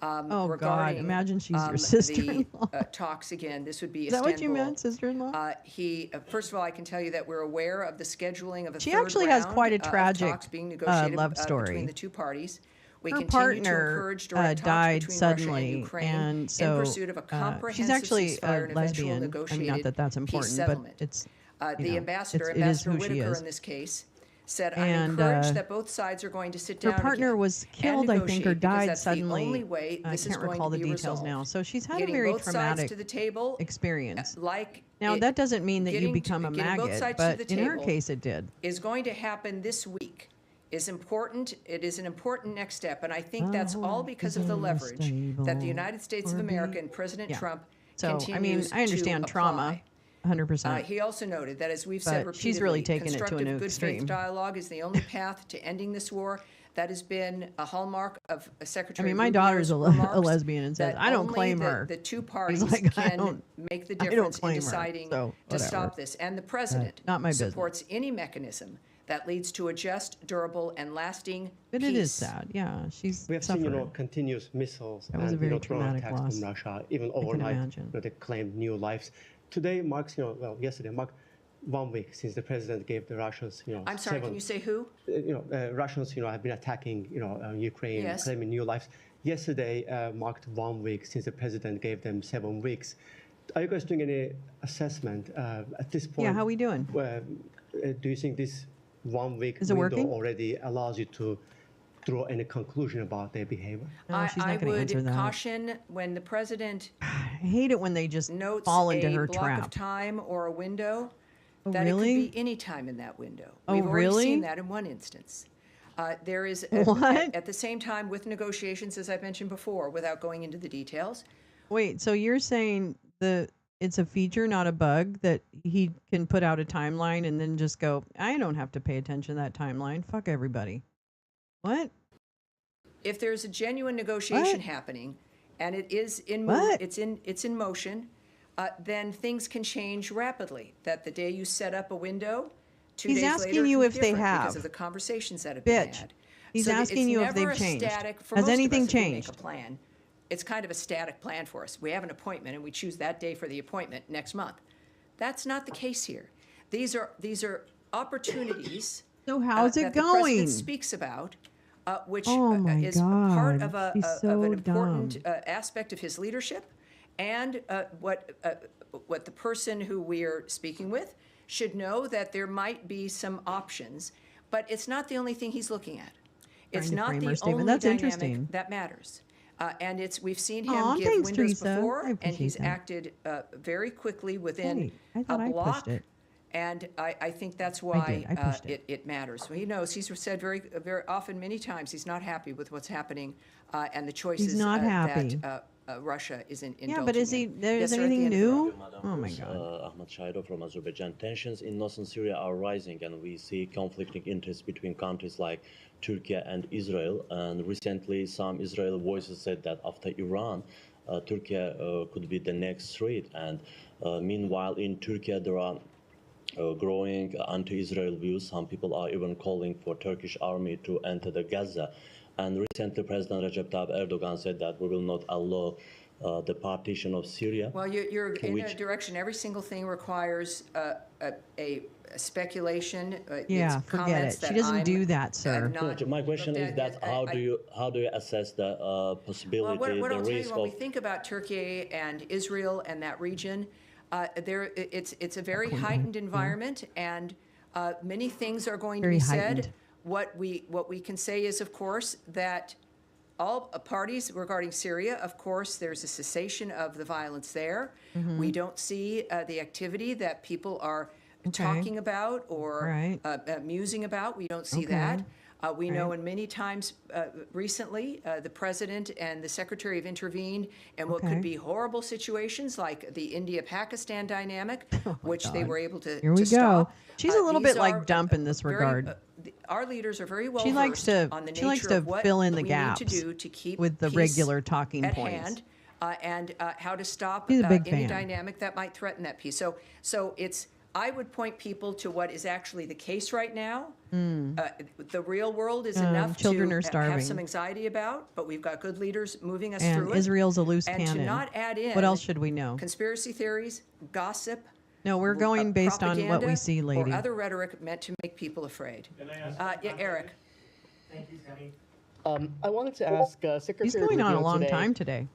Oh, God, regarding, imagine she's your the sister-in-law. talks again. This would be Is that what you Istanbul. meant, sister-in-law? First of all, I can tell you that we're aware of the scheduling of a She third actually has round quite a of tragic, talks being negotiated love story. between the two parties. We Her continue to partner encourage direct talks died between Russia and suddenly, Ukraine and so in pursuit of a comprehensive she's actually ceasefire a and eventual lesbian. I negotiated mean, not that that's peace important, but settlement. it's The ambassador, it is Ambassador who she Whitaker is. in this case, said, And, I'm encouraged that both sides are going to sit Her down partner again was and killed, I think, or negotiate, because died that's suddenly. The only way I this is can't going recall to the be details resolved. now. So she's had a Getting very both sides traumatic to the table, experience. like Now, it- that doesn't mean that you getting to- become a getting both maggot, sides to but the in her table case, it did. is going to happen this week is important. It is an important next step, and I think that's all because of the leverage that the United States of America and President Yeah. Trump So, I mean, continues I understand to trauma, apply. 100%. He also noted that, as we've said But repeatedly, she's really taken it to a constructive new good extreme. faith dialogue is the only path to ending this war. That has been a hallmark of Secretary my Rubio's daughter's a remarks, lesbian and says, that "I don't only claim the, her." The two He's parties like, "I can don't- make the I don't difference in claim her, deciding so to whatever. stop this. And the president not my business. supports any mechanism that leads to a just, durable, and lasting But peace. it is sad. Yeah, she's We have suffering. seen, continuous missiles That was a and, very drone traumatic attacks loss. from Russia, even can overnight. imagine. They claimed new lives. Today marks, yesterday marked 1 week since the president gave the Russians, I'm sorry, can you say who? Russians, have been attacking, Ukraine, Yes. claiming new lives. Yesterday marked 1 week since the president gave them 7 weeks. Are you guys doing any assessment at this point? Yeah, how we doing? Do you think this 1 week Is it window working? already allows you to draw any conclusion about their behavior? No, she's not I gonna answer would that. caution when the president I hate it when they just notes fall into a her block trap. of time or a window, Oh, that it really? could be any time in that window. Oh, We've already really? seen that in one instance. There is, What? at the same time, with negotiations, as I've mentioned before, without going into the details, Wait, so you're saying it's a feature, not a bug, that he can put out a timeline and then just go, I don't have to pay attention to that timeline. Fuck everybody. What? if there's a genuine negotiation What? happening, and it is What? it's in motion, then things can change rapidly. That the day you set up a window, 2 He's days asking later, it you can be if they different because have. of the conversations that have been Bitch. had. He's So that asking it's you if never they've a changed. static- for Has most of anything us, if we make changed? a plan, it's kind of a static plan for us. We have an appointment and we choose that day for the appointment next month. That's not the case here. These are opportunities. So how's it that the president going? speaks about, which Oh my is part God, of she's so an important dumb. aspect of his leadership, and what the person who we are speaking with should know, that there might be some options, but it's not the only thing he's looking at. It's Trying to not frame the her statement. only That's dynamic interesting. that matters. And we've seen him Aw, give thanks, windows Teresa. before, I and appreciate he's that. acted very quickly within Hey, I thought a I block. pushed it. And I think that's I why did. I pushed it. it matters. So he knows. He's said very often, many times, he's not happy with what's happening and the choices not happy. that Russia is indulging Yeah, but is he? in. There's Yes, sir, at the anything end of the new? road. Oh my God. Ahmad Shahidov from Azerbaijan. Tensions in northern Syria are rising, and we see conflicting interests between countries like Turkey and Israel. And recently, some Israeli voices said that after Iran, Turkey could be the next threat. And meanwhile, in Turkey, there are growing anti-Israel views. Some people are even calling for Turkish army to enter the Gaza. And recently, President Recep Tayyip Erdogan said that we will not allow the partition of Syria. Well, you're in which- a direction. Every single thing requires a speculation. Yeah, it's forget comments it. She that doesn't I'm- do that, sir. I'm not My question looked is at. that how do you assess the possibility, Well, what the I'll tell you, risk when we of think about Turkey and Israel and that region, it's a very heightened environment, and many things are going to Very be said. heightened. What we can say is, of course, that all parties regarding Syria, of course, there's a cessation of the violence there. Mhm. We don't see the activity that people are Okay. talking about or Right. musing about. We don't see Okay. that. We know in many times recently, the president and the secretary have intervened in what could be horrible situations like the India-Pakistan dynamic, which they were able to Here we go. stop. She's a little These bit like are, Dump in this very, regard. our leaders are very well She likes versed to on the she likes nature to of what fill in the we gaps need to do to keep with the peace regular talking at points. hand, and how to stop He's a big any fan. dynamic that might threaten that peace. So it's, I would point people to what is actually the case right now. The real world is enough children to are starving. have some anxiety about, but we've got good leaders moving us And through it. Israel's a loose and cannon. to not add in What else should we know? conspiracy theories, gossip. No, we're going based on what we propaganda, see, lady. Or other rhetoric meant to make people afraid. Yeah, Eric. Thank you, Tammy. I wanted to ask Secretary He's going on a Rubio long today, time today.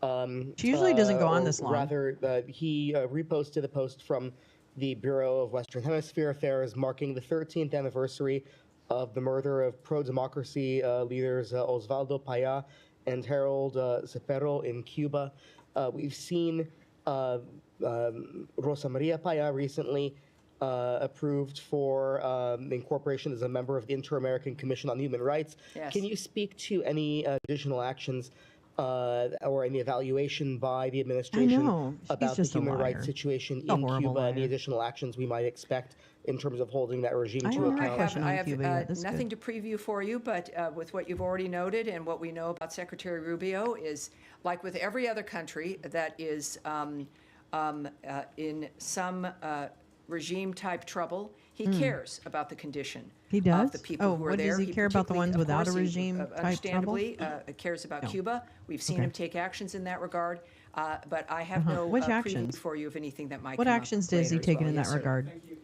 She usually doesn't go on this long. Rather, he reposted a post from the Bureau of Western Hemisphere Affairs marking the 13th anniversary of the murder of pro-democracy leaders Osvaldo Paya and Harold Cepero in Cuba. We've seen Rosa Maria Paya recently approved for the incorporation as a member of the Inter-American Commission on Human Rights. Yes. Can you speak to any additional actions or any evaluation by the administration He's about the just a human liar. rights situation A in horrible Cuba, any liar. additional actions we might expect in terms of holding that regime I to don't know. account? I have nothing to preview for you, but with what you've already noted and what we know about Secretary Rubio is, like with every other country that is in some regime-type trouble, he cares about the condition He of does? the people Oh, who are what there. does he care about the particularly, ones of without a course, he, regime-type trouble? understandably, cares about No. Cuba. We've seen Okay. him take actions in that regard, but I have no Which preview actions? for you of anything that might What come up actions has he later as taken well. in Yes, that sir. regard? Thank you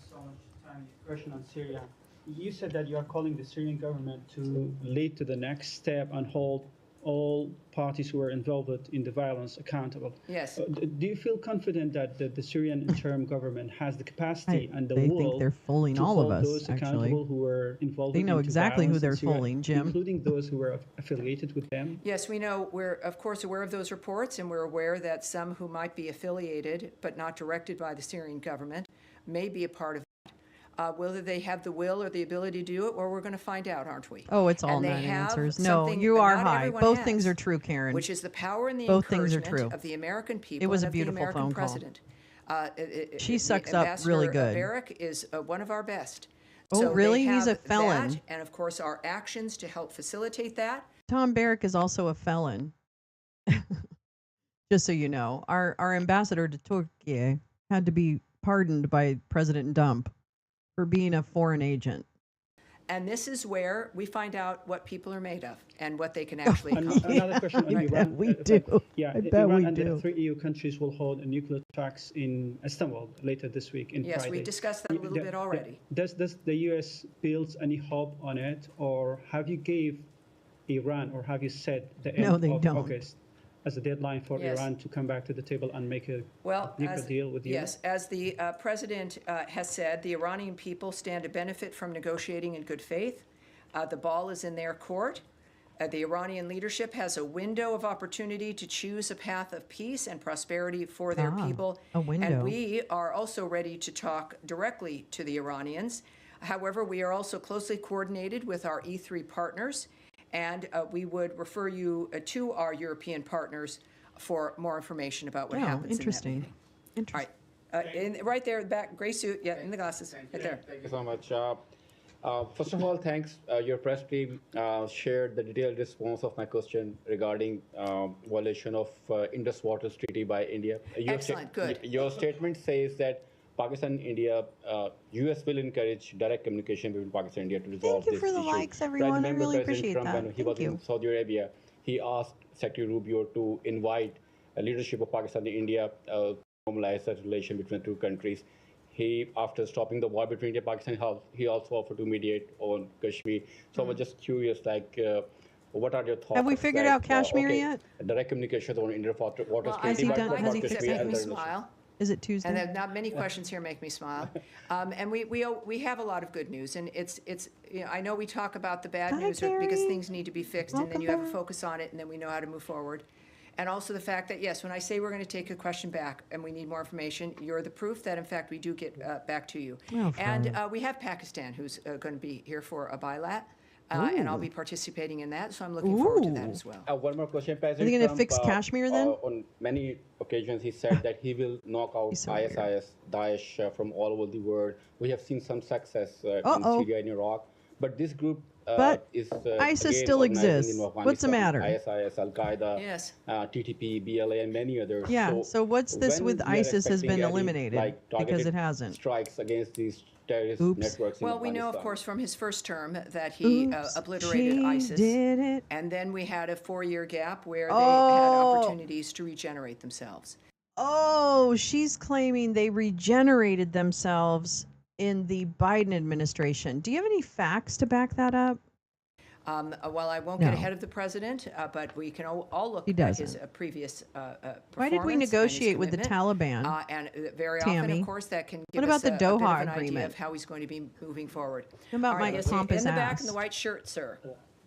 so much, Tammy. Question on Syria. You said that you are calling the Syrian government to lead to the next step and hold all parties who are involved in the violence accountable. Yes. Do you feel confident that the Syrian interim government has the capacity and the they will think they're fooling to all of hold us, those actually. accountable who were involved They know into exactly who violence in they're Syria, fooling, Jim. including those who were affiliated with them? Yes, we know, we're of course aware of those reports, and we're aware that some who might be affiliated but not directed by the Syrian government may be a part of it. Whether they have the will or the ability to do it, well, we're going to find out, aren't we? Oh, it's all And they nine have answers. No, something you that are not high. everyone Both has, things are true, Karen. which is the power and the Both things are encouragement true. of the American people It was and a of the beautiful American phone call. president. She sucks the up really Ambassador good. Barrack is one of our best. Oh, So they really? He's a have felon. that, and of course, our actions to help facilitate that. Tom Barrack is also a felon. Just so you know, our ambassador to Turkey had to be pardoned by President Dump for being a foreign agent. And this is where we find out what people are made of and what they can actually accomplish. Another question on I Iran. bet we do. Yeah, I bet Iran we and do. the 3 EU countries will hold a nuclear talks in Istanbul later this week. In Yes, Friday. we discussed that a little bit already. Does the U.S. build any hope on it, or have you gave Iran, or have you set the No, end they of don't. August as a deadline for Yes. Iran to come back to the table and make a Well, nuclear deal with you? yes, as the president has said, the Iranian people stand to benefit from negotiating in good faith. The ball is in their court. The Iranian leadership has a window of opportunity to choose a path of peace and prosperity for their people. a window. And we are also ready to talk directly to the Iranians. However, we are also closely coordinated with our E3 partners, and we would refer you to our European partners for more information about what happens interesting. in that meeting. All right. Right there, back, gray suit, yeah, in the glasses, right there. Thank you so much. First of all, thanks. Your press team shared the detailed response of my question regarding violation of Indus Waters Treaty by India. Excellent, good. Your statement says that Pakistan and India, U.S. will encourage direct communication between Pakistan and India to resolve Thank you this for the issue. likes, So I everyone. I remember really President appreciate Trump, that. when he Thank was you. in Saudi Arabia, he asked Secretary Rubio to invite leadership of Pakistan and India to normalize that relation between the two countries. He, after stopping the war between India and Pakistan, he also offered to mediate on Kashmir. So I was just curious, what are your thoughts? Have we figured out Kashmir yet? Direct communication on Indian Waters Has he Treaty, done- but has he about fixed Kashmir that? and Make me the relation. smile. Is it Tuesday? And there are not many questions here make me smile. And we have a lot of good news. And it's I know we talk about the bad news because things need to be fixed, and then you have a focus on it, and then we know how to move forward. And also the fact that, yes, when I say we're going to take a question back and we need more information, you're the proof that, in fact, we do get back to you. Well, and we have Pakistan, who's going to be here for a bilat. And I'll be participating in that, so I'm looking forward to that as well. One more question, President Are they gonna Trump, fix Kashmir then? On many occasions, he said that he will knock out so ISIS, Daesh from all over the world. We have seen some success in Syria and Iraq, but this group But is ISIS again still organizing in exists. Afghanistan. What's the matter? ISIS, Al Qaeda, Yes. TTP, BLA, and many others. Yeah, so what's this when with we are ISIS has expecting been any, eliminated like, because targeted it hasn't. strikes against these terrorist Oops. networks in Well, we know, of Afghanistan? course, from his first term that he Oops, obliterated she ISIS. did it. And then we had a 4-year gap where they had Oh. opportunities to regenerate themselves. Oh, she's claiming they regenerated themselves in the Biden administration. Do you have any facts to back that up? Well, I won't get No. ahead of the president, but we can all look He at his doesn't. previous Why did we performance and his negotiate with the commitment. Taliban? And very often, Tammy? of course, that can What give about us the a bit of Doha an idea agreement? of how he's going to be moving forward. What about All right, Mike yes, Pompous in the back ass? in the white shirt, sir.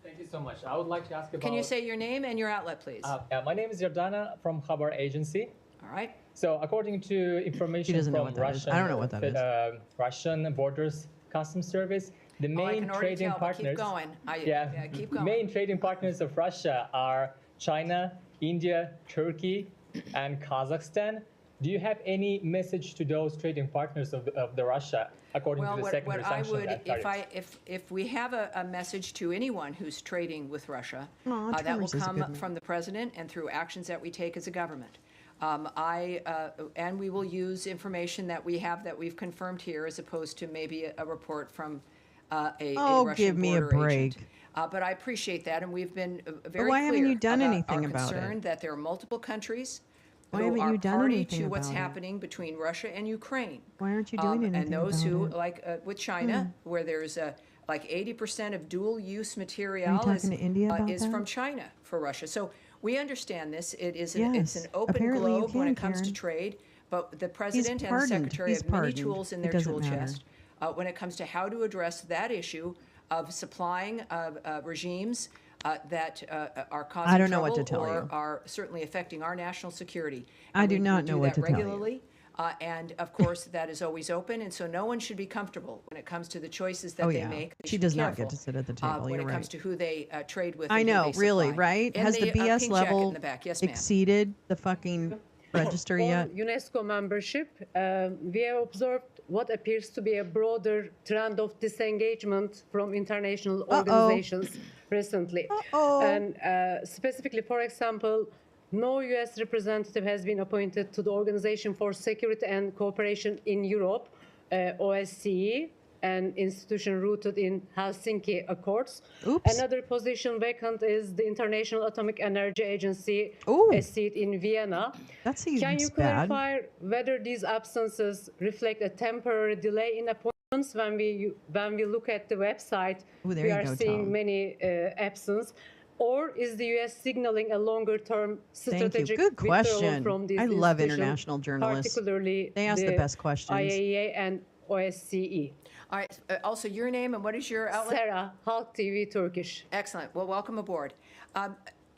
Thank you so much. I would like to ask about... Can you say your name and your outlet, please? Yeah, my name is Jordana from Khabar Agency. All right. So according to information doesn't know from what that is. Russian, I don't know what that is. Russian Borders Customs Service, the I main can already trading tell, but keep partners. going. Yeah, keep going. main trading partners of Russia are China, India, Turkey, and Kazakhstan. Do you have any message to those trading partners of the Russia according Well, to the what secondary I sanction would, tariffs? if we have a message to anyone who's trading with Russia, Aw, that will Tremors is a come good man. from the president and through actions that we take as a government. And we will use information that we have that we've confirmed here, as opposed to maybe a report from a Oh, Russian give me a border agent. break. But I appreciate that, and we've been very why clear haven't you done about anything our about it? concern that there are multiple countries Why who haven't are you done party anything to what's about it? happening between Russia and Ukraine. Why aren't you doing anything And those about who, it? like with China, where there's like 80% of dual-use material talking to India about is that? from China for Russia. So we understand this. It is Yes, it's an open apparently you globe when can, it comes to Karen. trade. But the president and the pardoned. secretary He's have many pardoned. tools in It their doesn't tool matter. chest when it comes to how to address that issue of supplying regimes that are causing I don't know what to trouble tell or you. are certainly affecting our national security. I And do we not do know what that to tell you. regularly. And of course, that is always open, and so no one should be comfortable when it comes to the choices that Oh, they yeah. make. They She should does be not get careful, to sit at the table. when You're it comes right. to who they trade with. I and who know, they really, supply. right? And Has the BS pink jacket level in the back. Yes, ma'am. exceeded the fucking register yet? UNESCO membership, we have observed what appears to be a broader trend of disengagement from international organizations recently. And specifically, for example, no U.S. representative has been appointed to the Organization for Security and Cooperation in Europe, OSCE, an institution rooted in Helsinki Accords. Another position vacant is the International Atomic Energy Agency, a seat in Vienna. That seems Can you bad. clarify whether these absences reflect a temporary delay in appointments? When we look at the website, Ooh, there we you are go, seeing Tom. many absences. Or is the U.S. signaling a longer-term Thank you. strategic Good withdrawal question. from these I love institutions, international journalists. particularly They ask the best questions. IAEA and OSCE? All right. Also, your name and what is your outlet? Sarah, Halk TV Turkish. Excellent. Well, welcome aboard.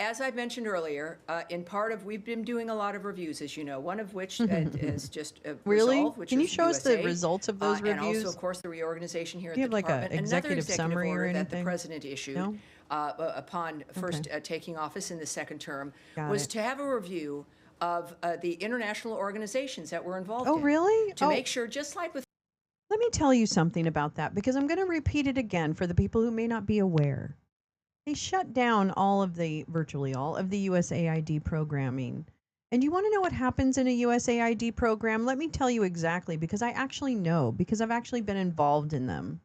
As I mentioned earlier, in part of we've been doing a lot of reviews, as you know, one of which is just Really? resolved, which Can you is show us the USAID, results of those And also, reviews? of course, the reorganization here Do you at have the like a department. executive Another executive summary or order that the anything? president issued No? upon first taking office in the second term Got was it. to have a review of the international organizations that were involved Oh, in. really? To Oh. make sure, just like with Let me tell you something about that because I'm going to repeat it again for the people who may not be aware. They shut down virtually all of the USAID programming. And you want to know what happens in a USAID program? Let me tell you exactly because I actually know because I've actually been involved in them.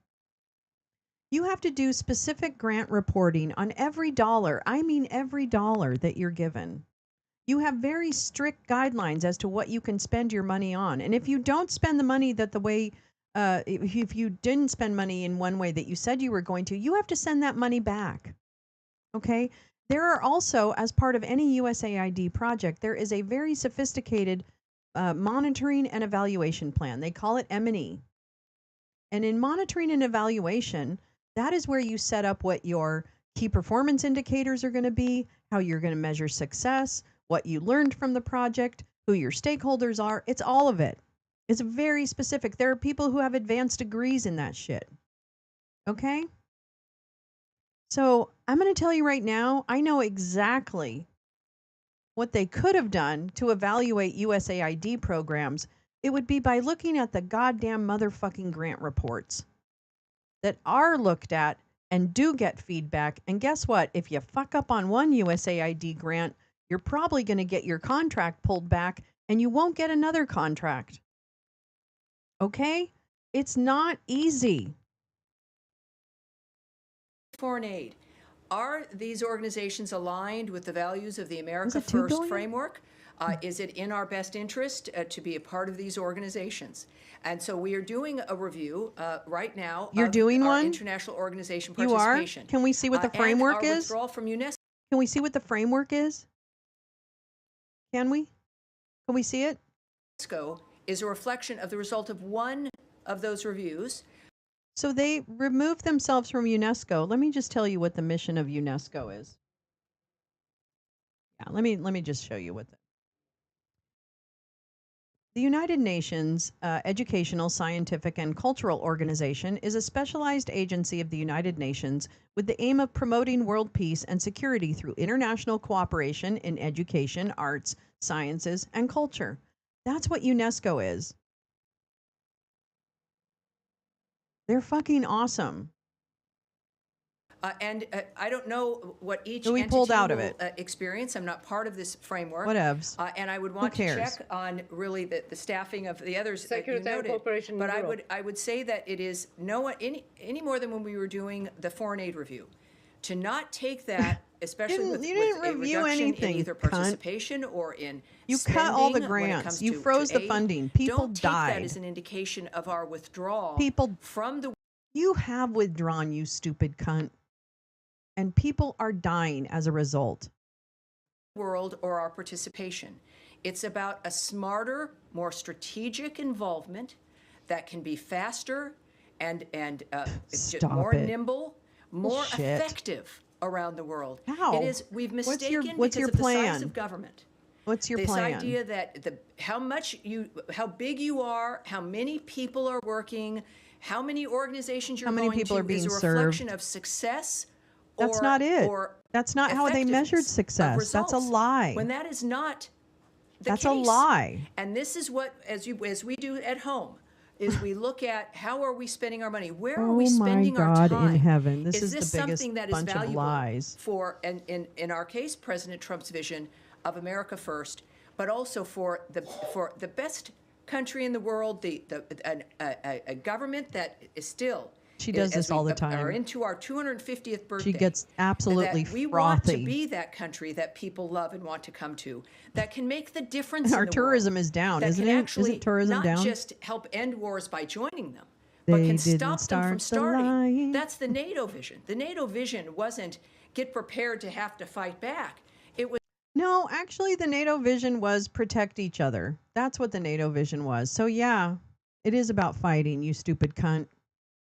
You have to do specific grant reporting on every dollar. I mean every dollar that you're given. You have very strict guidelines as to what you can spend your money on. And if you don't spend the money if you didn't spend money in one way that you said you were going to, you have to send that money back. Okay? There are also, as part of any USAID project, there is a very sophisticated monitoring and evaluation plan. They call it M&E. And in monitoring and evaluation, that is where you set up what your key performance indicators are going to be, how you're going to measure success, what you learned from the project, who your stakeholders are. It's all of it. It's very specific. There are people who have advanced degrees in that shit. Okay? So I'm going to tell you right now, I know exactly what they could have done to evaluate USAID programs. It would be by looking at the goddamn motherfucking grant reports that are looked at and do get feedback. And guess what? If you fuck up on one USAID grant, you're probably going to get your contract pulled back and you won't get another contract. Okay? It's not easy. Foreign aid. Are these organizations aligned with the values of the America $2 First billion? framework? Is it in our best interest to be a part of these organizations? And so we are doing a review right now You're of doing our one? international organization You are? participation. Can we see what the And framework our is? withdrawal from UNESCO. Can we see what the framework is? Can we? Can we see it? UNESCO is a reflection of the result of one of those reviews. So they removed themselves from UNESCO. Let me just tell you what the mission of UNESCO is. Yeah, let me just show you what the United Nations Educational, Scientific, and Cultural Organization is a specialized agency of the United Nations with the aim of promoting world peace and security through international cooperation in education, arts, sciences, and culture. That's what UNESCO is. They're fucking awesome. And I don't know what each We entity pulled out of will it. experience. I'm not part of this framework. Whatevs. And I would Who want to cares? check on really the staffing of the others that you Security and noted. Cooperation But Bureau. I would say that it is any more than when we were doing the foreign aid review. To not take that, especially with, you with didn't a review reduction anything, in either cunt. participation or in You spending cut all the when it grants. comes You to froze the aid, funding. People don't take died. that as an indication of our withdrawal People from the You have withdrawn, you stupid cunt. And people are dying as a result. world or our participation. It's about a smarter, more strategic involvement that can be faster and more it. nimble, more Bullshit. effective around the world. How? It is. We've mistaken what's your because of the plan? size of government. What's your this plan? idea that how big you are, how many people are working, how many organizations you're How many going people to are being is a reflection served? of success. That's not it. That's not how they measured effectiveness of success. That's a results. lie. When that is not the That's case. a lie. And this is what, as we do at home, is we look at how are we spending our money? Where are we Oh my spending our God time? in heaven. This is is this the biggest something that is bunch of valuable lies. for, and in our case, President Trump's vision of America first, but also for the best country in the world, a government that is still. She does as this all we the time. Are into our 250th birthday. She gets absolutely that we want to frothy. be that country that people love and want to come to, that can make the difference. And our in the tourism world, is down, that isn't can it? actually Isn't tourism not down? just help end wars by joining them, They but can didn't stop them from start the starting. lying. That's the NATO vision. The NATO vision wasn't get prepared to have to fight back. It was. No, actually, the NATO vision was protect each other. That's what the NATO vision was. So, yeah, it is about fighting, you stupid cunt.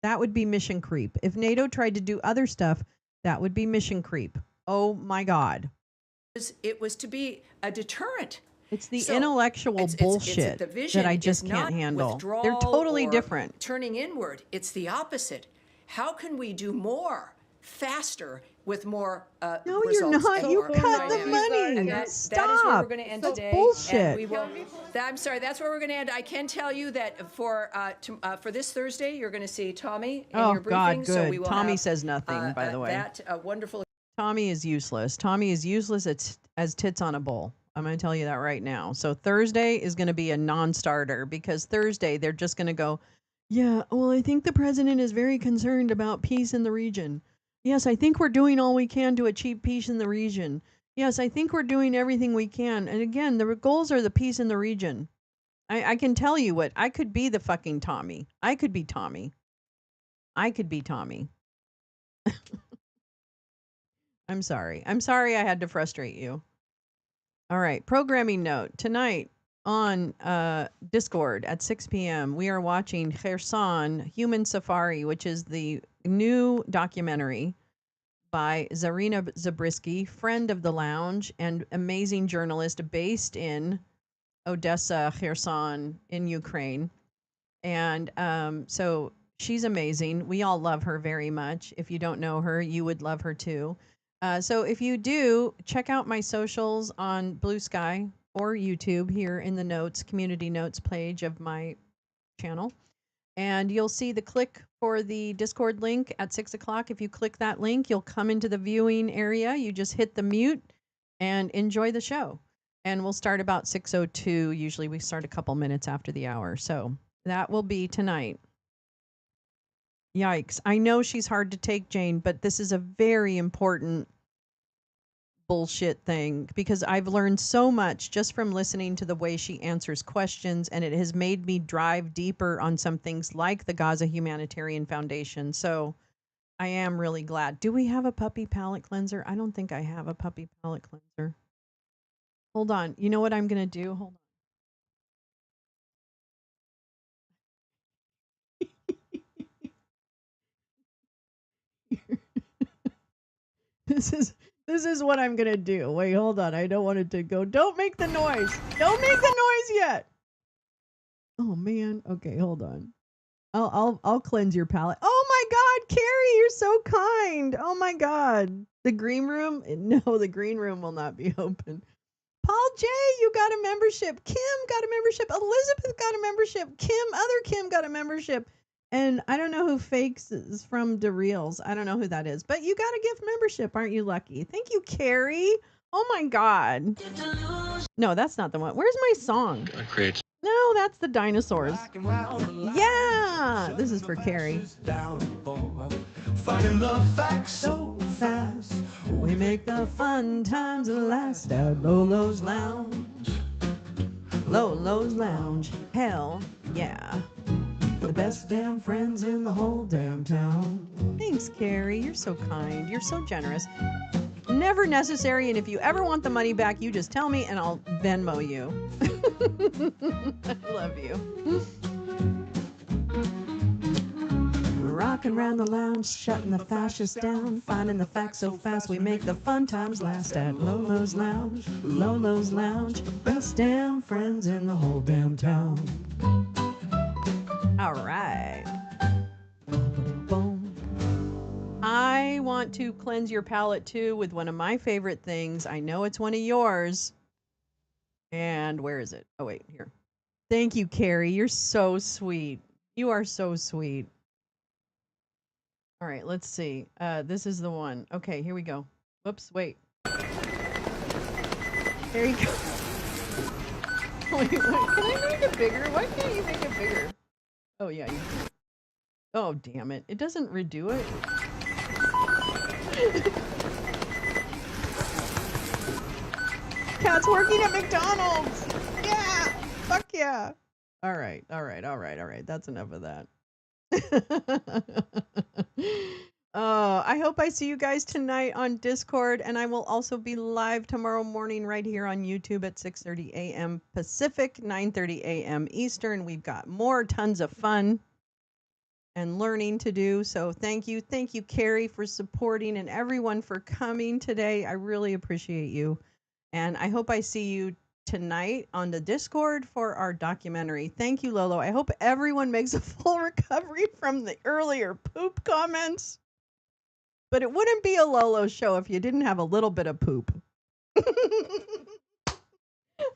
That would be mission creep. If NATO tried to do other stuff, that would be mission creep. Oh, my God. It was to be a deterrent. It's the So, intellectual it's bullshit the vision that I is just not can't handle. They're withdrawal totally or different. Turning inward, it's the opposite. How can we do more, faster, with more No, results? you're not. and You more cut the dynamics? money. And that is where Stop. we're going to end That's today. bullshit. And we will. I'm sorry. That's where we're going to end. I can tell you that for this Thursday, you're going to see Tommy in Oh, your briefing. God, So good. we will Tommy have, says nothing, by the way. That wonderful. Tommy is useless. Tommy is useless as tits on a bull. I'm going to tell you that right now. So Thursday is going to be a non-starter because Thursday they're just going to go, yeah, well, I think the president is very concerned about peace in the region. Yes, I think we're doing all we can to achieve peace in the region. Yes, I think we're doing everything we can. And again, the goals are the peace in the region. I can tell you what, I could be the fucking Tommy. I could be Tommy. I could be Tommy. I'm sorry. I'm sorry I had to frustrate you. All right. Programming note. Tonight on Discord at 6 p.m., we are watching Kherson Human Safari, which is the new documentary by Zarina Zabriskie, friend of the lounge and amazing journalist based in Odessa, Kherson in Ukraine. And so She's amazing. We all love her very much. If you don't know her, you would love her too. So if you do, check out my socials on Blue Sky or YouTube here in the notes, community notes page of my channel. And you'll see the click for the Discord link at 6 o'clock. If you click that link, you'll come into the viewing area. You just hit the mute and enjoy the show. And we'll start about 6:02. Usually we start a couple minutes after the hour. So that will be tonight. Yikes. I know she's hard to take, Jane, but this is a very important bullshit thing because I've learned so much just from listening to the way she answers questions, and it has made me drive deeper on some things like the Gaza Humanitarian Foundation. So I am really glad. Do we have a puppy palate cleanser? I don't think I have a puppy palate cleanser. Hold on. You know what I'm going to do? Hold on. This is what I'm gonna do. Wait, hold on. I don't want it to go. Don't make the noise. Don't make the noise yet. Oh man. Okay, hold on. I'll cleanse your palate. Oh my God, Carrie, you're so kind. Oh my God. The green room? No, the green room will not be open. Paul J, you got a membership. Kim got a membership. Elizabeth got a membership. Other Kim got a membership. And I don't know who Fakes is from DeReals. I don't know who that is. But you got a gift membership. Aren't you lucky? Thank you, Carrie. Oh my God. No, that's not the one. Where's my song? No, that's the dinosaurs. Yeah. This is for Carrie. Finding the facts so fast. We make the fun times last at Lolo's Lounge. Lolo's Lounge. Hell yeah. The best damn friends in the whole damn town. Thanks, Carrie. You're so kind. You're so generous. Never necessary, and if you ever want the money back, you just tell me and I'll Venmo you. I love you. Rocking around the lounge, shutting the fascists down, finding the facts so fast we make the fun times last at Lolo's Lounge. Lolo's Lounge, best damn friends in the whole damn town. All right. Boom. I want to cleanse your palate too with one of my favorite things. I know it's one of yours. And where is it? Oh, wait, here. Thank you, Carrie. You're so sweet. You are so sweet. All right, let's see. This is the one. Okay, here we go. Whoops, wait. There you go. Wait. Can I make it bigger? Why can't you make it bigger? Oh, yeah. Oh, damn it. It doesn't redo it. Cat's working at McDonald's. Yeah. Fuck yeah. All right. That's enough of that. I hope I see you guys tonight on Discord, and I will also be live tomorrow morning right here on YouTube at 6:30 a.m. Pacific, 9:30 a.m. Eastern. We've got tons of fun and learning to do. So thank you, Carrie, for supporting, and everyone for coming today. I really appreciate you, and I hope I see you tonight on the Discord for our documentary. Thank you, Lolo. I hope everyone makes a full recovery from the earlier poop comments. But it wouldn't be a Lolo show if you didn't have a little bit of poop.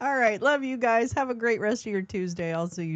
All right. Love you guys. Have a great rest of your Tuesday. I'll see you.